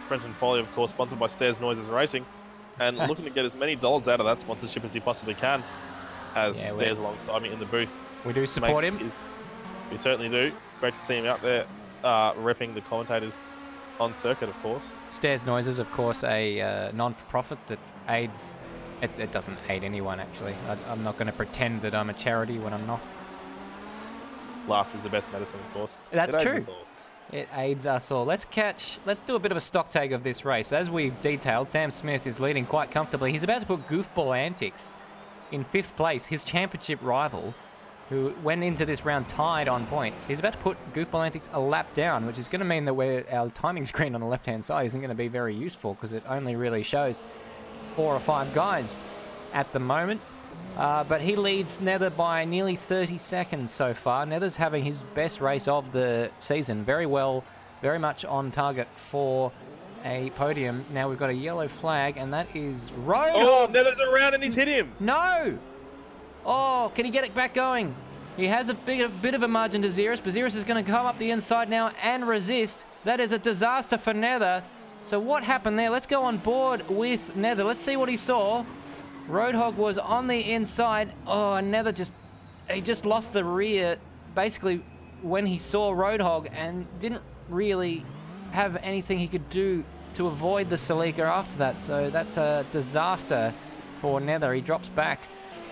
Brenton Foley, of course, sponsored by Stairs Noises Racing, and looking to get as many dollars out of that sponsorship as he possibly can, as Stairs alongside me in the booth. We do support him. We certainly do. Great to see him out there repping the commentators on circuit, of course. Stairs Noises, of course, a non-for-profit that aids... It doesn't aid anyone, actually. I'm not going to pretend that I'm a charity when I'm not. Laughter is the best medicine, of course. That's true. It aids us all. Let's do a bit of a stock take of this race. As we've detailed, Sam Smith is leading quite comfortably. He's about to put Goofball Antics in 5th place, his championship rival, who went into this round tied on points. He's about to put Goofball Antics a lap down, which is going to mean that our timing screen on the left-hand side isn't going to be very useful because it only really shows 4 or 5 guys at the moment. But he leads Nether by nearly 30 seconds so far. Nether's having his best race of the season. Very well, very much on target for a podium. Now we've got a yellow flag, and that is Road. Oh, Nether's around and he's hit him. No! Oh, can he get it back going? He has a bit of a margin to Zerus, but Zerus is going to come up the inside now and resist. That is a disaster for Nether. So what happened there? Let's go on board with Nether. Let's see what he saw. Roadhog was on the inside. Oh, and Nether he just lost the rear basically when he saw Roadhog and didn't really have anything he could do to avoid the Celica after that. So that's a disaster for Nether. He drops back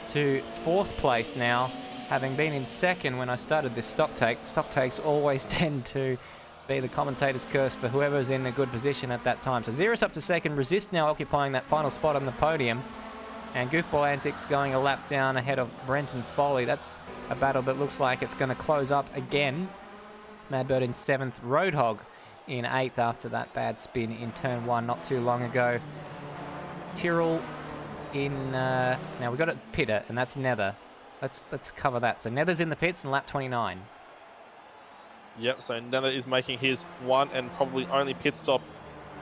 to 4th place now, having been in 2nd when I started this stock take. Stock takes always tend to be the commentator's curse for whoever's in a good position at that time. So Zerus up to 2nd, Resist now occupying that final spot on the podium. And Goofball Antics going a lap down ahead of Brenton Foley. That's a battle that looks like it's going to close up again. Madbird in 7th. Roadhog in 8th after that bad spin in turn 1 not too long ago. Tyrrell in... now we've got a pitter, and that's Nether. Let's cover that. So Nether's in the pits in lap 29. Yep, so Nether is making his one and probably only pit stop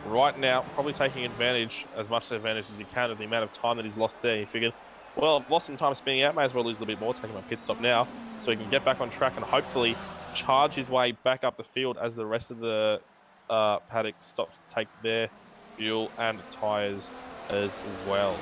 right now, probably taking advantage, as much advantage as he can, of the amount of time that he's lost there. He figured, well, I've lost some time spinning out, may as well lose a little bit more, taking my pit stop now, so he can get back on track and hopefully charge his way back up the field as the rest of the paddock stops to take their fuel and tyres as well.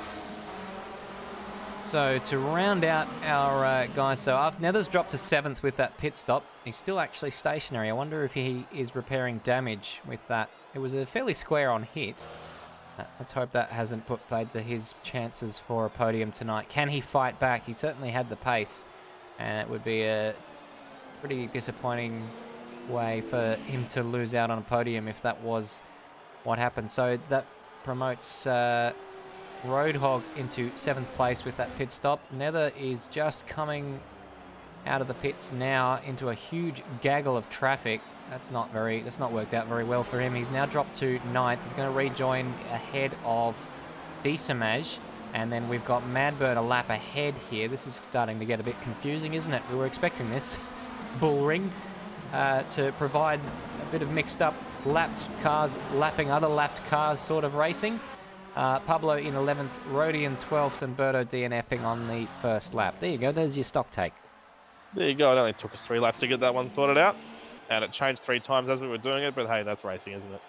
So to round out our guys, so Nether's dropped to 7th with that pit stop. He's still actually stationary. I wonder if he is repairing damage with that. It was a fairly square on hit. Let's hope that hasn't put paid to his chances for a podium tonight. Can he fight back? He certainly had the pace, and it would be a pretty disappointing way for him to lose out on a podium if that was what happened. So that promotes Roadhog into 7th place with that pit stop. Nether is just coming out of the pits now into a huge gaggle of traffic. That's not worked out very well for him. He's now dropped to 9th. He's going to rejoin ahead of Decimage. And then we've got Madbird a lap ahead here. This is starting to get a bit confusing, isn't it? We were expecting this bullring to provide a bit of mixed up lapped cars, lapping other lapped cars sort of racing. Pablo in 11th, Rody in 12th, and Berto DNFing on the first lap. There you go. There's your stock take. There you go. It only took us 3 laps to get that one sorted out. And it changed 3 times as we were doing it. But hey, that's racing, isn't it?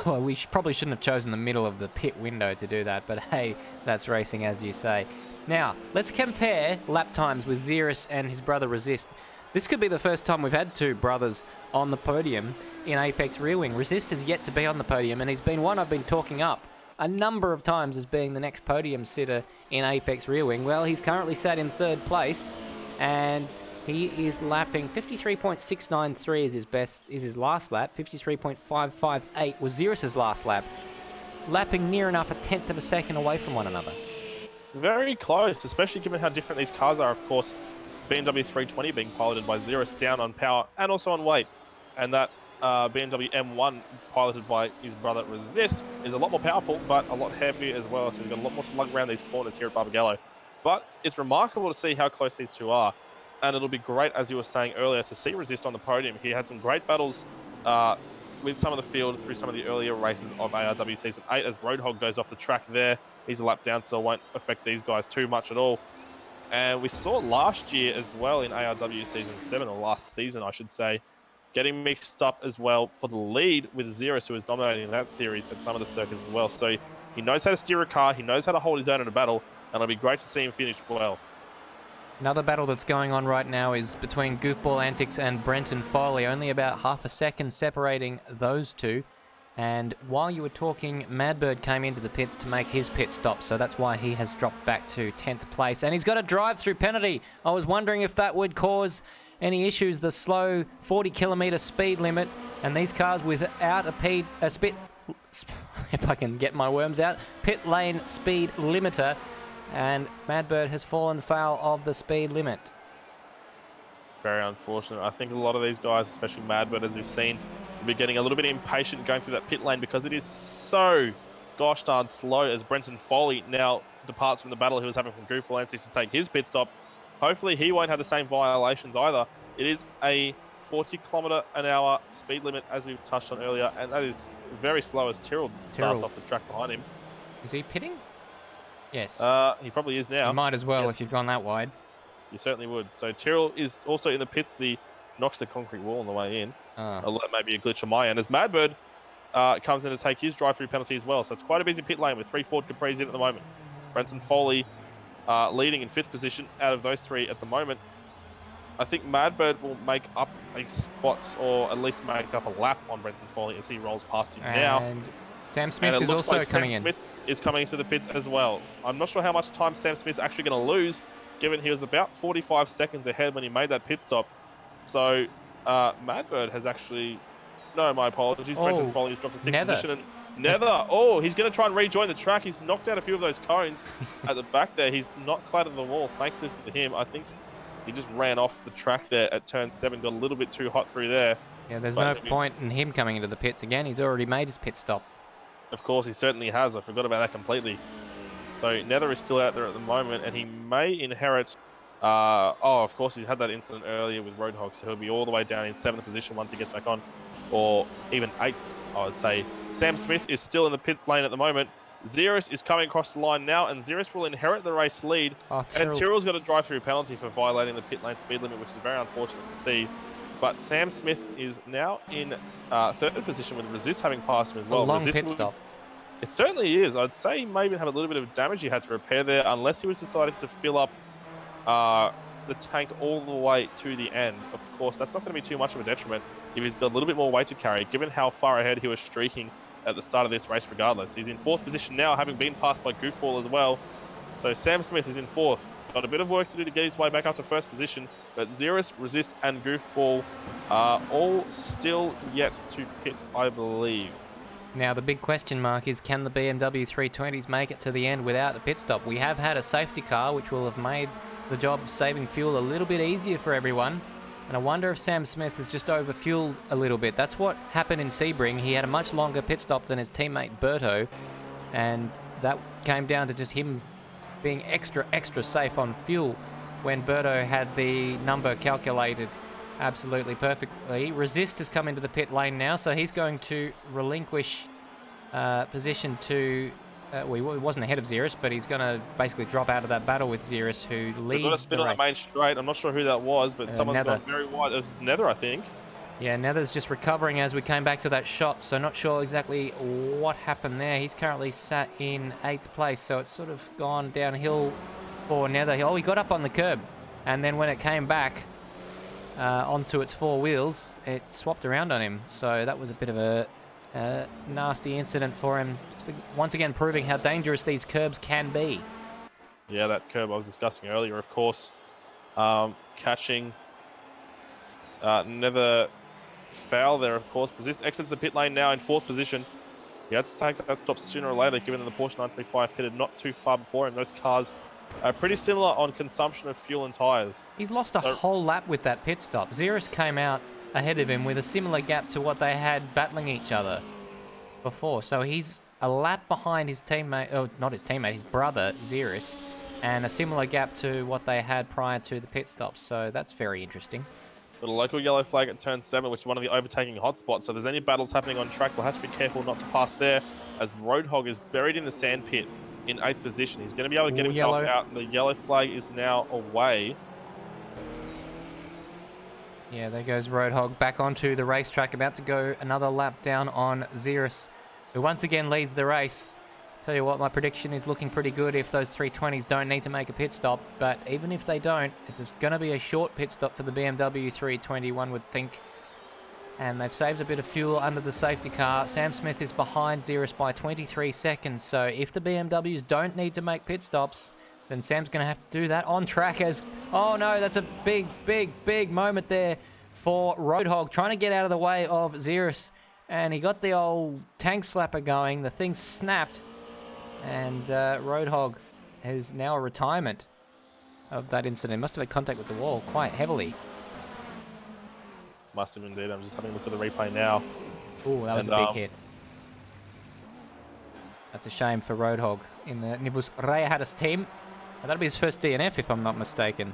Well, we probably shouldn't have chosen the middle of the pit window to do that. But hey, that's racing, as you say. Now, let's compare lap times with Xerus and his brother Resist. This could be the first time we've had 2 brothers on the podium in Apex Rear Wing. Resist has yet to be on the podium, and he's been one I've been talking up a number of times as being the next podium sitter in Apex Rear Wing. Well, he's currently sat in 3rd place, and he is lapping 53.693 is his last lap. 53.558 was Xerus's last lap, lapping near enough a 1/10 of a second away from one another. Very close, especially given how different these cars are. Of course, BMW 320 being piloted by Xerus, down on power and also on weight, and that BMW M1 piloted by his brother Resist is a lot more powerful, but a lot heavier as well, so we've got a lot more to lug around these corners here at Barbagallo. But it's remarkable to see how close these two are, and it'll be great, as you were saying earlier, to see Resist on the podium. He had some great battles with some of the field through some of the earlier races of ARW Season 8 as Roadhog goes off the track there. He's a lap down, so it won't affect these guys too much at all. And we saw last year as well in ARW Season 7, or last season, I should say, getting mixed up as well for the lead with Xerus, who was dominating that series at some of the circuits as well. So he knows how to steer a car, he knows how to hold his own in a battle, and it'll be great to see him finish well. Another battle that's going on right now is between Goofball, Antics, and Brenton Foley. Only about half a second separating those two. And while you were talking, Madbird came into the pits to make his pit stop, so that's why he has dropped back to 10th place. And he's got a drive-through penalty. I was wondering if that would cause any issues. The slow 40-kilometre speed limit, and these cars without a spit, if I can get my worms out, pit lane speed limiter, and Madbird has fallen foul of the speed limit. Very unfortunate. I think a lot of these guys, especially Madbird, as we've seen, will be getting a little bit impatient going through that pit lane because it is so gosh darn slow as Brenton Foley now departs from the battle he was having from Goofball Antics to take his pit stop. Hopefully he won't have the same violations either. It is a 40-kilometre-an-hour speed limit, as we've touched on earlier, and that is very slow as Tyrrell starts off the track behind him. Is he pitting? Yes. He probably is now. You might as well, yes, if you've gone that wide. You certainly would. So Tyrrell is also in the pits. He knocks the concrete wall on the way in. Although that may be a glitch on my end. As Madbird comes in to take his drive-through penalty as well. So it's quite a busy pit lane with 3 Ford Capris in at the moment. Brenton Foley leading in 5th position out of those 3 at the moment. I think Madbird will make up a spot, or at least make up a lap on Brenton Foley as he rolls past him now. And Sam Smith is also coming in. Sam Smith is coming into the pits as well. I'm not sure how much time Sam Smith's actually going to lose, given he was about 45 seconds ahead when he made that pit stop. So Madbird has actually... No, my apologies. Brenton Foley has dropped to 6th position. And Nether, he's going to try and rejoin the track. He's knocked out a few of those cones at the back there. He's not clattered the wall, thankfully for him. I think he just ran off the track there at turn 7, got a little bit too hot through there. Yeah, there's But no maybe- point in him coming into the pits again. He's already made his pit stop. Of course, he certainly has. I forgot about that completely. So Nether is still out there at the moment, and he may inherit. Of course, he's had that incident earlier with Roadhog, so he'll be all the way down in 7th position once he gets back on, or even 8th, I would say. Sam Smith is still in the pit lane at the moment. Xerus is coming across the line now, and Xerus will inherit the race lead. Oh, And Tyrrell's got a drive-through penalty for violating the pit lane speed limit, which is very unfortunate to see. But Sam Smith is now in 3rd position with Resist having passed him as a well. long Resist pit stop. It certainly is. I'd say he may even have a little bit of damage he had to repair there, unless he was deciding to fill up the tank all the way to the end. Of course, that's not going to be too much of a detriment if he's got a little bit more weight to carry, given how far ahead he was streaking at the start of this race regardless. He's in 4th position now, having been passed by Goofball as well. So Sam Smith is in 4th. Got a bit of work to do to get his way back up to 1st position, but Xerus, Resist, and Goofball are all still yet to pit, I believe. Now, the big question mark is, can the BMW 320s make it to the end without the pit stop? We have had a safety car, which will have made the job saving fuel a little bit easier for everyone. And I wonder if Sam Smith has just overfueled a little bit. That's what happened in Sebring. He had a much longer pit stop than his teammate Berto, and that came down to just him being extra safe on fuel when Berto had the number calculated absolutely perfectly. Resist has come into the pit lane now, so he's going to relinquish position to... well, he wasn't ahead of Xerus, but he's going to basically drop out of that battle with Xerus, who We've got a leads spin the on race. that main straight. I'm not sure who that was, but someone's Nether. gone very wide. It was Nether, I think. Yeah, Nether's just recovering as we came back to that shot, so not sure exactly what happened there. He's currently sat in 8th place, so it's sort of gone downhill for Nether. Oh, he got up on the curb, and then when it came back onto its 4 wheels, it swapped around on him. So that was a bit of a nasty incident for him, just once again proving how dangerous these curbs can be. Yeah, that curb I was discussing earlier, of course. Catching Nether foul there, of course. Resist exits the pit lane now in 4th position. He had to take that stop sooner or later, given that the Porsche 935 pitted not too far before him. Those cars are pretty similar on consumption of fuel and tyres. He's lost a whole lap with that pit stop. Xerus came out ahead of him with a similar gap to what they had battling each other before. So he's a lap behind his teammate, oh, not his teammate, his brother, Xerus, and a similar gap to what they had prior to the pit stop. So that's very interesting. Got a local yellow flag at turn 7, which is one of the overtaking hotspots. So if there's any battles happening on track, we'll have to be careful not to pass there, as Roadhog is buried in the sand pit in 8th position. He's going to be able to get himself out, and the yellow flag is now away. Yeah, there goes Roadhog back onto the racetrack, about to go another lap down on Xerus, who once again leads the race. Tell you what, my prediction is looking pretty good if those 320s don't need to make a pit stop, but even if they don't, it's going to be a short pit stop for the BMW 320, one would think. And they've saved a bit of fuel under the safety car. Sam Smith is behind Xerus by 23 seconds, so if the BMWs don't need to make pit stops, then Sam's going to have to do that on track as... Oh no, that's a big moment there for Roadhog, trying to get out of the way of Xerus. And he got the old tank slapper going. The thing snapped. And Roadhog is now a retirement of that incident. Must have had contact with the wall quite heavily. Must have indeed. I'm just having a look at the replay now. Oh, that was a big hit. That's a shame for Roadhog in the Nibus Rayahadis team. That'll be his first DNF, if I'm not mistaken.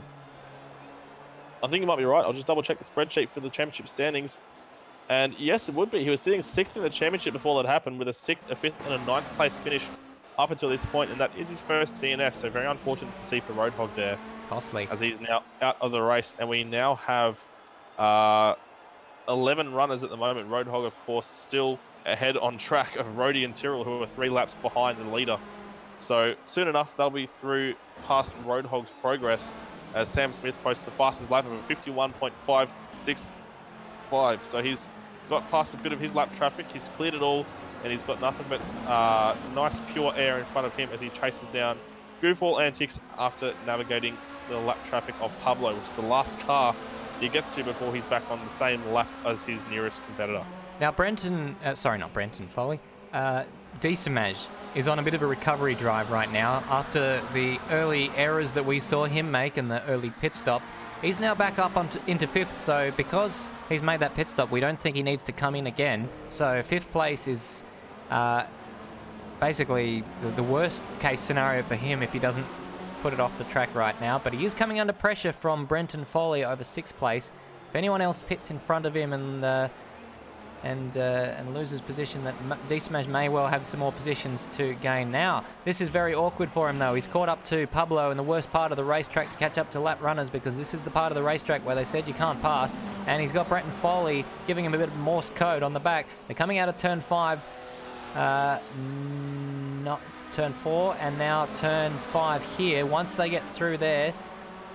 I think you might be right. I'll just double check the spreadsheet for the championship standings. And yes, it would be. He was sitting 6th in the championship before that happened, with a 6th, a 5th, and a 9th place finish up until this point, and that is his first DNF, so very unfortunate to see for Roadhog there. Costly. As he's now out of the race, and we now have 11 runners at the moment. Roadhog, of course, still ahead on track of Rhodey and Tyrrell, who are 3 laps behind the leader. So soon enough, they'll be through past Roadhog's progress, as Sam Smith posts the fastest lap of a 51.565. So he's got past a bit of his lap traffic. He's cleared it all, and he's got nothing but nice pure air in front of him as he chases down Goofball Antics after navigating the lap traffic of Pablo, which is the last car he gets to before he's back on the same lap as his nearest competitor. Now, Foley. Decimage is on a bit of a recovery drive right now after the early errors that we saw him make in the early pit stop. He's now back up into 5th, so because he's made that pit stop, we don't think he needs to come in again. So 5th place is basically the worst case scenario for him if he doesn't put it off the track right now. But he is coming under pressure from Brenton Foley over 6th place. If anyone else pits in front of him and loses position, that D-Smash may well have some more positions to gain. Now, this is very awkward for him though. He's caught up to Pablo in the worst part of the racetrack to catch up to lap runners, because this is the part of the racetrack where they said you can't pass, and he's got Brenton Foley giving him a bit of Morse code on the back. They're coming out of turn 5, not turn 4, and now turn 5 here. Once they get through there,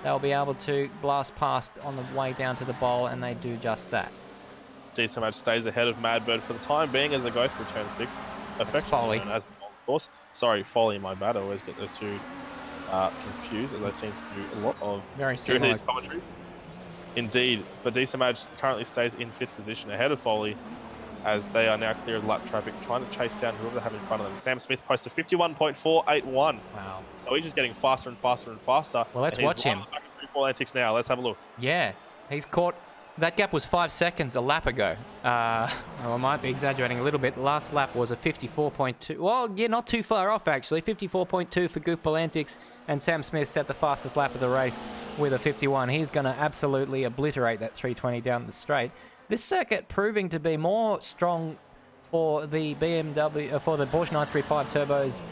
they'll be able to blast past on the way down to the bowl, and they do just that. Decent match stays ahead of Madbird for the time being as they go through turn 6. Foley. Known as the long course. Sorry, Foley, my bad. I always get those two confused, as I seem to do a lot of very during similar these commentaries. Indeed, but Decent match currently stays in 5th position ahead of Foley as they are now clear of lap traffic, trying to chase down whoever they have in front of them. Sam Smith posts a 51.481. Wow. So he's just getting faster and faster and faster. Well, let's watch him. Goofball Antics now. Let's have a look. Yeah, he's caught. That gap was 5 seconds a lap ago. Well, I might be exaggerating a little bit. The last lap was a 54.2. Well, yeah, not too far off, actually. 54.2 for Goofball Antics, and Sam Smith set the fastest lap of the race with a 51. He's going to absolutely obliterate that 320 down the straight. This circuit proving to be more strong for the BMW, for the Porsche 935 turbos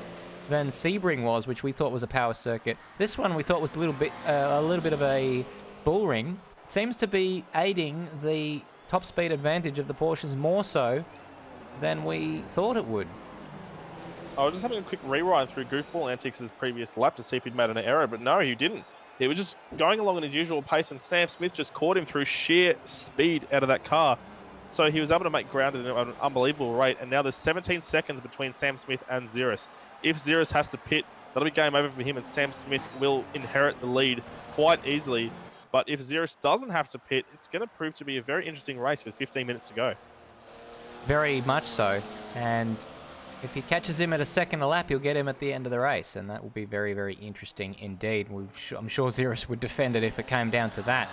than Sebring was, which we thought was a power circuit. This one we thought was a little bit of a bullring. Seems to be aiding the top speed advantage of the Porsches more so than we thought it would. I was just having a quick rewind through Goofball Antics' previous lap to see if he'd made an error, but no, he didn't. He was just going along at his usual pace, and Sam Smith just caught him through sheer speed out of that car. So he was able to make ground at an unbelievable rate, and now there's 17 seconds between Sam Smith and Xeris. If Xeris has to pit, that'll be game over for him, and Sam Smith will inherit the lead quite easily. But if Xeris doesn't have to pit, it's going to prove to be a very interesting race with 15 minutes to go. Very much so. And if he catches him at a second a lap, he'll get him at the end of the race. And that will be very, very interesting indeed. I'm sure Xeris would defend it if it came down to that.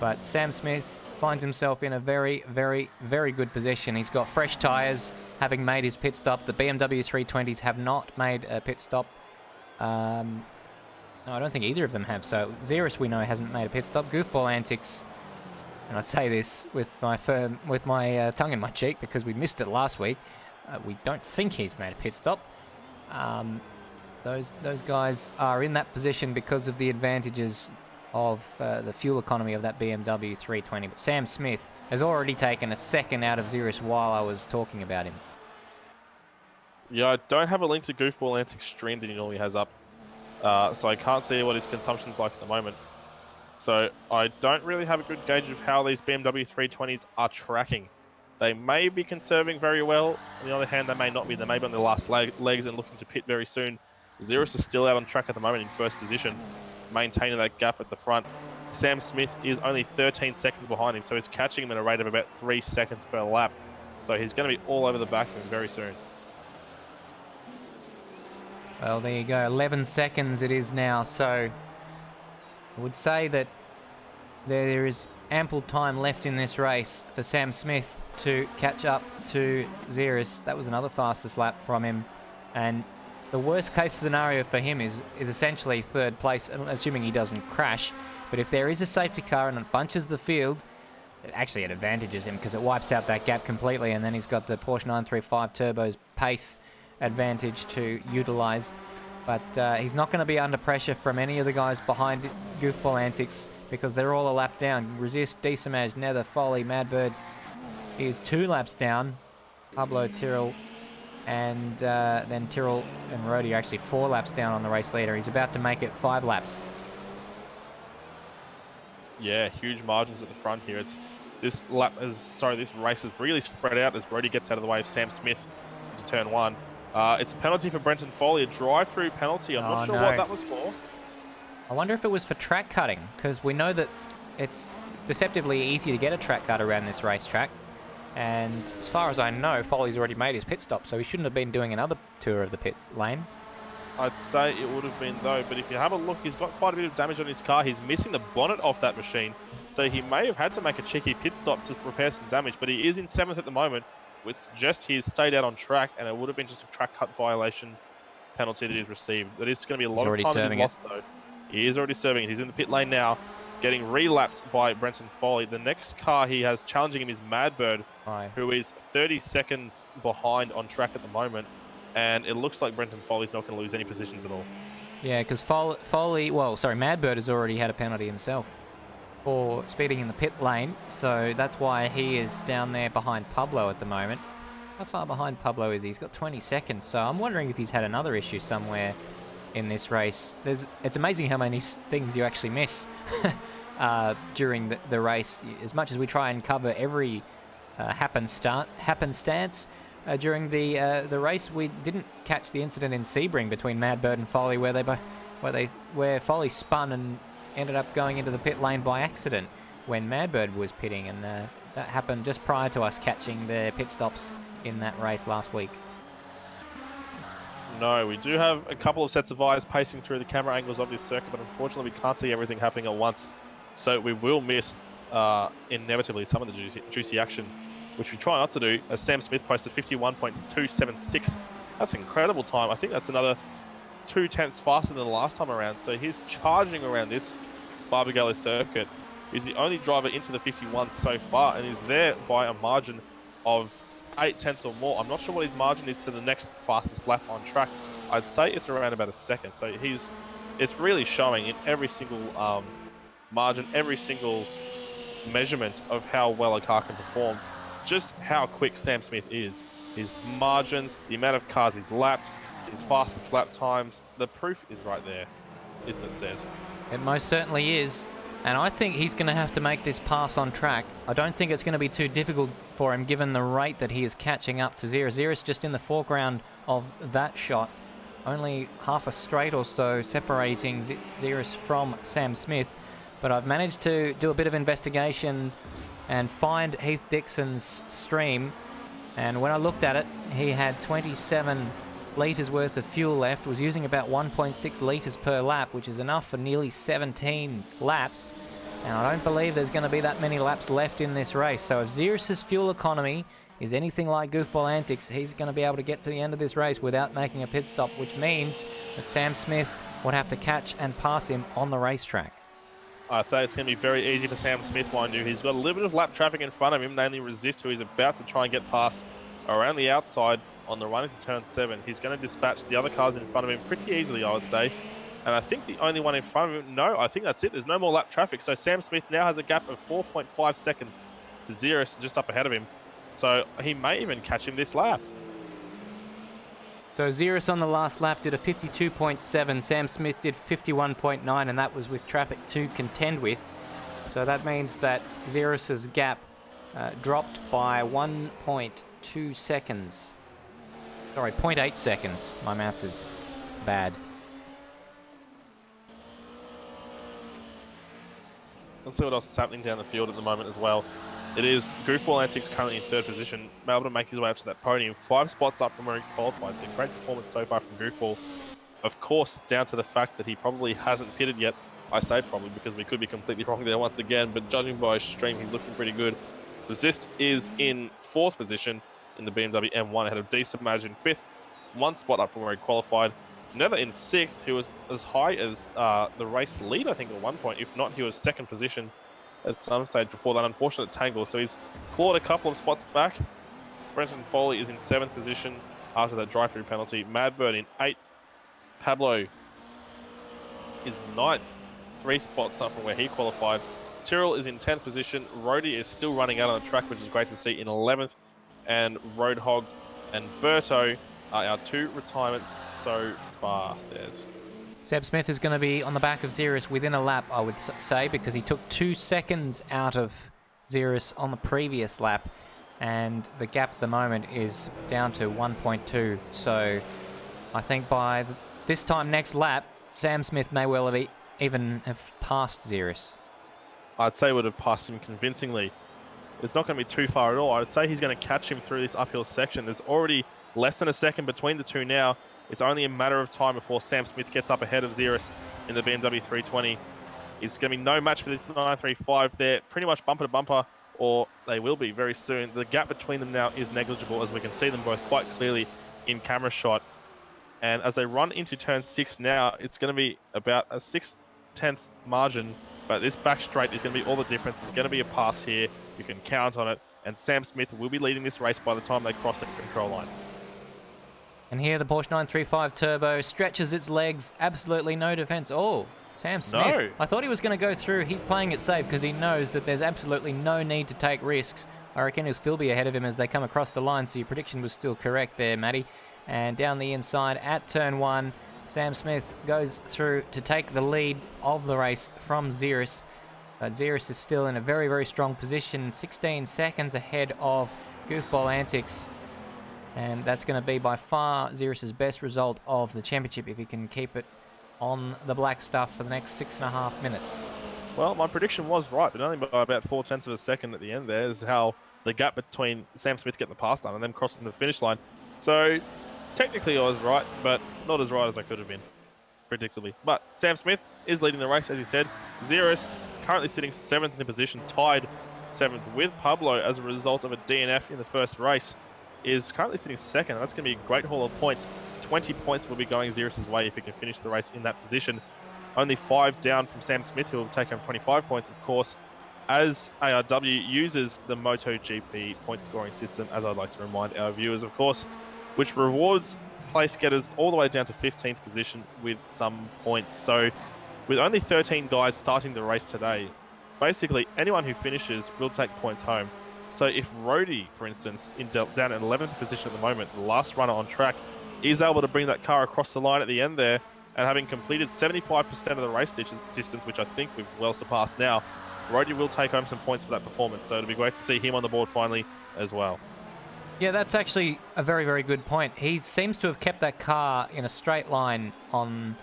But Sam Smith finds himself in a very, very, very good position. He's got fresh tyres, having made his pit stop. The BMW 320s have not made a pit stop. No, I don't think either of them have. So Xeris, we know, hasn't made a pit stop. Goofball Antics, and I say this with my tongue in my cheek because we missed it last week. We don't think he's made a pit stop. Those guys are in that position because of the advantages of the fuel economy of that BMW 320. But Sam Smith has already taken a second out of Xeris while I was talking about him. Yeah, I don't have a link to Goofball Antics stream that he normally has up. So I can't see what his consumption's like at the moment. So I don't really have a good gauge of how these BMW 320s are tracking. They may be conserving very well. On the other hand, they may not be. They may be on the last legs and looking to pit very soon. Xeris is still out on track at the moment in 1st position, maintaining that gap at the front. Sam Smith is only 13 seconds behind him, so he's catching him at a rate of about 3 seconds per lap. So he's going to be all over the back of him very soon. Well, there you go. 11 seconds it is now. So I would say that there is ample time left in this race for Sam Smith to catch up to Xeris. That was another fastest lap from him. And the worst case scenario for him is essentially 3rd place, assuming he doesn't crash. But if there is a safety car and it bunches the field, it advantages him because it wipes out that gap completely. And then he's got the Porsche 935 Turbo's pace advantage to utilize, but he's not going to be under pressure from any of the guys behind Goofball Antics because they're all a lap down. Resist, Decimage, Nether, Foley, Madbird. He is 2 laps down. Pablo, Tyrrell, and then Tyrrell and Rody are actually 4 laps down on the race leader. He's about to make it 5 laps. Yeah, huge margins at the front here. This race is really spread out as Rody gets out of the way of Sam Smith into turn 1. It's a penalty for Brenton Foley, a drive-through penalty. I'm not sure what that was for. I wonder if it was for track cutting, because we know that it's deceptively easy to get a track cut around this racetrack. And as far as I know, Foley's already made his pit stop, so he shouldn't have been doing another tour of the pit lane. I'd say it would have been though, but if you have a look, he's got quite a bit of damage on his car. He's missing the bonnet off that machine, so he may have had to make a cheeky pit stop to repair some damage, but he is in 7th at the moment, which suggests he's stayed out on track, and it would have been just a track cut violation penalty that he's received. That is going to be a lot of time he's lost though. He is already serving it. He's in the pit lane now, getting relapped by Brenton Foley. The next car he has challenging him is Madbird, who is 30 seconds behind on track at the moment. And it looks like Brenton Foley's not going to lose any positions at all. Yeah, because Madbird has already had a penalty himself for speeding in the pit lane. So that's why he is down there behind Pablo at the moment. How far behind Pablo is he? He's got 20 seconds. So I'm wondering if he's had another issue somewhere in this race. It's amazing how many things you actually miss during the race. As much as we try and cover every happenstance during the race, we didn't catch the incident in Sebring between Madbird and Foley where Foley spun and ended up going into the pit lane by accident when Madbird was pitting, and that happened just prior to us catching the pit stops in that race last week. No, we do have a couple of sets of eyes pacing through the camera angles of this circuit, but unfortunately we can't see everything happening at once. So we will miss, inevitably, some of the juicy action, which we try not to do, as Sam Smith posted 51.276. That's an incredible time. I think that's another 0.2 faster than the last time around. So he's charging around this Barbagallo circuit. He's the only driver into the 51 so far, and is there by a margin of 0.8 or more. I'm not sure what his margin is to the next fastest lap on track. I'd say it's around about a second. So it's really showing in every single margin, every single measurement of how well a car can perform, just how quick Sam Smith is. His margins, the amount of cars he's lapped, his fastest lap times, the proof is right there, isn't it, Stairs? It most certainly is. And I think he's going to have to make this pass on track. I don't think it's going to be too difficult for him given the rate that he is catching up to Zero. Zero's just in the foreground of that shot. Only half a straight or so separating Zeros from Sam Smith. But I've managed to do a bit of investigation and find Heath Dixon's stream. And when I looked at it, he had 27 litres worth of fuel left, was using about 1.6 litres per lap, which is enough for nearly 17 laps. And I don't believe there's going to be that many laps left in this race. So if Xeris's fuel economy is anything like Goofball Antics, he's going to be able to get to the end of this race without making a pit stop, which means that Sam Smith would have to catch and pass him on the racetrack. I think it's going to be very easy for Sam Smith, mind you. He's got a little bit of lap traffic in front of him, namely Resist, who he's about to try and get past around the outside on the run into turn 7. He's going to dispatch the other cars in front of him pretty easily, I would say. And I think the only one in front of him, no, I think that's it. There's no more lap traffic. So Sam Smith now has a gap of 4.5 seconds to Xeris, just up ahead of him. So he may even catch him this lap. So Xeris on the last lap did a 52.7, Sam Smith did 51.9, and that was with traffic to contend with. So that means that Xeris's gap dropped by 1.2 seconds. Sorry, 0.8 seconds. My maths is bad. Let's see what else is happening down the field at the moment as well. It is Goofball Antics currently in 3rd position, able to make his way up to that podium. 5 spots up from where he qualified. It's a great performance so far from Goofball. Of course, down to the fact that he probably hasn't pitted yet. I say probably because we could be completely wrong there once again, but judging by his stream, he's looking pretty good. Resist is in 4th position in the BMW M1 ahead of Decent Maj in 5th, 1 spot up from where he qualified. Nether in 6th, who was as high as the race lead, I think, at one point. If not, he was 2nd position at some stage before that unfortunate tangle. So he's clawed a couple of spots back. Brenton Foley is in 7th position after that drive-through penalty. Madbird in 8th. Pablo is 9th, 3 spots up from where he qualified. Tyrrell is in 10th position. Rhodey is still running out on the track, which is great to see, in 11th. And Roadhog and Berto are our 2 retirements so far, Stairs. Sam Smith is going to be on the back of Xeris within a lap, I would say, because he took 2 seconds out of Xeris on the previous lap, and the gap at the moment is down to 1.2. So I think by this time next lap, Sam Smith may well have even have passed Xeris. I'd say would have passed him convincingly. it's not going to be too far at all. I would say he's going to catch him through this uphill section. There's already less than a second between the two now. It's only a matter of time before Sam Smith gets up ahead of Xeris in the BMW 320. It's going to be no match for this 935. They're pretty much bumper to bumper, or they will be very soon. The gap between them now is negligible, as we can see them both quite clearly in camera shot. And as they run into turn 6 now, it's going to be about a 6/10 margin. But this back straight is going to be all the difference. There's going to be a pass here. You can count on it. And Sam Smith will be leading this race by the time they cross the control line. And here the Porsche 935 Turbo stretches its legs. Absolutely no defense. Oh, Sam Smith. No. I thought he was going to go through. He's playing it safe because he knows that there's absolutely no need to take risks. I reckon he'll still be ahead of him as they come across the line. So your prediction was still correct there, Matty. And down the inside at turn 1, Sam Smith goes through to take the lead of the race from Xeris. But Xeris is still in a very, very strong position. 16 seconds ahead of Goofball Antics. And that's going to be by far Xeris' best result of the championship if he can keep it on the black stuff for the next 6.5 minutes. Well, my prediction was right, but only by about 0.4 of a second at the end there is how the gap between Sam Smith getting the pass done and them crossing the finish line. So technically I was right, but not as right as I could have been, predictably. But Sam Smith is leading the race, as you said. Xeris currently sitting 7th in the position, tied 7th with Pablo as a result of a DNF in the first race. Is currently sitting 2nd. That's going to be a great haul of points. 20 points will be going Xeris' way if he can finish the race in that position. Only 5 down from Sam Smith, who will take home 25 points, of course, as ARW uses the MotoGP point scoring system, as I'd like to remind our viewers, of course, which rewards place getters all the way down to 15th position with some points. So with only 13 guys starting the race today, basically anyone who finishes will take points home. So if Rody, for instance, down at 11th position at the moment, the last runner on track, is able to bring that car across the line at the end there, and having completed 75% of the race distance, which I think we've well surpassed now, Rody will take home some points for that performance. So it'll be great to see him on the board finally as well. Yeah, that's actually a very, very good point. He seems to have kept that car in a straight line on...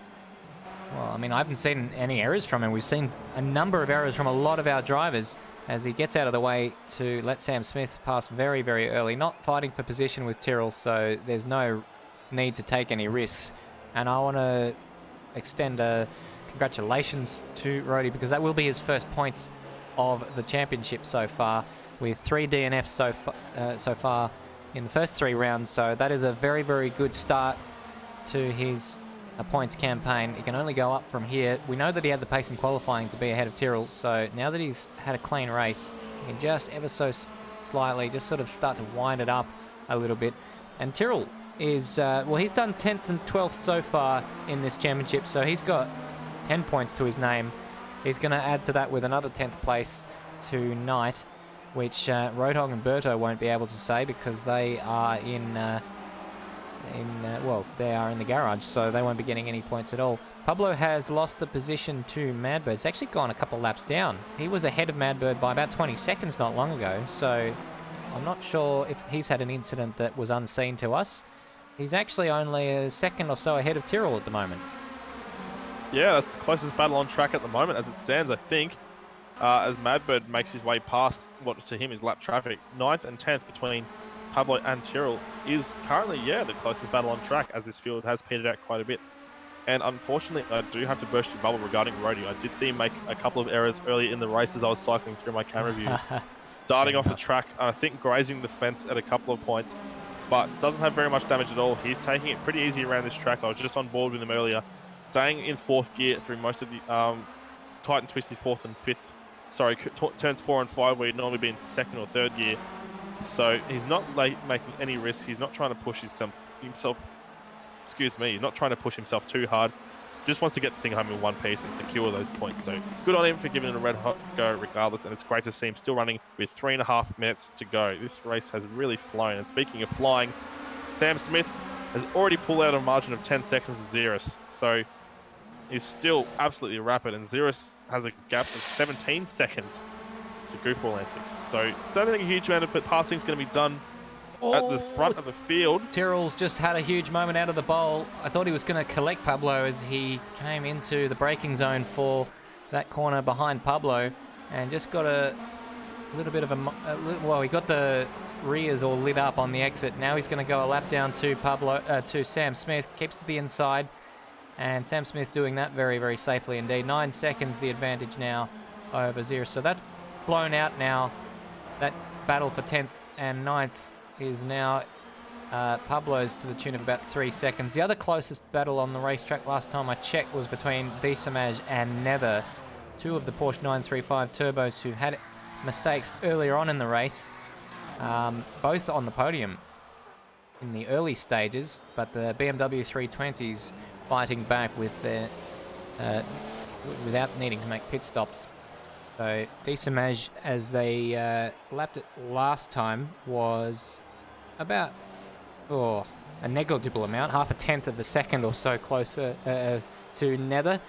Well, I mean, I haven't seen any errors from him. We've seen a number of errors from a lot of our drivers as he gets out of the way to let Sam Smith pass very, very early. Not fighting for position with Tyrrell, so there's no need to take any risks. And I want to extend a congratulations to Rody, because that will be his first points of the championship so far, with 3 DNFs so far in the first 3 rounds. So that is a very, very good start to his points campaign. He can only go up from here. We know that he had the pace in qualifying to be ahead of Tyrrell, so now that he's had a clean race, he can just ever so slightly just sort of start to wind it up a little bit. And Tyrrell is, well, he's done 10th and 12th so far in this championship, so he's got 10 points to his name. He's going to add to that with another 10th place tonight, which Roadhog and Berto won't be able to say because they are well, they are in the garage, so they won't be getting any points at all. Pablo has lost the position to Madbird. It's actually gone a couple laps down. He was ahead of Madbird by about 20 seconds not long ago, so I'm not sure if he's had an incident that was unseen to us. He's actually only a second or so ahead of Tyrrell at the moment. Yeah, that's the closest battle on track at the moment as it stands, I think, as Madbird makes his way past what to him is lap traffic. 9th and 10th between Pablo and Tyrrell is currently, the closest battle on track, as this field has petered out quite a bit. And unfortunately, I do have to burst your bubble regarding Rody. I did see him make a couple of errors early in the race as I was cycling through my camera views. Darting off the track, I think grazing the fence at a couple of points, but doesn't have very much damage at all. He's taking it pretty easy around this track. I was just on board with him earlier, staying in 4th gear through most of the tight and twisty 4th and 5th. Sorry, turns 4 and 5 where he'd normally be in 2nd or 3rd gear. So he's not making any risks. He's not trying to push himself. He's not trying to push himself too hard. Just wants to get the thing home in one piece and secure those points. So good on him for giving it a red hot go regardless. And it's great to see him still running with 3.5 minutes to go. This race has really flown. And speaking of flying, Sam Smith has already pulled out a margin of 10 seconds to Xeris. So he's still absolutely rapid. And Xeris has a gap of 17 seconds to Goofball Antics. So don't think a huge amount of passing is going to be done at the front of the field. Tyrrell's just had a huge moment out of the bowl. I thought he was going to collect Pablo as he came into the braking zone for that corner behind Pablo, and just got a a little bit of well, he got the rears all lit up on the exit. Now he's going to go a lap down to Sam Smith, keeps to the inside, and Sam Smith doing that very, very safely indeed. 9 seconds the advantage now over Zero. So that's blown out now. That battle for 10th and 9th is now Pablo's to the tune of about 3 seconds. The other closest battle on the racetrack last time I checked was between Disamaj and Nether, two of the Porsche 935 turbos who had mistakes earlier on in the race, both on the podium in the early stages, but the BMW 320s fighting back with their without needing to make pit stops. So Disamaj, as they lapped it last time, was about a negligible amount, half a tenth of a second or so closer to Nether,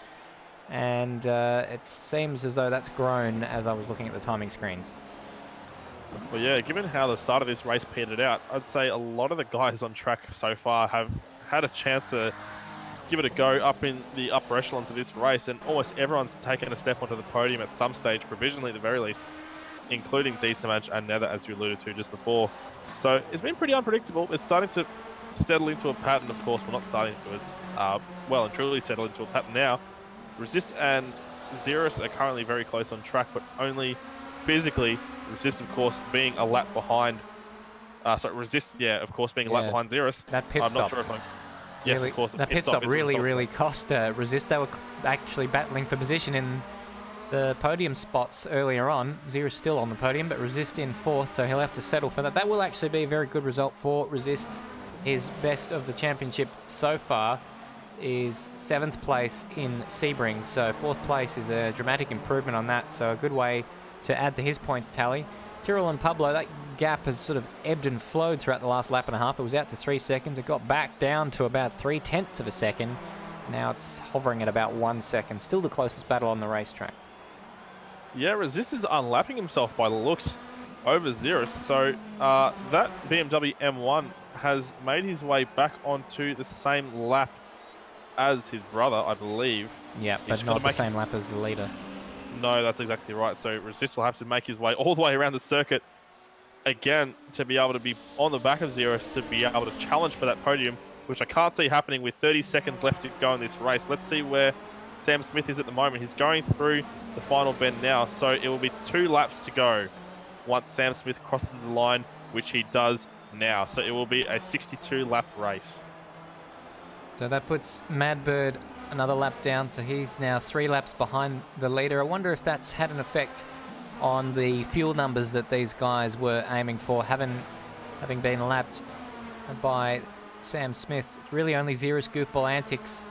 and it seems as though that's grown as I was looking at the timing screens. Well, yeah, given how the start of this race petered out, I'd say a lot of the guys on track so far have had a chance to give it a go up in the upper echelons of this race, and almost everyone's taken a step onto the podium at some stage, provisionally at the very least, including Disamaj and Nether, as you alluded to just before. So it's been pretty unpredictable. It's starting to settle into a pattern, of course. We're not starting to as well and truly settle into a pattern now. Resist and Xeris are currently very close on track, but only physically. Resist, of course, being a lap behind. Resist, yeah, of course, being a lap behind Xeris. That pit stop. I'm not sure if I'm... Yes, really, of course. That pit stop really cost Resist. They were actually battling for position in the podium spots earlier on. Xeris still on the podium, but Resist in 4th, so he'll have to settle for that. That will actually be a very good result for Resist. His best of the championship so far is 7th place in Sebring, so 4th place is a dramatic improvement on that, so a good way to add to his points tally. Tyrrell and Pablo, that gap has sort of ebbed and flowed throughout the last lap and a half. It was out to 3 seconds. It got back down to about 0.3 of a second. Now it's hovering at about 1 second. Still the closest battle on the racetrack. Yeah, Resist is unlapping himself by the looks over Xeris. So that BMW M1 has made his way back onto the same lap as his brother, I believe. Yeah, but not the same lap as the leader. No, that's exactly right. So Resist will have to make his way all the way around the circuit again to be able to be on the back of Xeris, to be able to challenge for that podium, which I can't see happening with 30 seconds left to go in this race. Let's see where Sam Smith is at the moment. He's going through the final bend now, so it will be 2 laps to go once Sam Smith crosses the line, which he does now. So it will be a 62-lap race. So that puts Madbird another lap down, so he's now 3 laps behind the leader. I wonder if that's had an effect on the fuel numbers that these guys were aiming for, having been lapped by Sam Smith. It's really only Xeris, Goofball, Antics,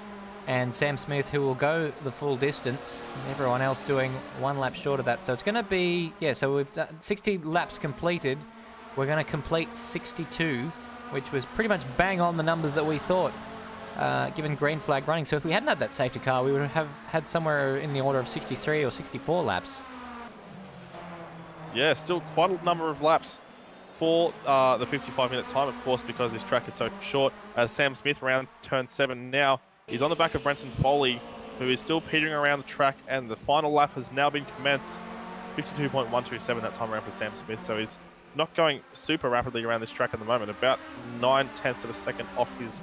and Sam Smith who will go the full distance, and everyone else doing 1 lap short of that. So it's going to be, so we've done 60 laps completed. We're going to complete 62, which was pretty much bang on the numbers that we thought, given green flag running. So if we hadn't had that safety car, we would have had somewhere in the order of 63 or 64 laps. Yeah, still quite a number of laps for the 55-minute time, of course, because this track is so short. As Sam Smith around turn 7 now, he's on the back of Brenton Foley, who is still petering around the track, and the final lap has now been commenced. 52.127 that time around for Sam Smith, so he's not going super rapidly around this track at the moment, about 9/10 of a second off his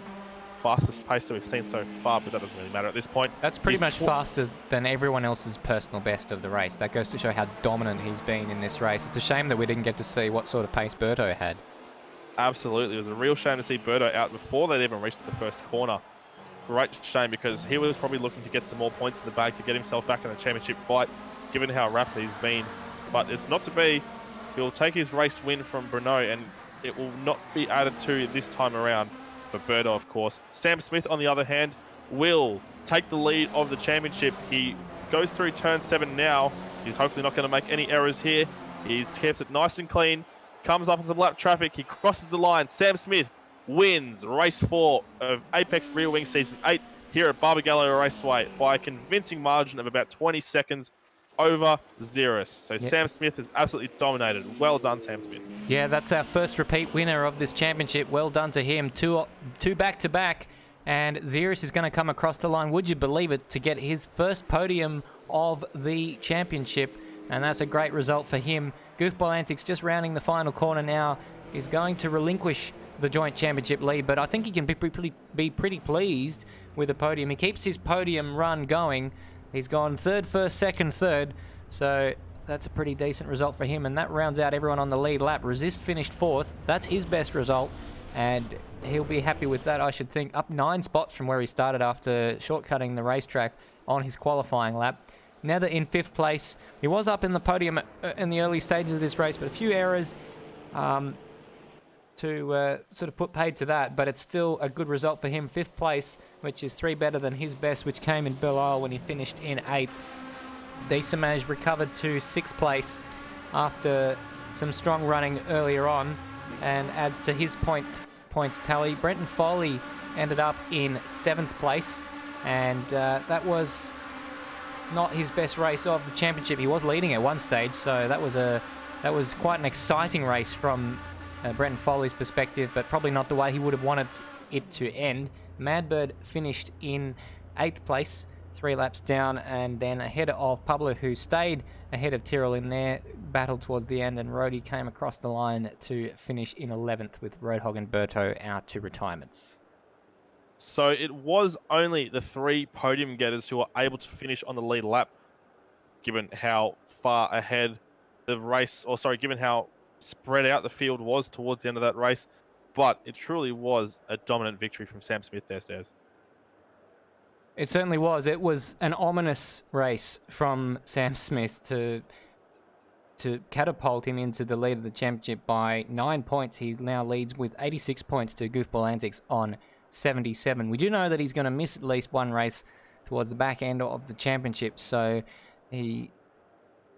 fastest pace that we've seen so far, but that doesn't really matter at this point. That's pretty much faster than everyone else's personal best of the race. That goes to show how dominant he's been in this race. It's a shame that we didn't get to see what sort of pace Berto had. Absolutely. It was a real shame to see Berto out before they'd even reached the first corner. Great shame, because he was probably looking to get some more points in the bag to get himself back in the championship fight, given how rapid he's been. But it's not to be. He'll take his race win from Bruno, and it will not be added to this time around for Berto, of course. Sam Smith, on the other hand, will take the lead of the championship. He goes through turn 7 now. He's hopefully not going to make any errors here. He's kept it nice and clean. Comes up in some lap traffic. He crosses the line. Sam Smith wins race 4 of Apex Rear Wing Season 8 here at Barbagallo Raceway by a convincing margin of about 20 seconds over Xeris. So yep. Sam Smith has absolutely dominated. Well done, Sam Smith. Yeah, that's our first repeat winner of this championship. Well done to him. Two back-to-back, and Xeris is going to come across the line, would you believe it, to get his first podium of the championship, and that's a great result for him. Goofball Antics just rounding the final corner now is going to relinquish the joint championship lead, but I think he can be pretty pleased with the podium. He keeps his podium run going. He's gone third, first, second, third, so that's a pretty decent result for him, and that rounds out everyone on the lead lap. Resist finished fourth. That's his best result, and he'll be happy with that, I should think. Up 9 spots from where he started after shortcutting the racetrack on his qualifying lap. Nether in 5th place. He was up in the podium in the early stages of this race, but a few errors to sort of put paid to that, but it's still a good result for him. 5th place, which is 3 better than his best, which came in Belle Isle when he finished in 8th. Desamage recovered to 6th place after some strong running earlier on and adds to his points tally. Brenton Foley ended up in 7th place, and that was not his best race of the championship. He was leading at one stage, so that was quite an exciting race from Brenton Foley's perspective, but probably not the way he would have wanted it to end. Madbird finished in 8th place, 3 laps down, and then ahead of Pablo, who stayed ahead of Tyrrell in their battle towards the end, and Rhodey came across the line to finish in 11th with Roadhog and Berto out to retirements. So it was only the 3 podium getters who were able to finish on the lead lap, given how far ahead the race, given how spread out the field was towards the end of that race. But it truly was a dominant victory from Sam Smith there, Stairs. It certainly was. It was an ominous race from Sam Smith to catapult him into the lead of the championship by 9 points. He now leads with 86 points to Goofball Antics on 77. We do know that he's going to miss at least one race towards the back end of the championship, so he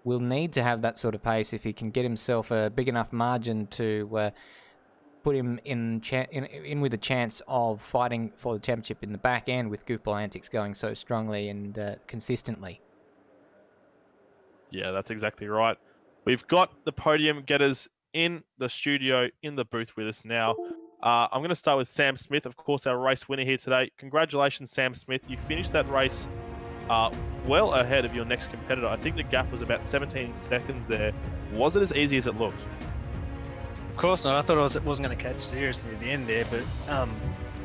will need to have that sort of pace if he can get himself a big enough margin to put him in with a chance of fighting for the championship in the back end, with Goofball Antics going so strongly and consistently. Yeah, that's exactly right. We've got the podium getters in the studio, in the booth with us now. I'm going to start with Sam Smith, of course, our race winner here today. Congratulations, Sam Smith. You finished that race well ahead of your next competitor. I think the gap was about 17 seconds there. Was it as easy as it looked? Of course not. I thought it wasn't going to catch seriously at the end there, but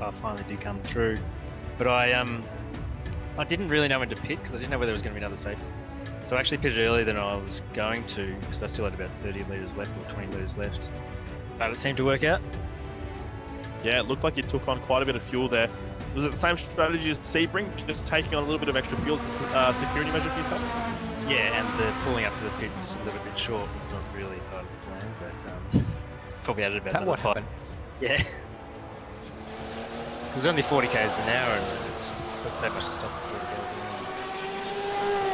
I finally did come through. But I didn't really know when to pit because I didn't know whether there was going to be another safety. So I actually pitted earlier than I was going to because I still had about 30 litres left or 20 litres left. But it seemed to work out. Yeah, it looked like you took on quite a bit of fuel there. Was it the same strategy as Sebring, just taking on a little bit of extra fuel as a security measure for yourself? Yeah, and the pulling up to the pits a little bit short was not really part of the plan, but probably added about another 5. Yeah. There's only 40 k's an hour, and it's doesn't take much to stop at 40 k's an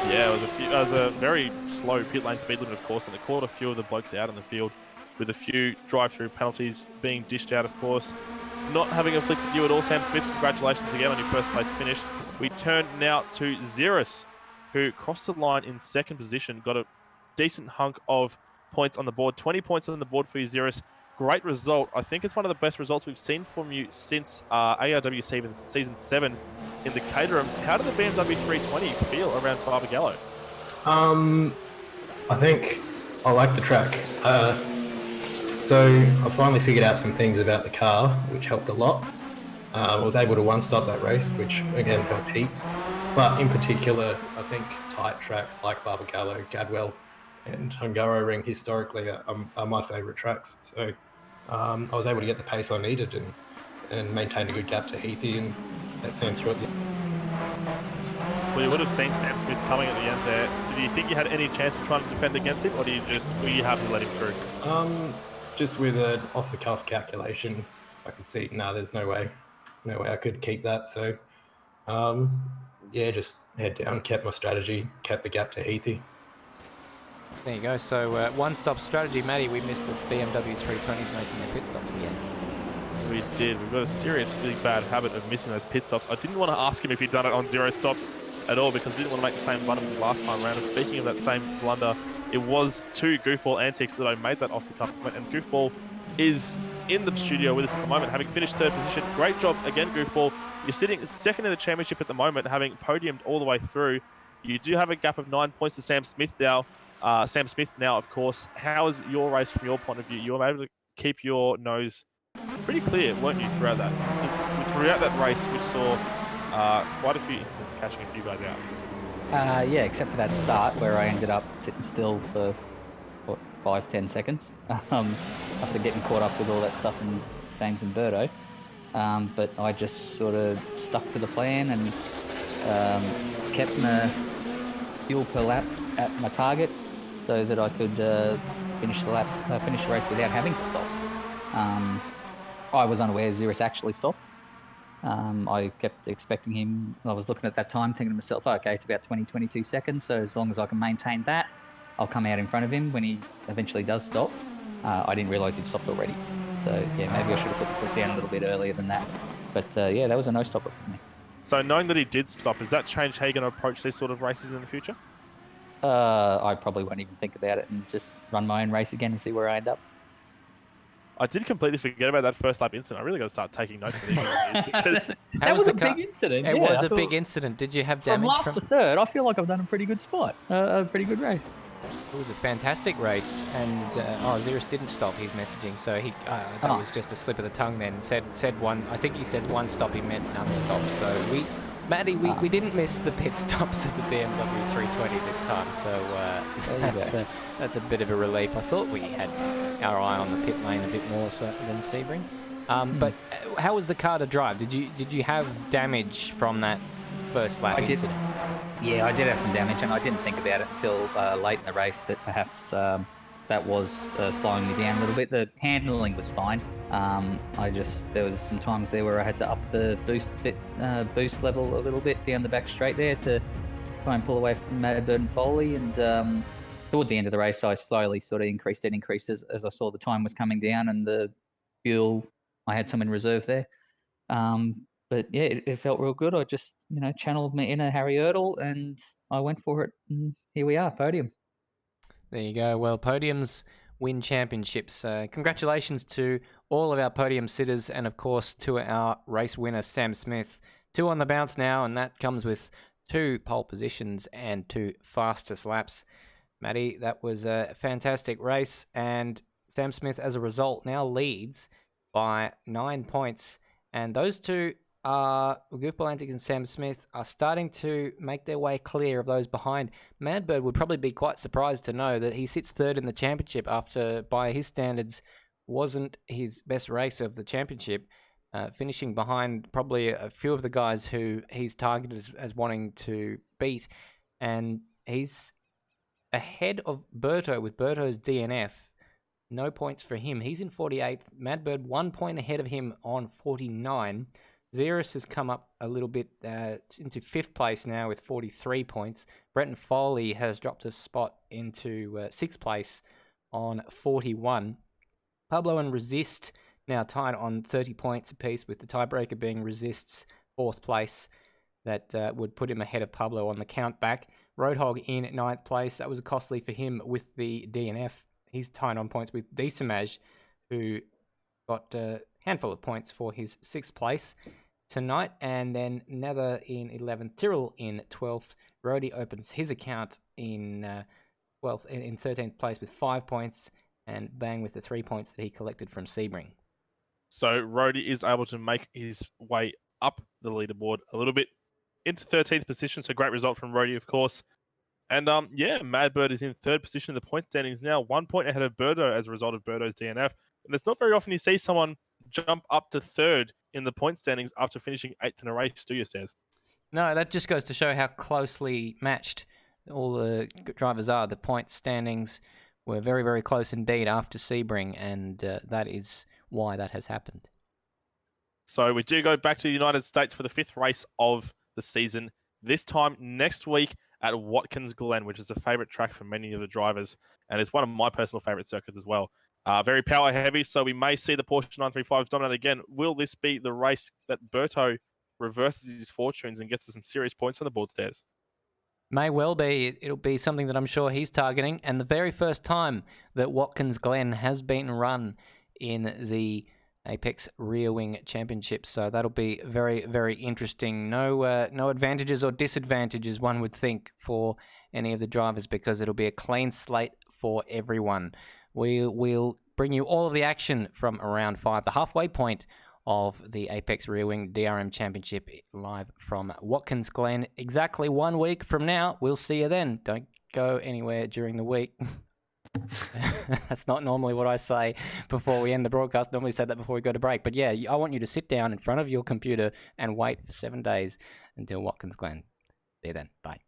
hour. Yeah, it was a very slow pit lane speed limit, of course, and it caught a few of the blokes out in the field, with a few drive-through penalties being dished out, of course. Not having afflicted you at all, Sam Smith. Congratulations again on your first place finish. We turn now to Xeris, who crossed the line in 2nd position, got a decent hunk of points on the board. 20 points on the board for you, Xeris. Great result. I think it's one of the best results we've seen from you since ARW Season 7 in the Caterhams. How did the BMW 320 feel around Barbagallo? I think I like the track. So I finally figured out some things about the car, which helped a lot. I was able to one-stop that race, which again helped heaps. But in particular, I think tight tracks like Barbagallo, Gadwell, and Hungaroring historically are my favourite tracks. So I was able to get the pace I needed and maintain a good gap to Heathy, and that Sam through at the end. Well, you would have seen Sam Smith coming at the end there. Did you think you had any chance of trying to defend against him, or were you happy to let him through? Just with an off-the-cuff calculation, I could see, there's no way I could keep that. So, just head down, kept my strategy, kept the gap to Heathy. There you go. So one-stop strategy, Matty. We missed the BMW 320s making their pit stops again. We did. We've got a seriously bad habit of missing those pit stops. I didn't want to ask him if he'd done it on 0 stops at all because I didn't want to make the same blunder last time around. And speaking of that same blunder, it was to Goofball Antics that I made that off-the-cuff comment, and Goofball is in the studio with us at the moment, having finished 3rd position. Great job again, Goofball. You're sitting 2nd in the championship at the moment, having podiumed all the way through. You do have a gap of 9 points to Sam Smith now. Sam Smith, now, of course, how is your race from your point of view? You were able to keep your nose pretty clear, weren't you, throughout that? Throughout that race, we saw quite a few incidents catching a few guys out. Yeah, except for that start where I ended up sitting still for, 5-10 seconds after getting caught up with all that stuff in James and Birdo. But I just sort of stuck to the plan and kept my fuel per lap at my target so that I could finish the race without having to stop. I was unaware Xeris actually stopped. I kept expecting him. I was looking at that time thinking to myself, okay, it's about 22 seconds, so as long as I can maintain that, I'll come out in front of him when he eventually does stop. I didn't realise he'd stopped already. So, yeah, maybe I should have put the foot down a little bit earlier than that. But, yeah, that was a no-stopper for me. So knowing that he did stop, does that change how you're going to approach these sort of races in the future? I probably won't even think about it and just run my own race again and see where I end up. I did completely forget about that first lap incident. I really got to start taking notes of these because that was a big incident. It was a big incident. Did you have damage from last to third? I feel like I've done a pretty good spot, a pretty good race. It was a fantastic race, and Xeris didn't stop his messaging, so he that was just a slip of the tongue. Then said one. I think he said one stop. He meant none stop. So we didn't miss the pit stops of the BMW 320 this time. So that's a bit of a relief. I thought we had our eye on the pit lane a bit more so than Sebring. But how was the car to drive? Did you have damage from that first lap incident? Yeah, I did have some damage, and I didn't think about it until late in the race that perhaps that was slowing me down a little bit. The handling was fine. There was some times there where I had to up the boost level a little bit down the back straight there to try and pull away from Mad Bird and Foley. And towards the end of the race, I slowly sort of increased as I saw the time was coming down and the fuel. I had some in reserve there. But yeah, it felt real good. I just, channeled my inner Harry Erdl and I went for it. And here we are, podium. There you go. Well, podiums win championships. Congratulations to all of our podium sitters and, of course, to our race winner, Sam Smith. 2 on the bounce now, and that comes with 2 pole positions and 2 fastest laps. Matty, that was a fantastic race, and Sam Smith, as a result, now leads by 9 points. And those two Goofball, Antics and Sam Smith are starting to make their way clear of those behind. Madbird would probably be quite surprised to know that he sits third in the championship after, by his standards, wasn't his best race of the championship, finishing behind probably a few of the guys who he's targeted as wanting to beat. And he's ahead of Berto with Berto's DNF. No points for him. He's in 48th. Madbird 1 point ahead of him on 49. Xeris has come up a little bit into 5th place now with 43 points. Bretton Foley has dropped a spot into 6th place on 41. Pablo and Resist now tied on 30 points apiece, with the tiebreaker being Resist's 4th place. That would put him ahead of Pablo on the count back. Roadhog in 9th place. That was costly for him with the DNF. He's tied on points with Desamaj, who got a handful of points for his 6th place tonight. And then Nether in 11th, Tyrrell in 12th. Rhodey opens his account in 12th, in 13th place with 5 points, and Bang with the 3 points that he collected from Sebring. So Rhodey is able to make his way up the leaderboard a little bit into 13th position. So great result from Rhodey, of course. And Madbird is in 3rd position in the point standings now, 1 point ahead of Birdo as a result of Birdo's DNF. And it's not very often you see someone jump up to 3rd in the point standings after finishing 8th in a race, do you, Stairs? No, that just goes to show how closely matched all the drivers are. The point standings were very, very close indeed after Sebring, and that is why that has happened. So we do go back to the United States for the 5th race of the season, this time next week at Watkins Glen, which is a favourite track for many of the drivers, and it's one of my personal favourite circuits as well. Very power heavy, so we may see the Porsche 935s dominate again. Will this be the race that Berto reverses his fortunes and gets some serious points on the board, Stairs? May well be. It'll be something that I'm sure he's targeting, and the very first time that Watkins Glen has been run in the Apex Rear Wing Championship. So that'll be very, very interesting. No advantages or disadvantages, one would think, for any of the drivers, because it'll be a clean slate for everyone. We will bring you all of the action from round 5, the halfway point of the Apex Rear Wing DRM Championship, live from Watkins Glen exactly 1 week from now. We'll see you then. Don't go anywhere during the week. That's not normally what I say before we end the broadcast. Normally say that before we go to break. But yeah, I want you to sit down in front of your computer and wait for 7 days until Watkins Glen. See you then. Bye.